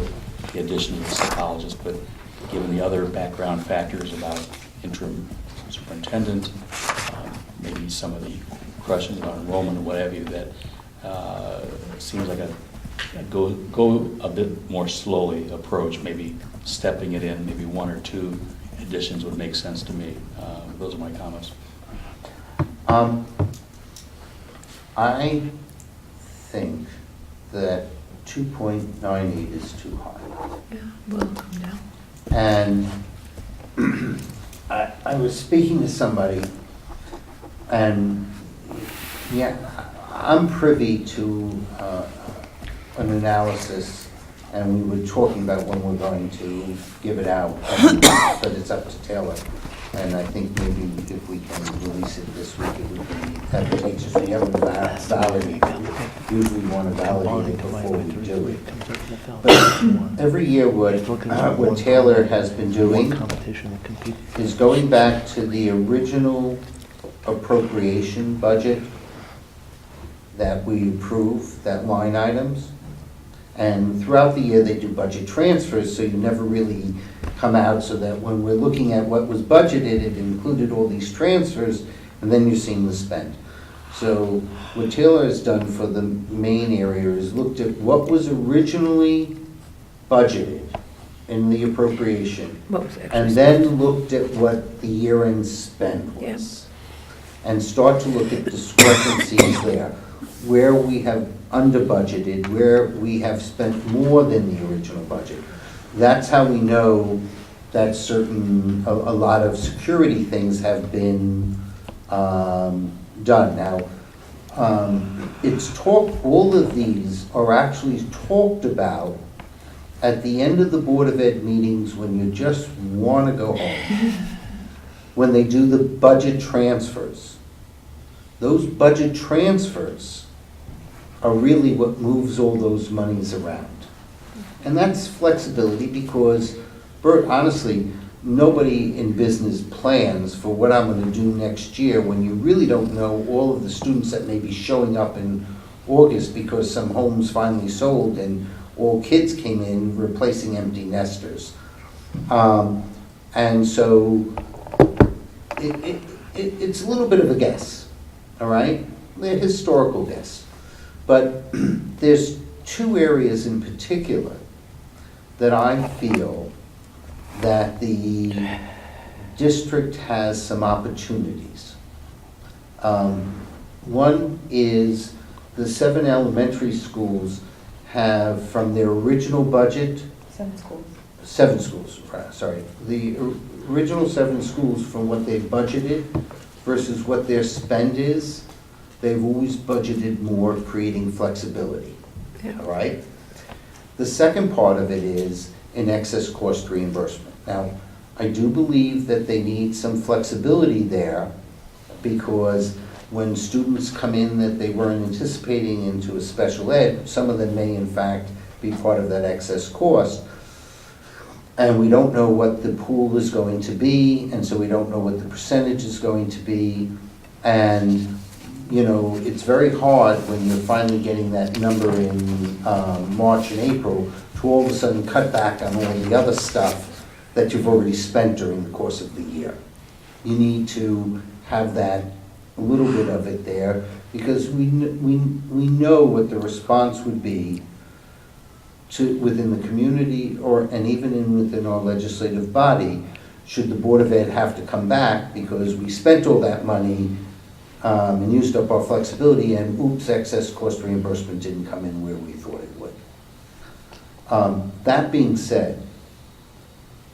the addition of the psychologist, but given the other background factors about interim superintendent, maybe some of the questions about enrollment and what have you, that seems like a go a bit more slowly approach, maybe stepping it in, maybe 1 or 2 additions would make sense to me. Those are my comments. I think that 2.98 is too high. Yeah, well, come down. And I was speaking to somebody, and yeah, I'm privy to an analysis, and we were talking about when we're going to give it out, but it's up to Taylor. And I think maybe if we can release it this week, it would be advantageous. We haven't validated it. Usually we want to validate it before we do it. But every year what Taylor has been doing is going back to the original appropriation budget that we approve, that line items. And throughout the year, they do budget transfers, so you never really come out, so that when we're looking at what was budgeted, it included all these transfers, and then you're seeing the spend. So what Taylor has done for the main area is looked at what was originally budgeted in the appropriation, What was actually and then looked at what the year-end spend was. And start to look at discrepancies there, where we have under budgeted, where we have spent more than the original budget. That's how we know that a lot of security things have been done. Now, all of these are actually talked about at the end of the Board of Ed meetings when you just want to go home. When they do the budget transfers. Those budget transfers are really what moves all those monies around. And that's flexibility because, Bert, honestly, nobody in business plans for what I'm going to do next year when you really don't know all of the students that may be showing up in August because some homes finally sold and all kids came in replacing empty nesters. And so it's a little bit of a guess, all right? A historical guess. But there's 2 areas in particular that I feel that the district has some opportunities. One is the 7 elementary schools have, from their original budget, 7 schools. 7 schools, sorry. The original 7 schools, from what they've budgeted versus what their spend is, they've always budgeted more, creating flexibility. Yeah. All right? The second part of it is an excess cost reimbursement. Now, I do believe that they need some flexibility there, because when students come in that they weren't anticipating into a special ed, some of them may in fact be part of that excess cost. And we don't know what the pool is going to be, and so we don't know what the percentage is going to be. And, you know, it's very hard when you're finally getting that number in March and April to all of a sudden cut back on all the other stuff that you've already spent during the course of the year. You need to have that, a little bit of it there, because we know what the response would be to, within the community, and even within our legislative body, should the Board of Ed have to come back because we spent all that money and used up our flexibility, and oops, excess cost reimbursement didn't come in where we thought it would. That being said,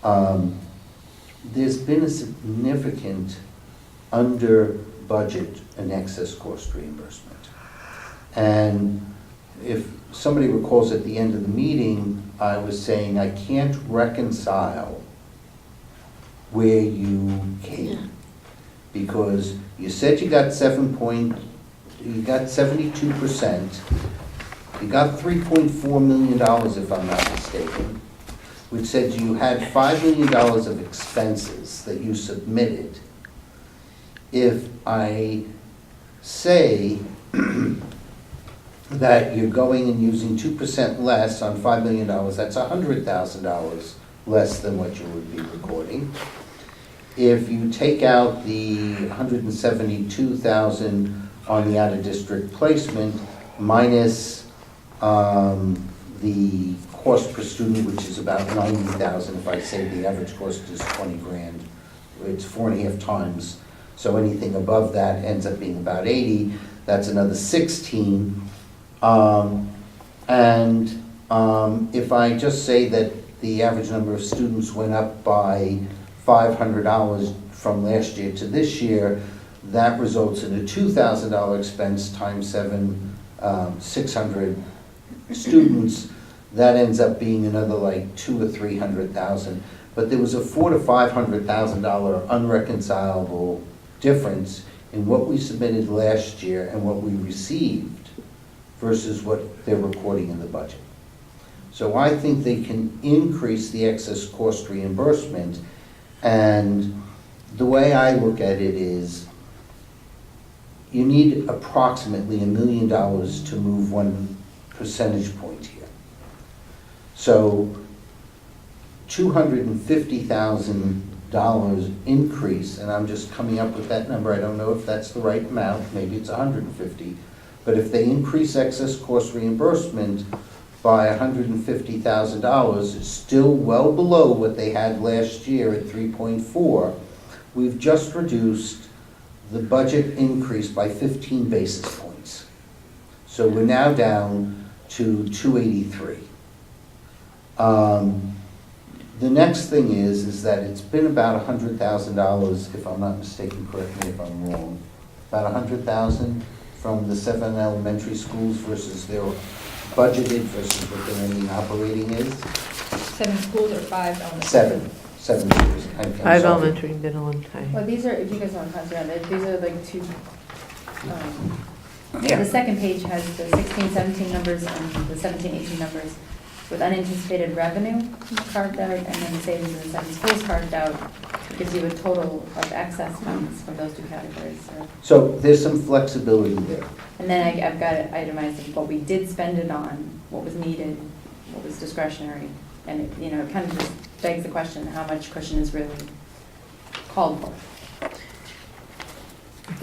there's been a significant under budget and excess cost reimbursement. And if somebody recalls at the end of the meeting, I was saying I can't reconcile where you came. Because you said you got you got 72%, you got $3.4 million if I'm not mistaken, which said you had $5 million of expenses that you submitted. If I say that you're going and using 2% less on $5 million, that's $100,000 less than what you would be recording. If you take out the $172,000 on the out-of-district placement minus the cost per student, which is about $90,000, if I say the average cost is $20,000, it's 4.5 times. So anything above that ends up being about 80. That's another 16. If I just say that the average number of students went up by $500 from last year to this year, that results in a $2,000 expense times 7, 600 students. That ends up being another like $200,000 or $300,000. But there was a $400,000 to $500,000 unreconcilable difference in what we submitted last year and what we received versus what they're recording in the budget. So I think they can increase the excess cost reimbursement, and the way I look at it is you need approximately $1 million to move 1 percentage point here. So $250,000 increase, and I'm just coming up with that number, I don't know if that's the right amount, maybe it's 150, but if they increase excess cost reimbursement by $150,000, it's still well below what they had last year at 3.4. We've just reduced the budget increase by 15 basis points. So we're now down to 283. The next thing is that it's been about $100,000, if I'm not mistaken, correct me if I'm wrong, about $100,000 from the 7 elementary schools versus their budgeted versus what their ending operating is. 7 schools or 5 elementary? 7 schools. I'm 5 sorry. elementary, middle, and high. Well, these are, if you guys want to pass around, these are like two, the second page has the 16-17 numbers and the 17-18 numbers with unanticipated revenue carved out, and then the savings in the 7 schools carved out. It gives you a total of excess funds from those 2 categories. So there's some flexibility there. And then I've got it itemized of what we did spend it on, what was needed, what was discretionary, and it, you know, it kind of just begs the question, how much cushion is really called for?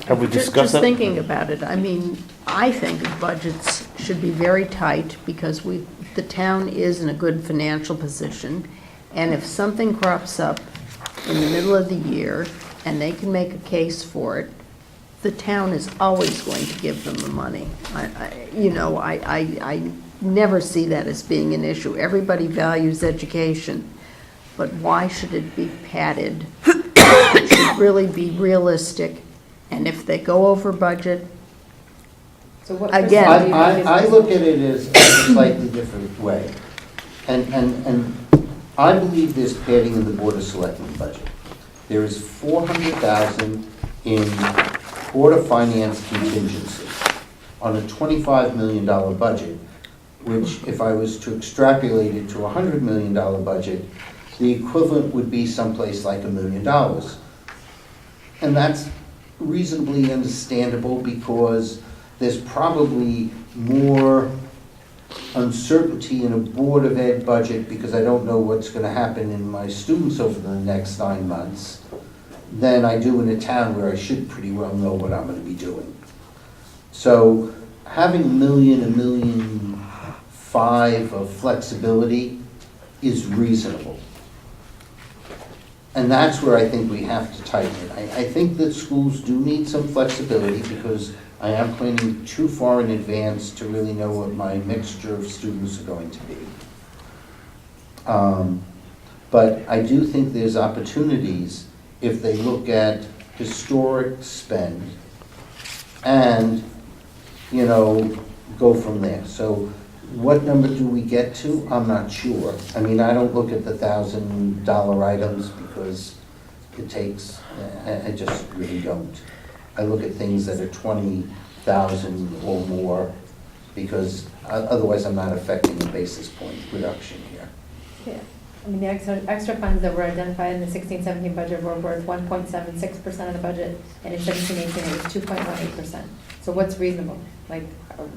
Have we discussed that? Just thinking about it, I mean, I think budgets should be very tight because the town is in a good financial position. And if something crops up in the middle of the year and they can make a case for it, the town is always going to give them the money. I never see that as being an issue. Everybody values education, but why should it be padded? It should really be realistic, and if they go over budget, So what Again- percent do you think is I look at it as a slightly different way. And I believe there's padding in the Board of Selectmen budget. There is $400,000 in Board of Finance contingency on a $25 million budget, which if I was to extrapolate it to a $100 million budget, the equivalent would be someplace like $1 million. And that's reasonably understandable because there's probably more uncertainty in a Board of Ed budget because I don't know what's going to happen in my students over the next 9 months than I do in a town where I should pretty well know what I'm going to be doing. So having $1 million, $1.5 million of flexibility is reasonable. And that's where I think we have to tighten it. I think that schools do need some flexibility because I am planning too far in advance to really know what my mixture of students are going to be. But I do think there's opportunities if they look at historic spend and, go from there. So what number do we get to? I'm not sure. I mean, I don't look at the $1,000 items because it takes, I just really don't. I look at things that are 20,000 or more because otherwise I'm not affecting the basis point reduction here. Yeah, I mean, the extra funds that were identified in the 16-17 budget were worth 1.76% of the budget, and in 17-18 it was 2.18%. So what's reasonable? Like,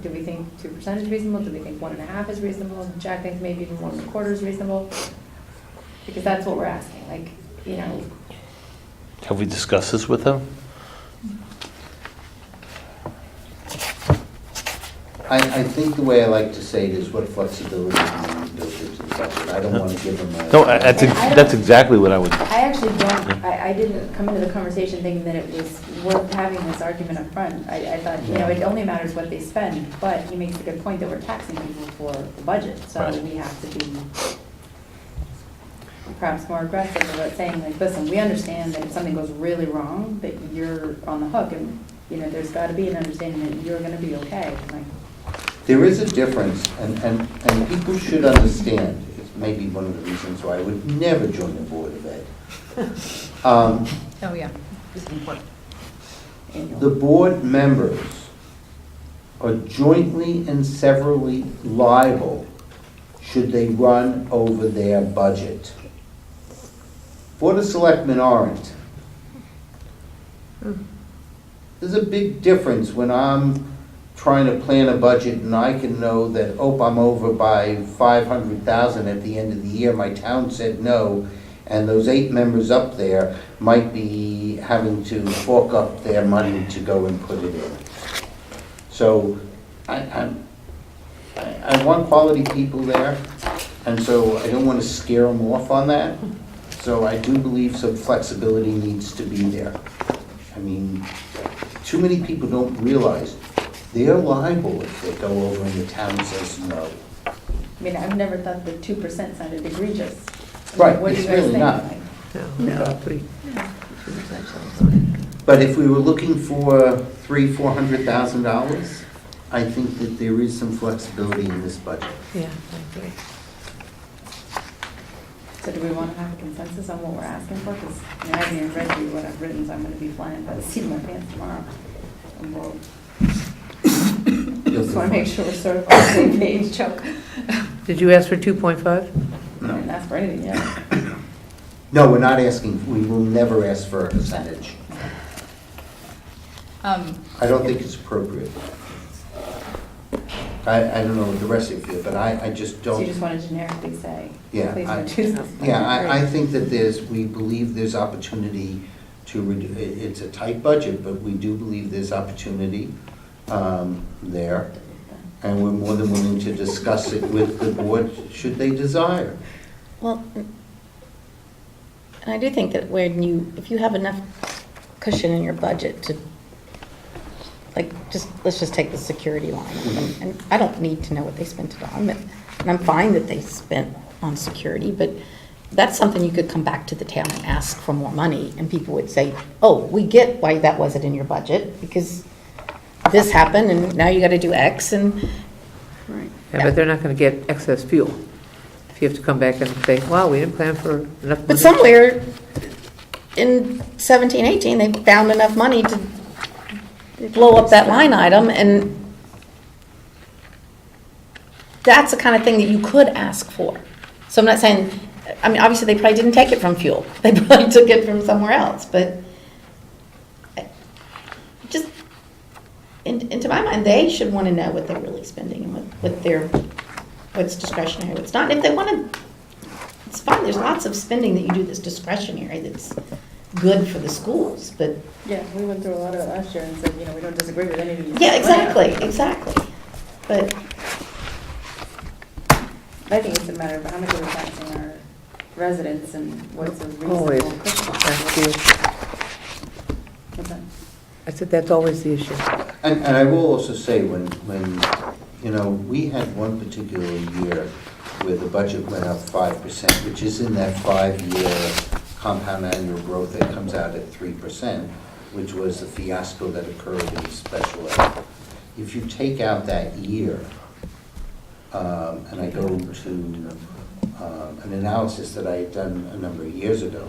do we think 2% is reasonable? Do we think 1.5% is reasonable? Jack thinks maybe even 1.25% is reasonable? Because that's what we're asking, like, Have we discussed this with them? I think the way I like to say it is what flexibility can be built into the budget. I don't want to give them a... No, that's exactly what I would, I actually don't, I didn't come into the conversation thinking that it was worth having this argument up front. I thought, it only matters what they spend, but he makes a good point that we're taxing people for the budget, so Right. we have to be perhaps more aggressive about saying, like, listen, we understand that if something goes really wrong, that you're on the hook, and, there's got to be an understanding that you're going to be okay. Like, There is a difference, and people should understand, it's maybe one of the reasons why I would never join the Board of Ed. Oh, yeah. The board members are jointly and severally liable should they run over their budget. Board of Selectmen aren't. There's a big difference when I'm trying to plan a budget and I can know that, I'm over by 500,000 at the end of the year, my town said no, and those 8 members up there might be having to fork up their money to go and put it in. So I want quality people there, and so I don't want to scare them off on that. So I do believe some flexibility needs to be there. I mean, too many people don't realize they're liable if they go over and the town says no. I mean, I've never thought that 2% sounded egregious. Right, What do it's you guys really think? not. Like, Exactly. But if we were looking for $300,000-$400,000, I think that there is some flexibility in this budget. Yeah, I agree. So do we want to have a consensus on what we're asking for? Because I haven't even read through what I've written, so I'm going to be flying by the seat of my pants tomorrow. And we'll just want to make sure we're sort of on the same page, Chuck. Did you ask for 2.5? I didn't ask for anything yet. No, we're not asking, we will never ask for a percentage. I don't think it's appropriate. I don't know what the rest of you feel, but I just So don't. you just want to generically say, Yeah, please I- don't choose this. Yeah, I think that we believe there's opportunity to, it's a tight budget, but we do believe there's opportunity there. And we're more than willing to discuss it with the board, should they desire. Well, and I do think that if you have enough cushion in your budget to like, let's just take the security line. And I don't need to know what they spent it on, and I'm fine that they spent on security, but that's something you could come back to the town and ask for more money, and people would say, oh, we get why that wasn't in your budget, because this happened, and now you gotta do X, and Yeah, but they're not going to get excess fuel. If you have to come back and say, wow, we didn't plan for enough money. but somewhere in 17, 18, they found enough money to blow up that line item, and that's the kind of thing that you could ask for. So I'm not saying, I mean, obviously, they probably didn't take it from fuel. They probably took it from somewhere else, but just, into my mind, they should want to know what they're really spending and what's discretionary, what's not. And if they want to, it's fine, there's lots of spending that you do that's discretionary, that's good for the schools, but. Yeah, we went through a lot of it last year and said, we don't disagree with any of these. Yeah, exactly. But I think it's a matter of how much are we taxing our residents and what's a reasonable Always. cushion. That's the issue. What's that? I said, that's always the issue. And I will also say, when we had one particular year where the budget went up 5%, which is in that 5-year compound annual growth that comes out at 3%, which was the fiasco that occurred in special ed. If you take out that year, and I go to an analysis that I had done a number of years ago,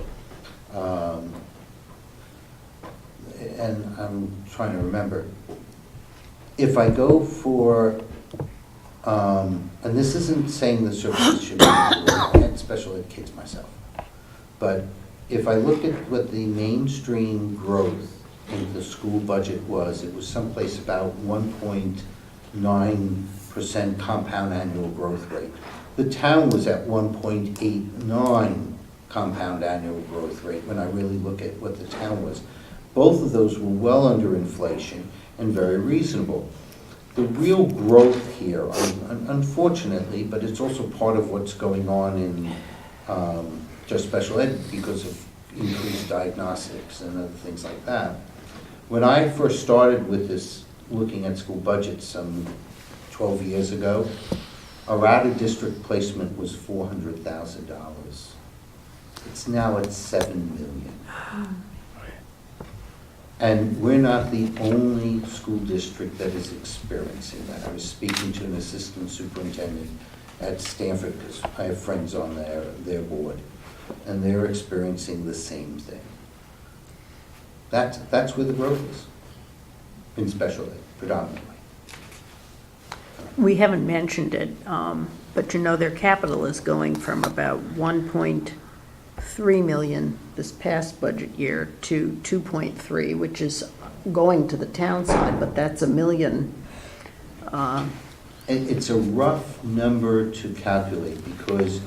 and I'm trying to remember, if I go for, and this isn't saying the services should be, I had special ed kids myself, but if I look at what the mainstream growth in the school budget was, it was someplace about 1.9% compound annual growth rate. The town was at 1.89 compound annual growth rate when I really look at what the town was. Both of those were well under inflation and very reasonable. The real growth here, unfortunately, but it's also part of what's going on in just special ed because of increased diagnostics and other things like that. When I first started with this, looking at school budgets some 12 years ago, our out-of-district placement was $400,000. It's now at $7 million. And we're not the only school district that is experiencing that. I was speaking to an assistant superintendent at Stanford, because I have friends on their board, and they're experiencing the same thing. That's where the growth is, in special ed, predominantly. We haven't mentioned it, but their capital is going from about 1.3 million this past budget year to 2.3, which is going to the town side, but that's $1 million. It's a rough number to calculate because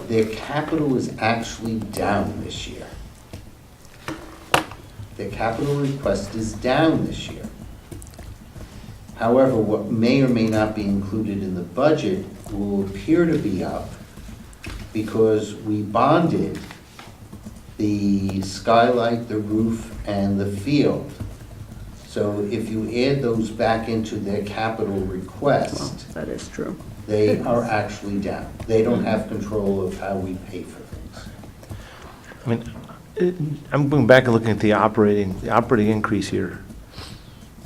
their capital is actually down this year. Their capital request is down this year. However, what may or may not be included in the budget will appear to be up because we bonded the skylight, the roof, and the field. So if you add those back into their capital request, That is true. they are actually down. They don't have control of how we pay for things. I mean, I'm going back and looking at the operating increase here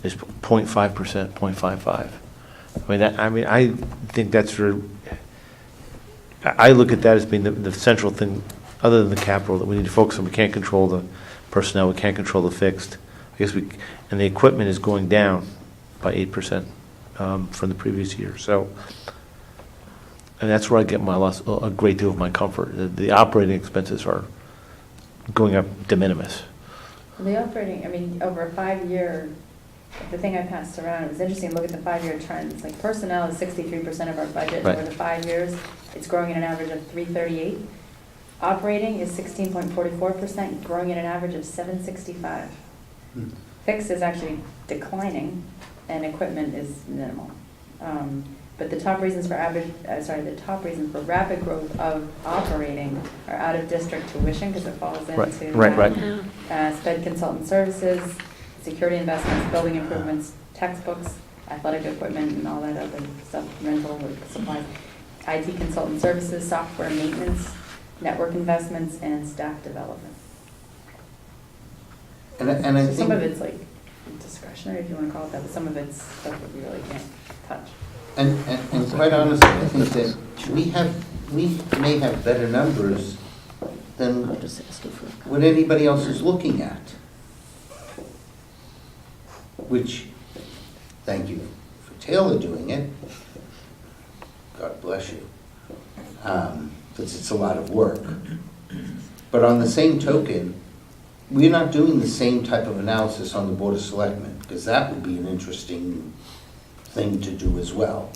is 0.5%, 0.55. I think that's I look at that as being the central thing, other than the capital, that we need to focus on. We can't control the personnel, we can't control the fixed. And the equipment is going down by 8% from the previous year. So, and that's where I get a great deal of my comfort. The operating expenses are going up de minimis. The operating, over a 5-year, the thing I passed around, it was interesting to look at the 5-year trends. Like personnel is 63% of our budget Right. over the 5 years. It's growing at an average of 338. Operating is 16.44%, growing at an average of 765. Fixed is actually declining, and equipment is minimal. But the top reasons for rapid growth of operating are out of district tuition because it falls into Right. sped consultant services, security investments, building improvements, textbooks, athletic equipment, and all that other stuff, rental supplies, IT consultant services, software maintenance, network investments, and staff development. And I So some of think, it's like discretionary, if you want to call it that, but some of it's stuff that we really can't touch. and quite honestly, I think that we may have better numbers than I'll just ask you for a copy. what anybody else is looking at. Which, thank you for Taylor doing it. God bless you. Because it's a lot of work. But on the same token, we're not doing the same type of analysis on the Board of Selectmen, because that would be an interesting thing to do as well.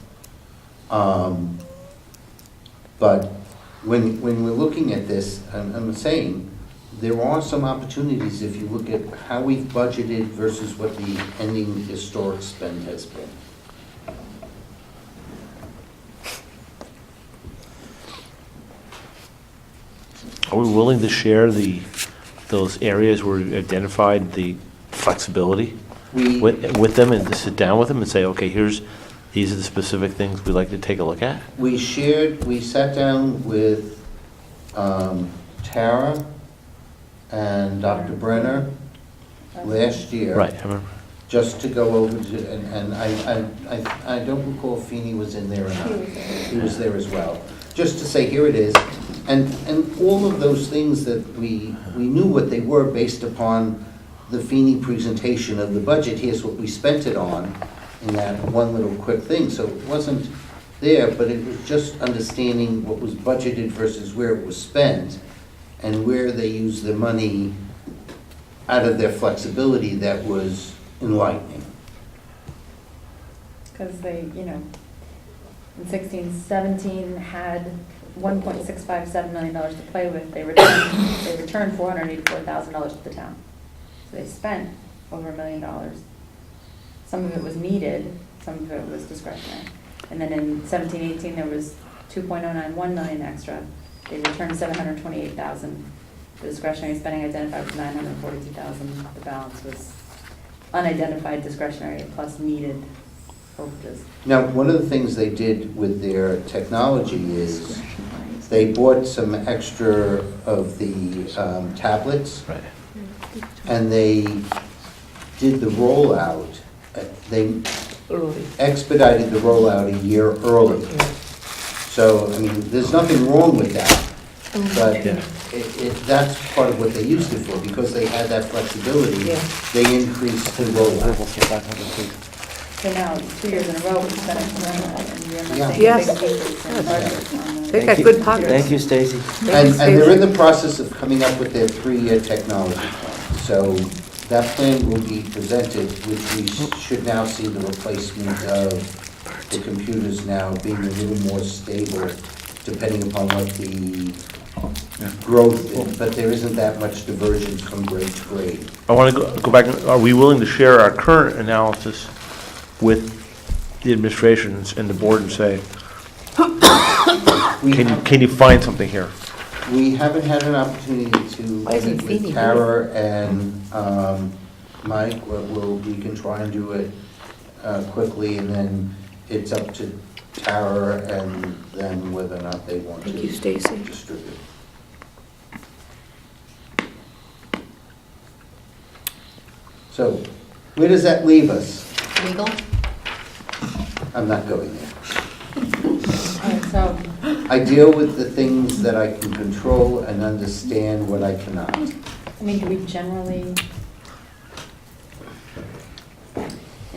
But when we're looking at this, I'm saying, there are some opportunities if you look at how we've budgeted versus what the ending historic spend has been. Are we willing to share those areas where we identified the flexibility We, with them and to sit down with them and say, okay, these are the specific things we'd like to take a look at? we sat down with Tara and Dr. Brenner last year. Right, I remember. Just to go over to, and I don't recall if Feeney was in there or not. He was there as well. Just to say, here it is. And all of those things that we knew what they were based upon the Feeney presentation of the budget. Here's what we spent it on in that one little quick thing. So it wasn't there, but it was just understanding what was budgeted versus where it was spent and where they used the money out of their flexibility that was enlightening. Because they, in 16-17 had $1.657 million to play with. They returned $484,000 to the town. So they spent over $1 million. Some of it was needed, some of it was discretionary. And then in 17-18, there was $2.091 million extra. They returned $728,000. The discretionary spending identified was $942,000. The balance was unidentified discretionary plus needed overages. Now, one of the things they did with their technology is they bought some extra of the tablets. Right. And they did the rollout. They expedited the rollout a year early. So, I mean, there's nothing wrong with that. But that's part of what they used it for, because they had that flexibility. They increased the rollout. So now, 2 years in a row, we've spent and you're not Yeah. seeing a Yes. big decrease in budget on the- They got good pockets. Thank you, Stacy. And they're in the process of coming up with their 3-year technology plan. So that plan will be presented, which we should now see the replacement of the computers now being a little more stable, depending upon what the growth is. But there isn't that much diversion from grade to grade. I want to go back, are we willing to share our current analysis with the administration and the board and say, can you find something here? We haven't had an opportunity to meet with Tara and Mike. We can try and do it quickly, and then it's up to Tara and then whether or not they want to Thank you, Stacy. distribute. So, where does that leave us? Legal? I'm not going there. All right, so, I deal with the things that I can control and understand what I cannot. I mean, do we generally,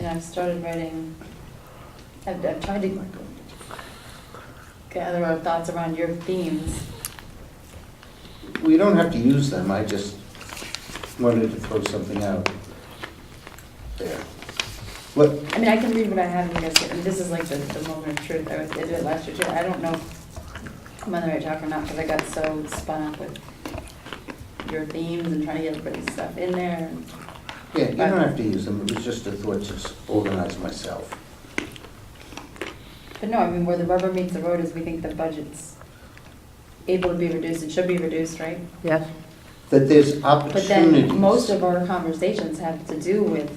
I've started writing, I've tried to gather our thoughts around your themes. We don't have to use them, I just wanted to throw something out there. What, I mean, I can read what I have in here, and this is like the moment of truth. I did it last year too. I don't know if I'm on the right track or not, because I got so spun up with your themes and trying to get everybody's stuff in there. yeah, you don't have to use them, it was just a thought to organize myself. But no, I mean, where the rubber meets the road is we think the budget's able to be reduced, it should be reduced, right? Yes. That there's But opportunities. then most of our conversations have to do with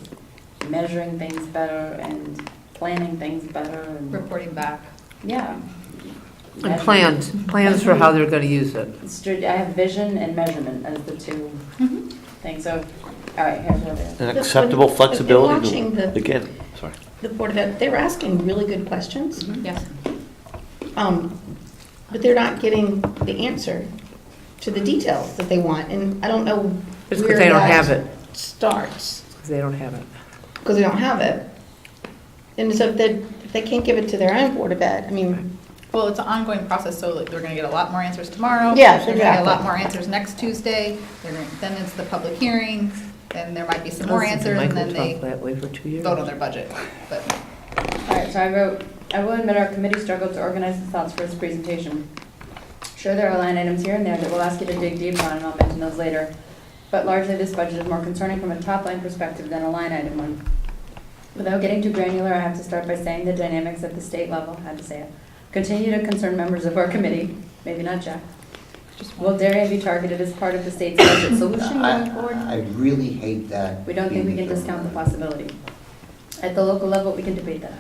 measuring things better and planning things better and, Reporting back. yeah. And plans for how they're going to use it. I have vision and measurement as the two things, so, all right, here's what it is. An acceptable flexibility, Watching the- again, sorry. The Board of Ed, they were asking really good questions, Yes. but they're not getting the answer to the details that they want, and I don't know It's where because they don't have that it. starts, Because they don't have it. because they don't have it. And so if they can't give it to their own Board of Ed, I mean, Well, it's an ongoing process, so like, they're gonna get a lot more answers tomorrow. Yes, They're gonna get a lot exactly. more answers next Tuesday, then it's the public hearing, then there might be some more answers, and then they Talked that way for 2 years. vote on their budget, but. All right, so I wrote, I will admit our committee struggled to organize the thoughts for this presentation. Sure, there are line items here and there that we'll ask you to dig deep on, and I'll mention those later. But largely, this budget is more concerning from a top-line perspective than a line item one. Without getting too granular, I have to start by saying the dynamics at the state level, had to say it, continue to concern members of our committee, maybe not Jack. Will Darien be targeted as part of the state's budget solution going forward? I really hate that. We don't think we can discount the possibility. At the local level, we can debate that.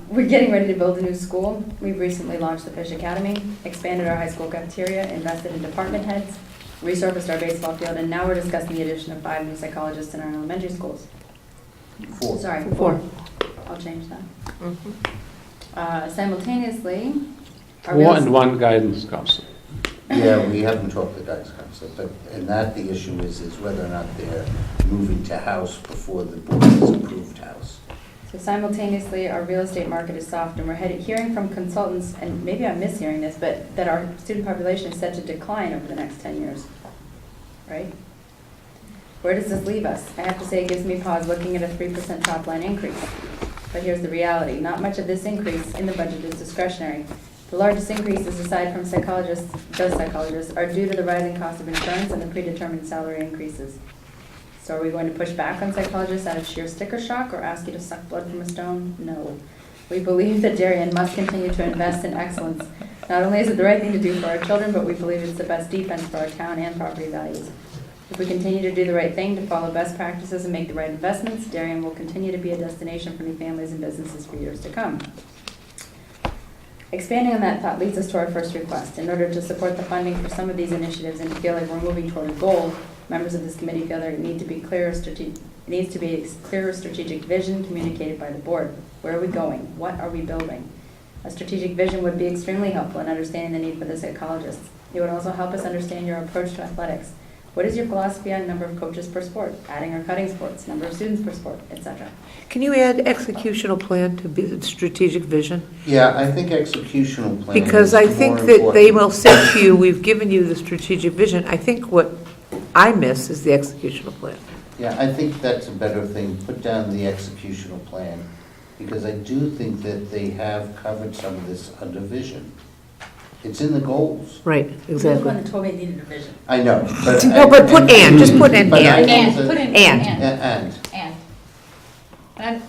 We're getting ready to build a new school. We've recently launched the Fish Academy, expanded our high school cafeteria, invested in department heads, resurfaced our baseball field, and now we're discussing the addition of 5 new psychologists in our elementary schools. 4. Sorry, 4. I'll change that. Simultaneously, our And one guidance counselor. Yeah, we haven't talked to the guidance counselor, but, and that the issue is whether or not they're moving to house before the board has approved house. So simultaneously, our real estate market is soft, and we're hearing from consultants, and maybe I'm mishearing this, but that our student population is set to decline over the next 10 years, right? Where does this leave us? I have to say it gives me pause looking at a 3% top line increase. But here's the reality. Not much of this increase in the budget is discretionary. The largest increases, aside from those psychologists, are due to the rising cost of insurance and the predetermined salary increases. So are we going to push back on psychologists out of sheer sticker shock or ask you to suck blood from a stone? No. We believe that Darien must continue to invest in excellence. Not only is it the right thing to do for our children, but we believe it's the best defense for our town and property values. If we continue to do the right thing, to follow best practices and make the right investments, Darien will continue to be a destination for new families and businesses for years to come. Expanding on that thought leads us to our first request. In order to support the funding for some of these initiatives and to feel like we're moving toward a goal, members of this committee feel there needs to be a clearer strategic vision communicated by the board. Where are we going? What are we building? A strategic vision would be extremely helpful in understanding the need for the psychologists. It would also help us understand your approach to athletics. What is your philosophy on number of coaches per sport, adding or cutting sports, number of students per sport, etc.? Can you add executional plan to be the strategic vision? Yeah, I think executional planning Because is I more think that they important. will say to you, we've given you the strategic vision. I think what I miss is the executional plan. Yeah, I think that's a better thing. Put down the executional plan, because I do think that they have covered some of this under vision. It's in the goals. Right, You're the exactly. one that told me I needed a vision. I know, but. No, but put and, just put and, But I and. think that- Put in And. And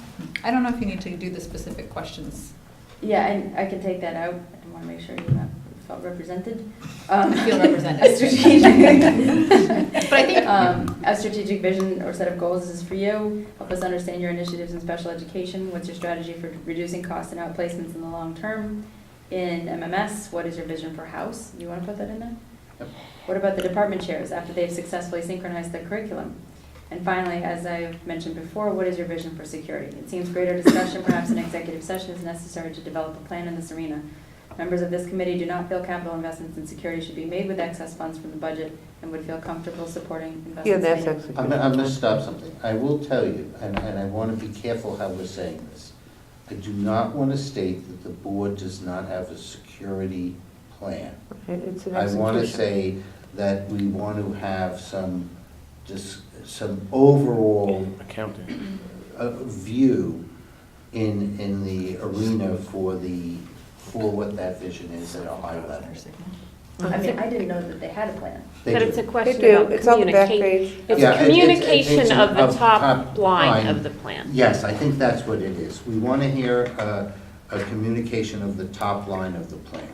I don't know if you need to do the specific questions. Yeah, and I can take that out. I want to make sure you felt represented. Feel represented. A strategic, But I think, a strategic vision or set of goals is for you. Help us understand your initiatives in special education. What's your strategy for reducing costs and outplacements in the long term? In MMS, what is your vision for house? You want to put that in there? Yep. What about the department chairs after they've successfully synchronized their curriculum? And finally, as I've mentioned before, what is your vision for security? It seems greater discussion, perhaps an executive session, is necessary to develop a plan in this arena. Members of this committee do not feel capital investments in security should be made with excess funds from the budget and would feel comfortable supporting investments. Yeah, that's made. execution. I'm going to stop something. I will tell you, and I want to be careful how we're saying this. I do not want to state that the board does not have a security plan. It's an I want to execution. say that we want to have some overall Accounting. view in the arena for what that vision is at a high level. I mean, I didn't know that they had a plan. They But do. it's a They question do, about it's on the back communication. page. It's Yeah, communication it's of the of top top line line. of the plan. Yes, I think that's what it is. We want to hear a communication of the top line of the plan.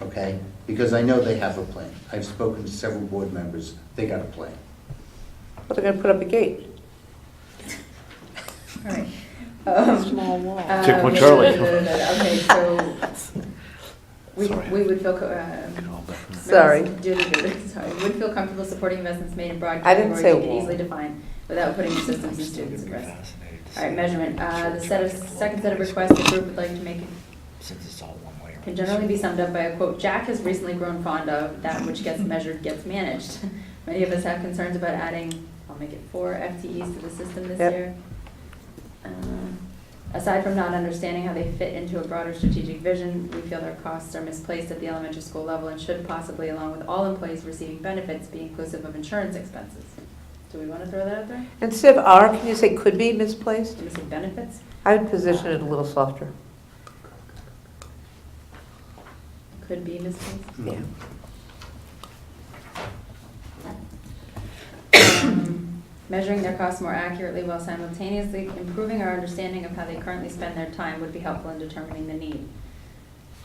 okay? Because I know they have a plan. I've spoken to several board members, they got a plan. But they're gonna put up a gate. All right. Small wall. Check one, Charlie. Okay, so we Sorry. would feel, Sorry. Sorry, we would feel comfortable supporting investments made in broad I didn't categories say we can wall. easily define without putting the systems and students at risk. All right, measurement. The second set of requests the group would like to make Since it's all one way. can generally be summed up by a quote, "Jack has recently grown fond of that which gets measured gets managed." Many of us have concerns about adding, I'll make it 4 FTEs to the system this Yep. year. Aside from not understanding how they fit into a broader strategic vision, we feel their costs are misplaced at the elementary school level and should possibly, along with all employees receiving benefits, be inclusive of insurance expenses. Do we want to throw that out there? Instead of "are," can you say "could be misplaced"? Do we say benefits? I would position it a little softer. Could be misplaced? Yeah. Measuring their costs more accurately while simultaneously improving our understanding of how they currently spend their time would be helpful in determining the need.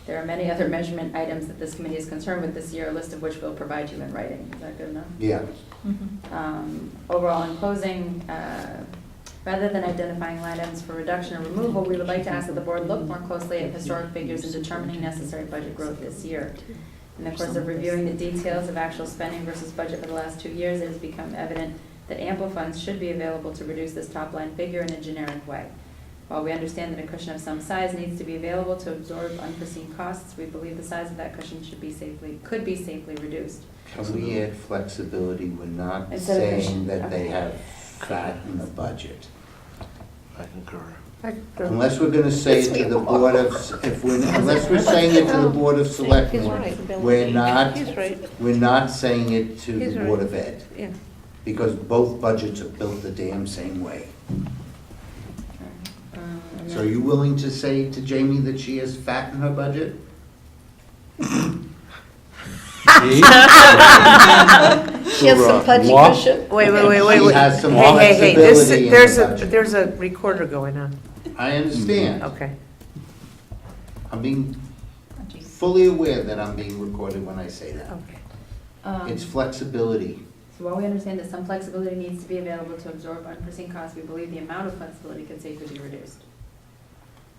There are many other measurement items that this committee is concerned with this year, a list of which we'll provide you in writing. Is that good enough? Yeah. Overall, in closing, rather than identifying line items for reduction or removal, we would like to ask that the board look more closely at historic figures in determining necessary budget growth this year. In the course of reviewing the details of actual spending versus budget for the last 2 years, it has become evident that ample funds should be available to reduce this top-line figure in a generic way. While we understand that a cushion of some size needs to be available to absorb unforeseen costs, we believe the size of that cushion could be safely reduced. Can we add flexibility? We're not Instead of saying that they okay. have fat in the budget. I concur. Unless we're gonna say it to the Board of, unless we're saying it to the Board of He's Selectmen, right. we're not, He's right. we're not saying it to He's the right. Board of Ed. Yeah. Because both budgets are built the damn same way. So are you willing to say to Jamie that she has fat in her budget? She has some pudgy Moi? cushion. Wait. She has some Hey, flexibility in her budget. there's a recorder going on. I understand. Okay. I'm being Oh, geez. fully aware that I'm being recorded when I say that. Okay. It's flexibility. So while we understand that some flexibility needs to be available to absorb unforeseen costs, we believe the amount of flexibility could safely be reduced.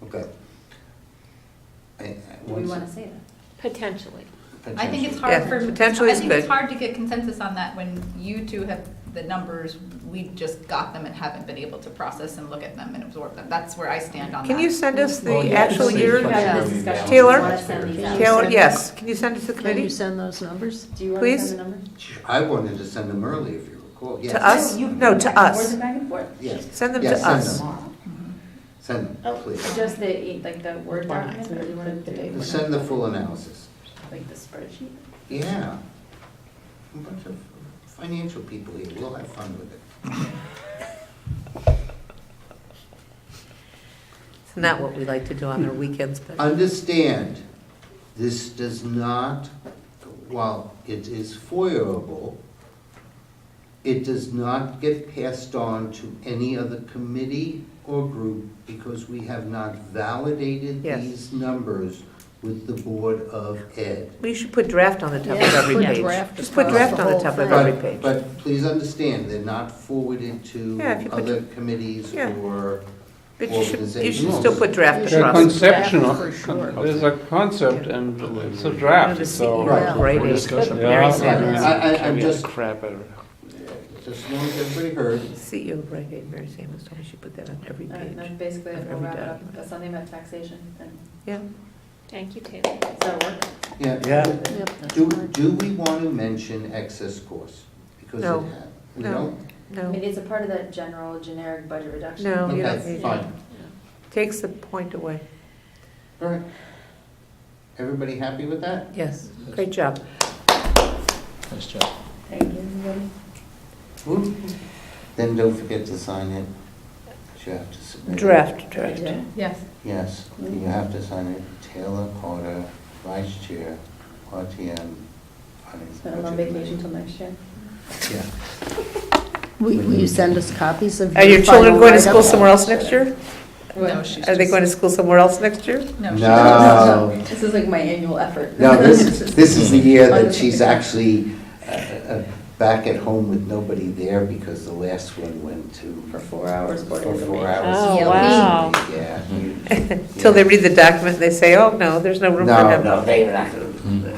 Okay. Do we want to say that? Potentially. I think it's Yeah, hard for, potentially I is think it's good. hard to get consensus on that when you two have the numbers, we just got them and haven't been able to process and look at them and absorb them. That's where I stand on that. Can you send us Well, the yeah, actual it's year? We've had this discussion. Taylor? Do you want to send these out? Taylor, yes. Can you send us the Can committee? you send those numbers? Do you want Please? to send the number? I wanted to send them early, if you recall. Yes. To us? You- No, to Forward us. them back and forth? Yes. Send them Yes, to send us. them. Send them, please. Just like the Word document, or do you want to Send the full analysis. like the spreadsheet? Yeah. A bunch of financial people here, we'll have fun with it. It's not what we like to do on our weekends, but Understand, this does not, while it is foilable, it does not get passed on to any other committee or group because we have not validated Yes. these numbers with the Board of Ed. we should put draft on the top of Yeah, every put page. draft Just put across draft the on the whole top of thing. every But, page. but please understand, they're not forwarded to Yeah, if you put- other committees Yeah. or But you should organizations. still put draft The across. conception of, For sure. there's a concept and it's a draft, The so. CEO Right. grade For eight. discussion. Mary Yeah. Sanders. I'm just, Crap out of it. just want everybody heard. CEO grade eight, Mary Sanders told me she put that on every All right, page. that's basically it. of We'll every wrap it up. document. That's something about taxation, and Yeah. Thank you, Taylor. does that work? Yeah. Yep, that's Do, fine. do we want to mention excess costs? Because it No. ha- we No. don't? I No, mean, it's a part of that general generic budget reduction. No, you don't Okay, need fine. takes the point away. All right. Everybody happy with that? Yes, great job. Nice job. Thank you, everybody. Then don't forget to sign it. You have to submit it. Draft. Yes. Yes, you have to sign it. Taylor Carter, Vice Chair, RTM. Finance So I'm on Budget vacation Committee. till next year. Yeah. Will you send us copies of Are your children final going to school write-ups? somewhere else next year? No, she's Are they just- going to school somewhere else next year? No, she No. This is like my annual effort. No, this is the year that she's actually back at home with nobody there because the last one went to. For 4 hours, For according to me. 4 hours. Oh, Yeah, wow. Yeah. Till they read the document, and they say, oh, no, there's no room for No, him. no, they're not going to.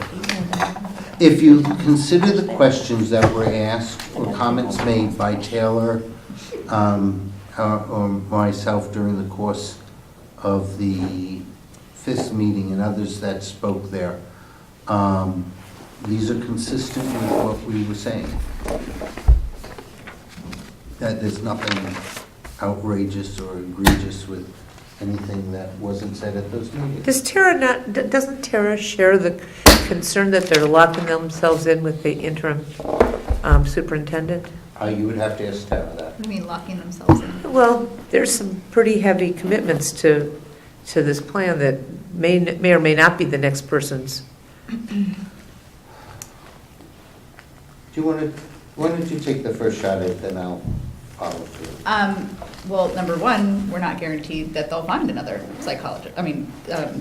If you consider the questions that were asked or comments made by Taylor or myself during the course of the FISC meeting and others that spoke there, these are consistent with what we were saying. That there's nothing outrageous or egregious with anything that wasn't said at those meetings. Doesn't Tara share the concern that they're locking themselves in with the interim superintendent? You would have to ask Tara that. I mean, locking themselves in. Well, there's some pretty heavy commitments to this plan that may or may not be the next person's. Why don't you take the first shot at it, then I'll follow through. Well, number one, we're not guaranteed that they'll find another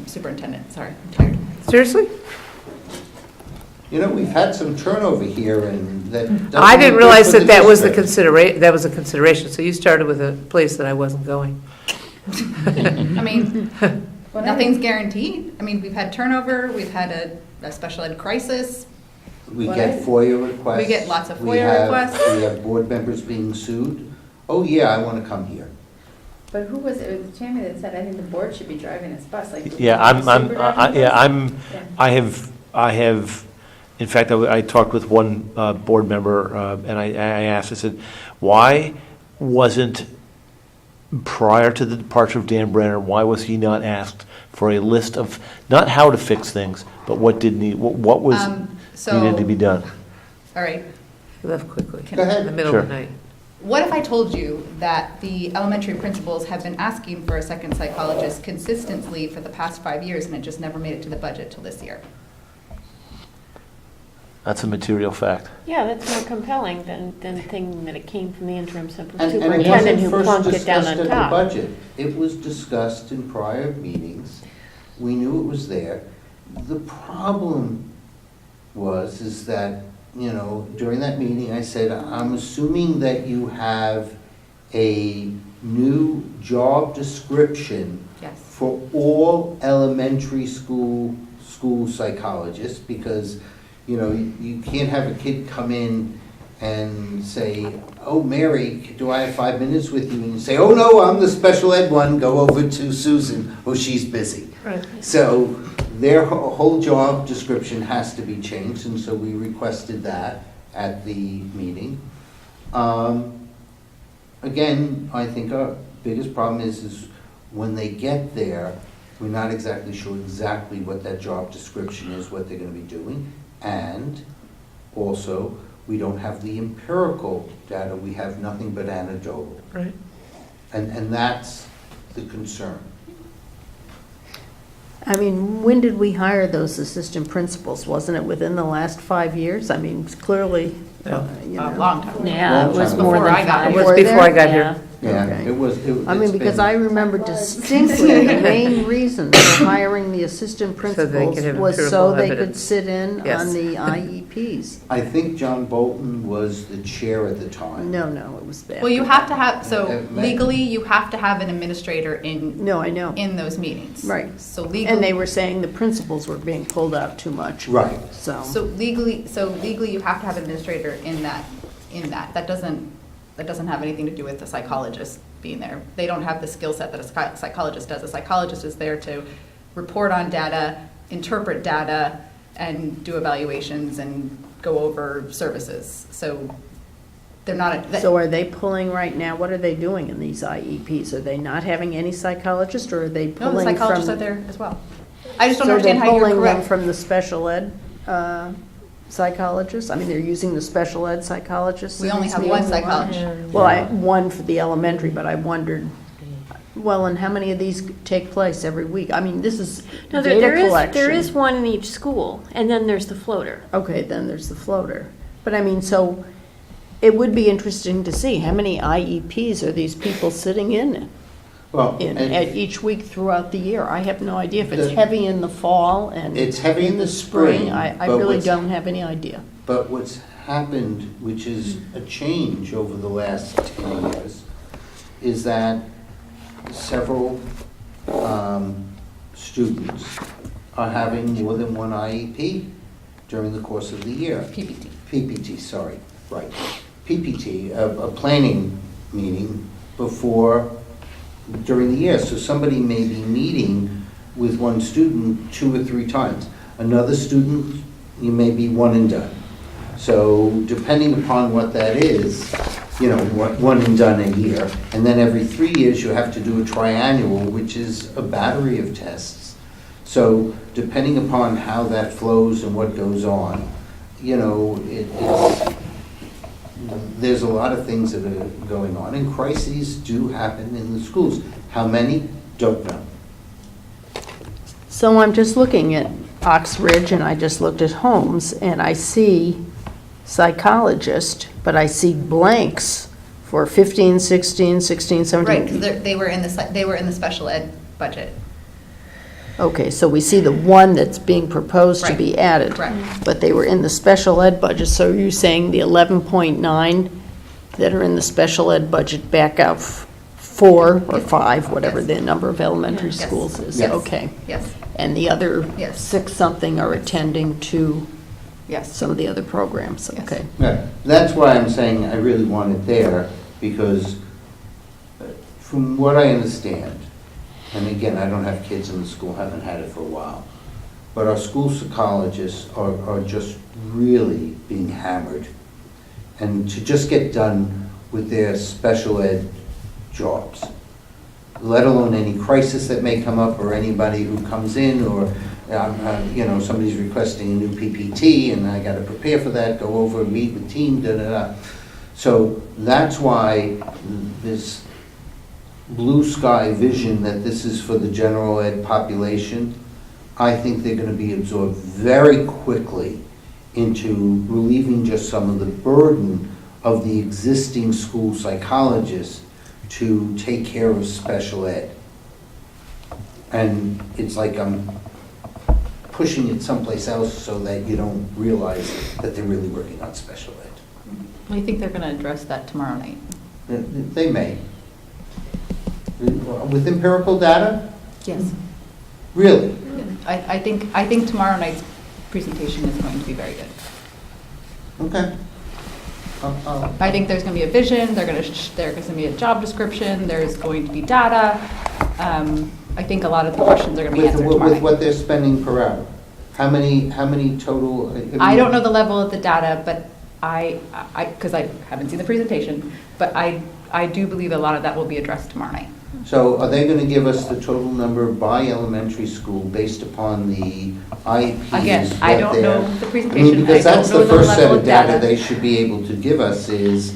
superintendent, sorry, I'm tired. Seriously? You know, we've had some turnover here and that. doesn't I didn't look good realize for that that was the district. that was a consideration, so you started with a place that I wasn't going. I mean, nothing's guaranteed. I mean, we've had turnover, we've had a special ed crisis. We get FOIA requests. We get lots of We FOIA have- requests. We have board members being sued. Oh, yeah, I want to come here. But who was it? It was Tammy that said, I think the board should be driving this bus, like. Yeah, Yeah, I have, in fact, I talked with one board member, and I asked, I said, why wasn't, prior to the departure of Dan Brenner, why was he not asked for a list of, not how to fix things, but what was needed to be done? All right, He left quickly. Go ahead. In the middle of the Sure. night. what if I told you that the elementary principals have been asking for a second psychologist consistently for the past 5 years, and it just never made it to the budget till this year? That's a material fact. Yeah, that's more compelling than thinking that it came from the interim And it superintendent wasn't who first plunked it down discussed on at the top. budget. It was discussed in prior meetings. We knew it was there. The problem is that, you know, during that meeting, I said, I'm assuming that you have a new job description Yes. for all elementary school psychologists, because, you know, you can't have a kid come in and say, oh, Mary, do I have 5 minutes with you? And you say, oh, no, I'm the special ed one, go over to Susan, oh, she's busy. Right. So their whole job description has to be changed, and so we requested that at the meeting. Again, I think our biggest problem is when they get there, we're not exactly sure exactly what that job description is, what they're going to be doing. And also, we don't have the empirical data, we have nothing but anecdotal. Right. And that's the concern. I mean, when did we hire those assistant principals? Wasn't it within the last 5 years? I mean, it's clearly, you A know. long time. Yeah, it was Long time more before than I got five. It was Were before I there? got here. Yeah, Okay. it was. I mean, it's because been- I remember distinctly, the main reason for hiring the assistant So they principals could have was so empirical they could evidence. sit in Yes. on the IEPs. I think John Bolton was the chair at the time. No, it was bad. Well, you have to have, so It may- legally, you have to have an administrator No, I know. in those meetings. Right. So legally. And they were saying the principals were being pulled out too much. Right. So, So legally, you have to have an administrator in that. That doesn't have anything to do with the psychologist being there. They don't have the skill set that a psychologist does. A psychologist is there to report on data, interpret data, and do evaluations and go over services. So they're not. so are they pulling right now, what are they doing in these IEPs? Are they not having any psychologists, or are they No, pulling the from? psychologists are there as well. I just don't understand how So you're they're pulling them correct. from the special ed psychologists? I mean, they're using the special ed psychologists? We in only these have one meetings? psychologist. Well, one for the elementary, but I wondered, well, and how many of these take place every week? I mean, this is No, data there collection. is one in each school, and then there's the floater. Okay, then there's the floater. But I mean, so it would be interesting to see how many IEPs are these people sitting in? Well, at each week throughout the year. I have no idea if it's The- heavy in the fall and It's heavy in the spring, I but really what's- don't have any idea. But what's happened, which is a change over the last 10 years, is that several students are having more than one IEP during the course of the year. PPT. PPT, sorry, right. PPT, a planning meeting before, during the year. So somebody may be meeting with one student 2 or 3 times. Another student, you may be one and done. So depending upon what that is, you know, one and done a year. And then every 3 years, you have to do a triannual, which is a battery of tests. So depending upon how that flows and what goes on, you know, there's a lot of things that are going on, and crises do happen in the schools. How many? Don't know. So I'm just looking at Oxbridge, and I just looked at Holmes, and I see psychologist, but I see blanks for 15, 16, 16, 17. Right, because they were in the special ed budget. Okay, so we see the one that's being proposed to be Right, added. correct. But they were in the special ed budget, so you're saying the 11.9 that are in the special ed budget back out 4 or 5, whatever Yes. the number of elementary Yes. schools is? Yes. Okay. Yes, And the other Yes. 6-something are attending to yes. some of the other programs? Yes. Okay. Yeah, that's why I'm saying I really want it there, because from what I understand, and again, I don't have kids in the school, haven't had it for a while, but our school psychologists are just really being hammered. And to just get done with their special ed jobs, let alone any crisis that may come up, or anybody who comes in, or you know, somebody's requesting a new PPT, and I got to prepare for that, go over, meet with team, da-da-da. So that's why this blue sky vision that this is for the general ed population, I think they're going to be absorbed very quickly into relieving just some of the burden of the existing school psychologists to take care of special ed. And it's like I'm pushing it someplace else so that you don't realize that they're really working on special ed. I think they're going to address that tomorrow night. They may. With empirical data? Yes. Really? I think tomorrow night's presentation is going to be very good. Okay. I think there's going to be a vision, there's going to be a job description, there's going to be data. I think a lot of the questions are going to be answered tomorrow With night. what they're spending per hour? How many total? I don't know the level of the data, but because I haven't seen the presentation, but I do believe a lot of that will be addressed tomorrow night. So are they going to give us the total number by elementary school based upon the IEPs? Again, I don't know the I presentation. mean, because I don't that's know the the first set level of of data data. they should be able to give us is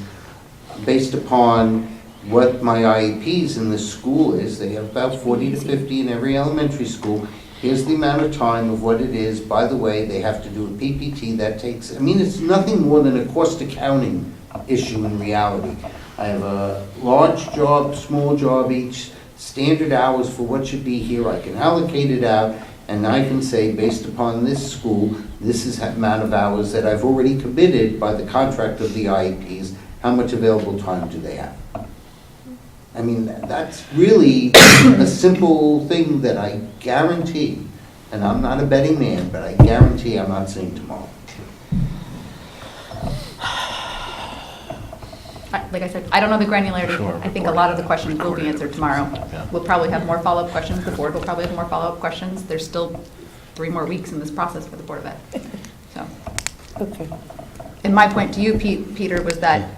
based upon what my IEPs in this school is. They have about 40 to 50 in every elementary school. Here's the amount of time of what it is. By the way, they have to do a PPT that takes, I mean, it's nothing more than a cost accounting issue in reality. I have a large job, small job, each standard hours for what should be here. I can allocate it out, and I can say, based upon this school, this is the amount of hours that I've already committed by the contract of the IEPs. How much available time do they have? I mean, that's really a simple thing that I guarantee, and I'm not a betting man, but I guarantee I'm not seeing tomorrow. Like I said, I don't know the granularity. Sure. I think a lot of the questions will be answered tomorrow. Yeah. We'll probably have more follow-up questions. The board will probably have more follow-up questions. There's still 3 more weeks in this process for the Board of Ed. So, Okay. and my point to you, Peter, was that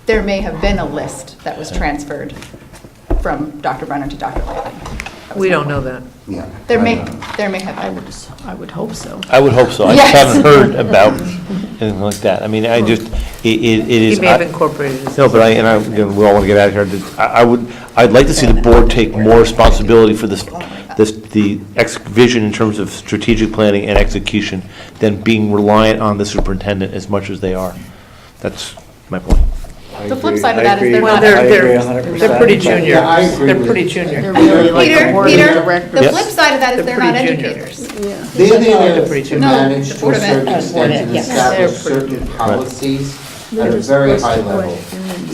there may have been a list that was transferred from Dr. Brenner to Dr. Latham. That was We my don't point. know that. Yeah. There I may don't know. have been. I would hope so. I would hope so. I Yes. just haven't heard about anything like that. I mean, I just, it is. He may have incorporated it. No, but again, we all want to get out of here. I'd like to see the board take more responsibility for the vision in terms of strategic planning and execution than being reliant on the superintendent as much as they are. That's my point. The flip side of that is they're Well, not. they're pretty junior. Yeah, I agree They're with pretty you. junior. They're really like Peter, the board of Peter, directors. the flip side of that is They're they're not pretty junior. educators. They're They're there pretty to junior. manage No, to a certain Board of Ed. extent and Yes. establish certain policies at a very high level.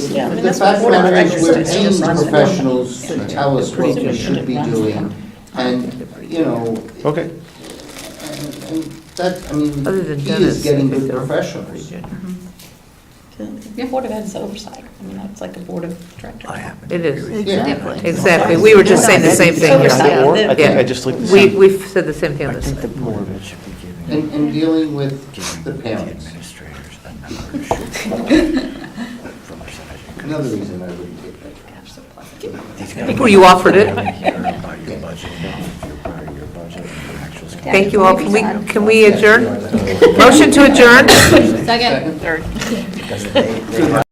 Yeah, I mean, The that's what fact of board the of matter is, directors we're does, paying just runs the professionals to company. tell us what we Pretty should be runs the doing, and, you know, Okay. and that, I mean, Other than he Dennis, is I getting think good they're professionals. pretty junior. The Board of Ed's oversight. I mean, that's like a board of directors. It is, Exactly. exactly. We were just saying the same thing here. Oversight. Or, I think Yeah. I just like to see. We've said the same thing on this side. more of it should be given. And dealing with the parents. Administrators a number. Another reason I wouldn't take that. Well, you offered it. About your budget, your budget, your actual. Thank you all. Can we adjourn? Motion to adjourn? Second. Because they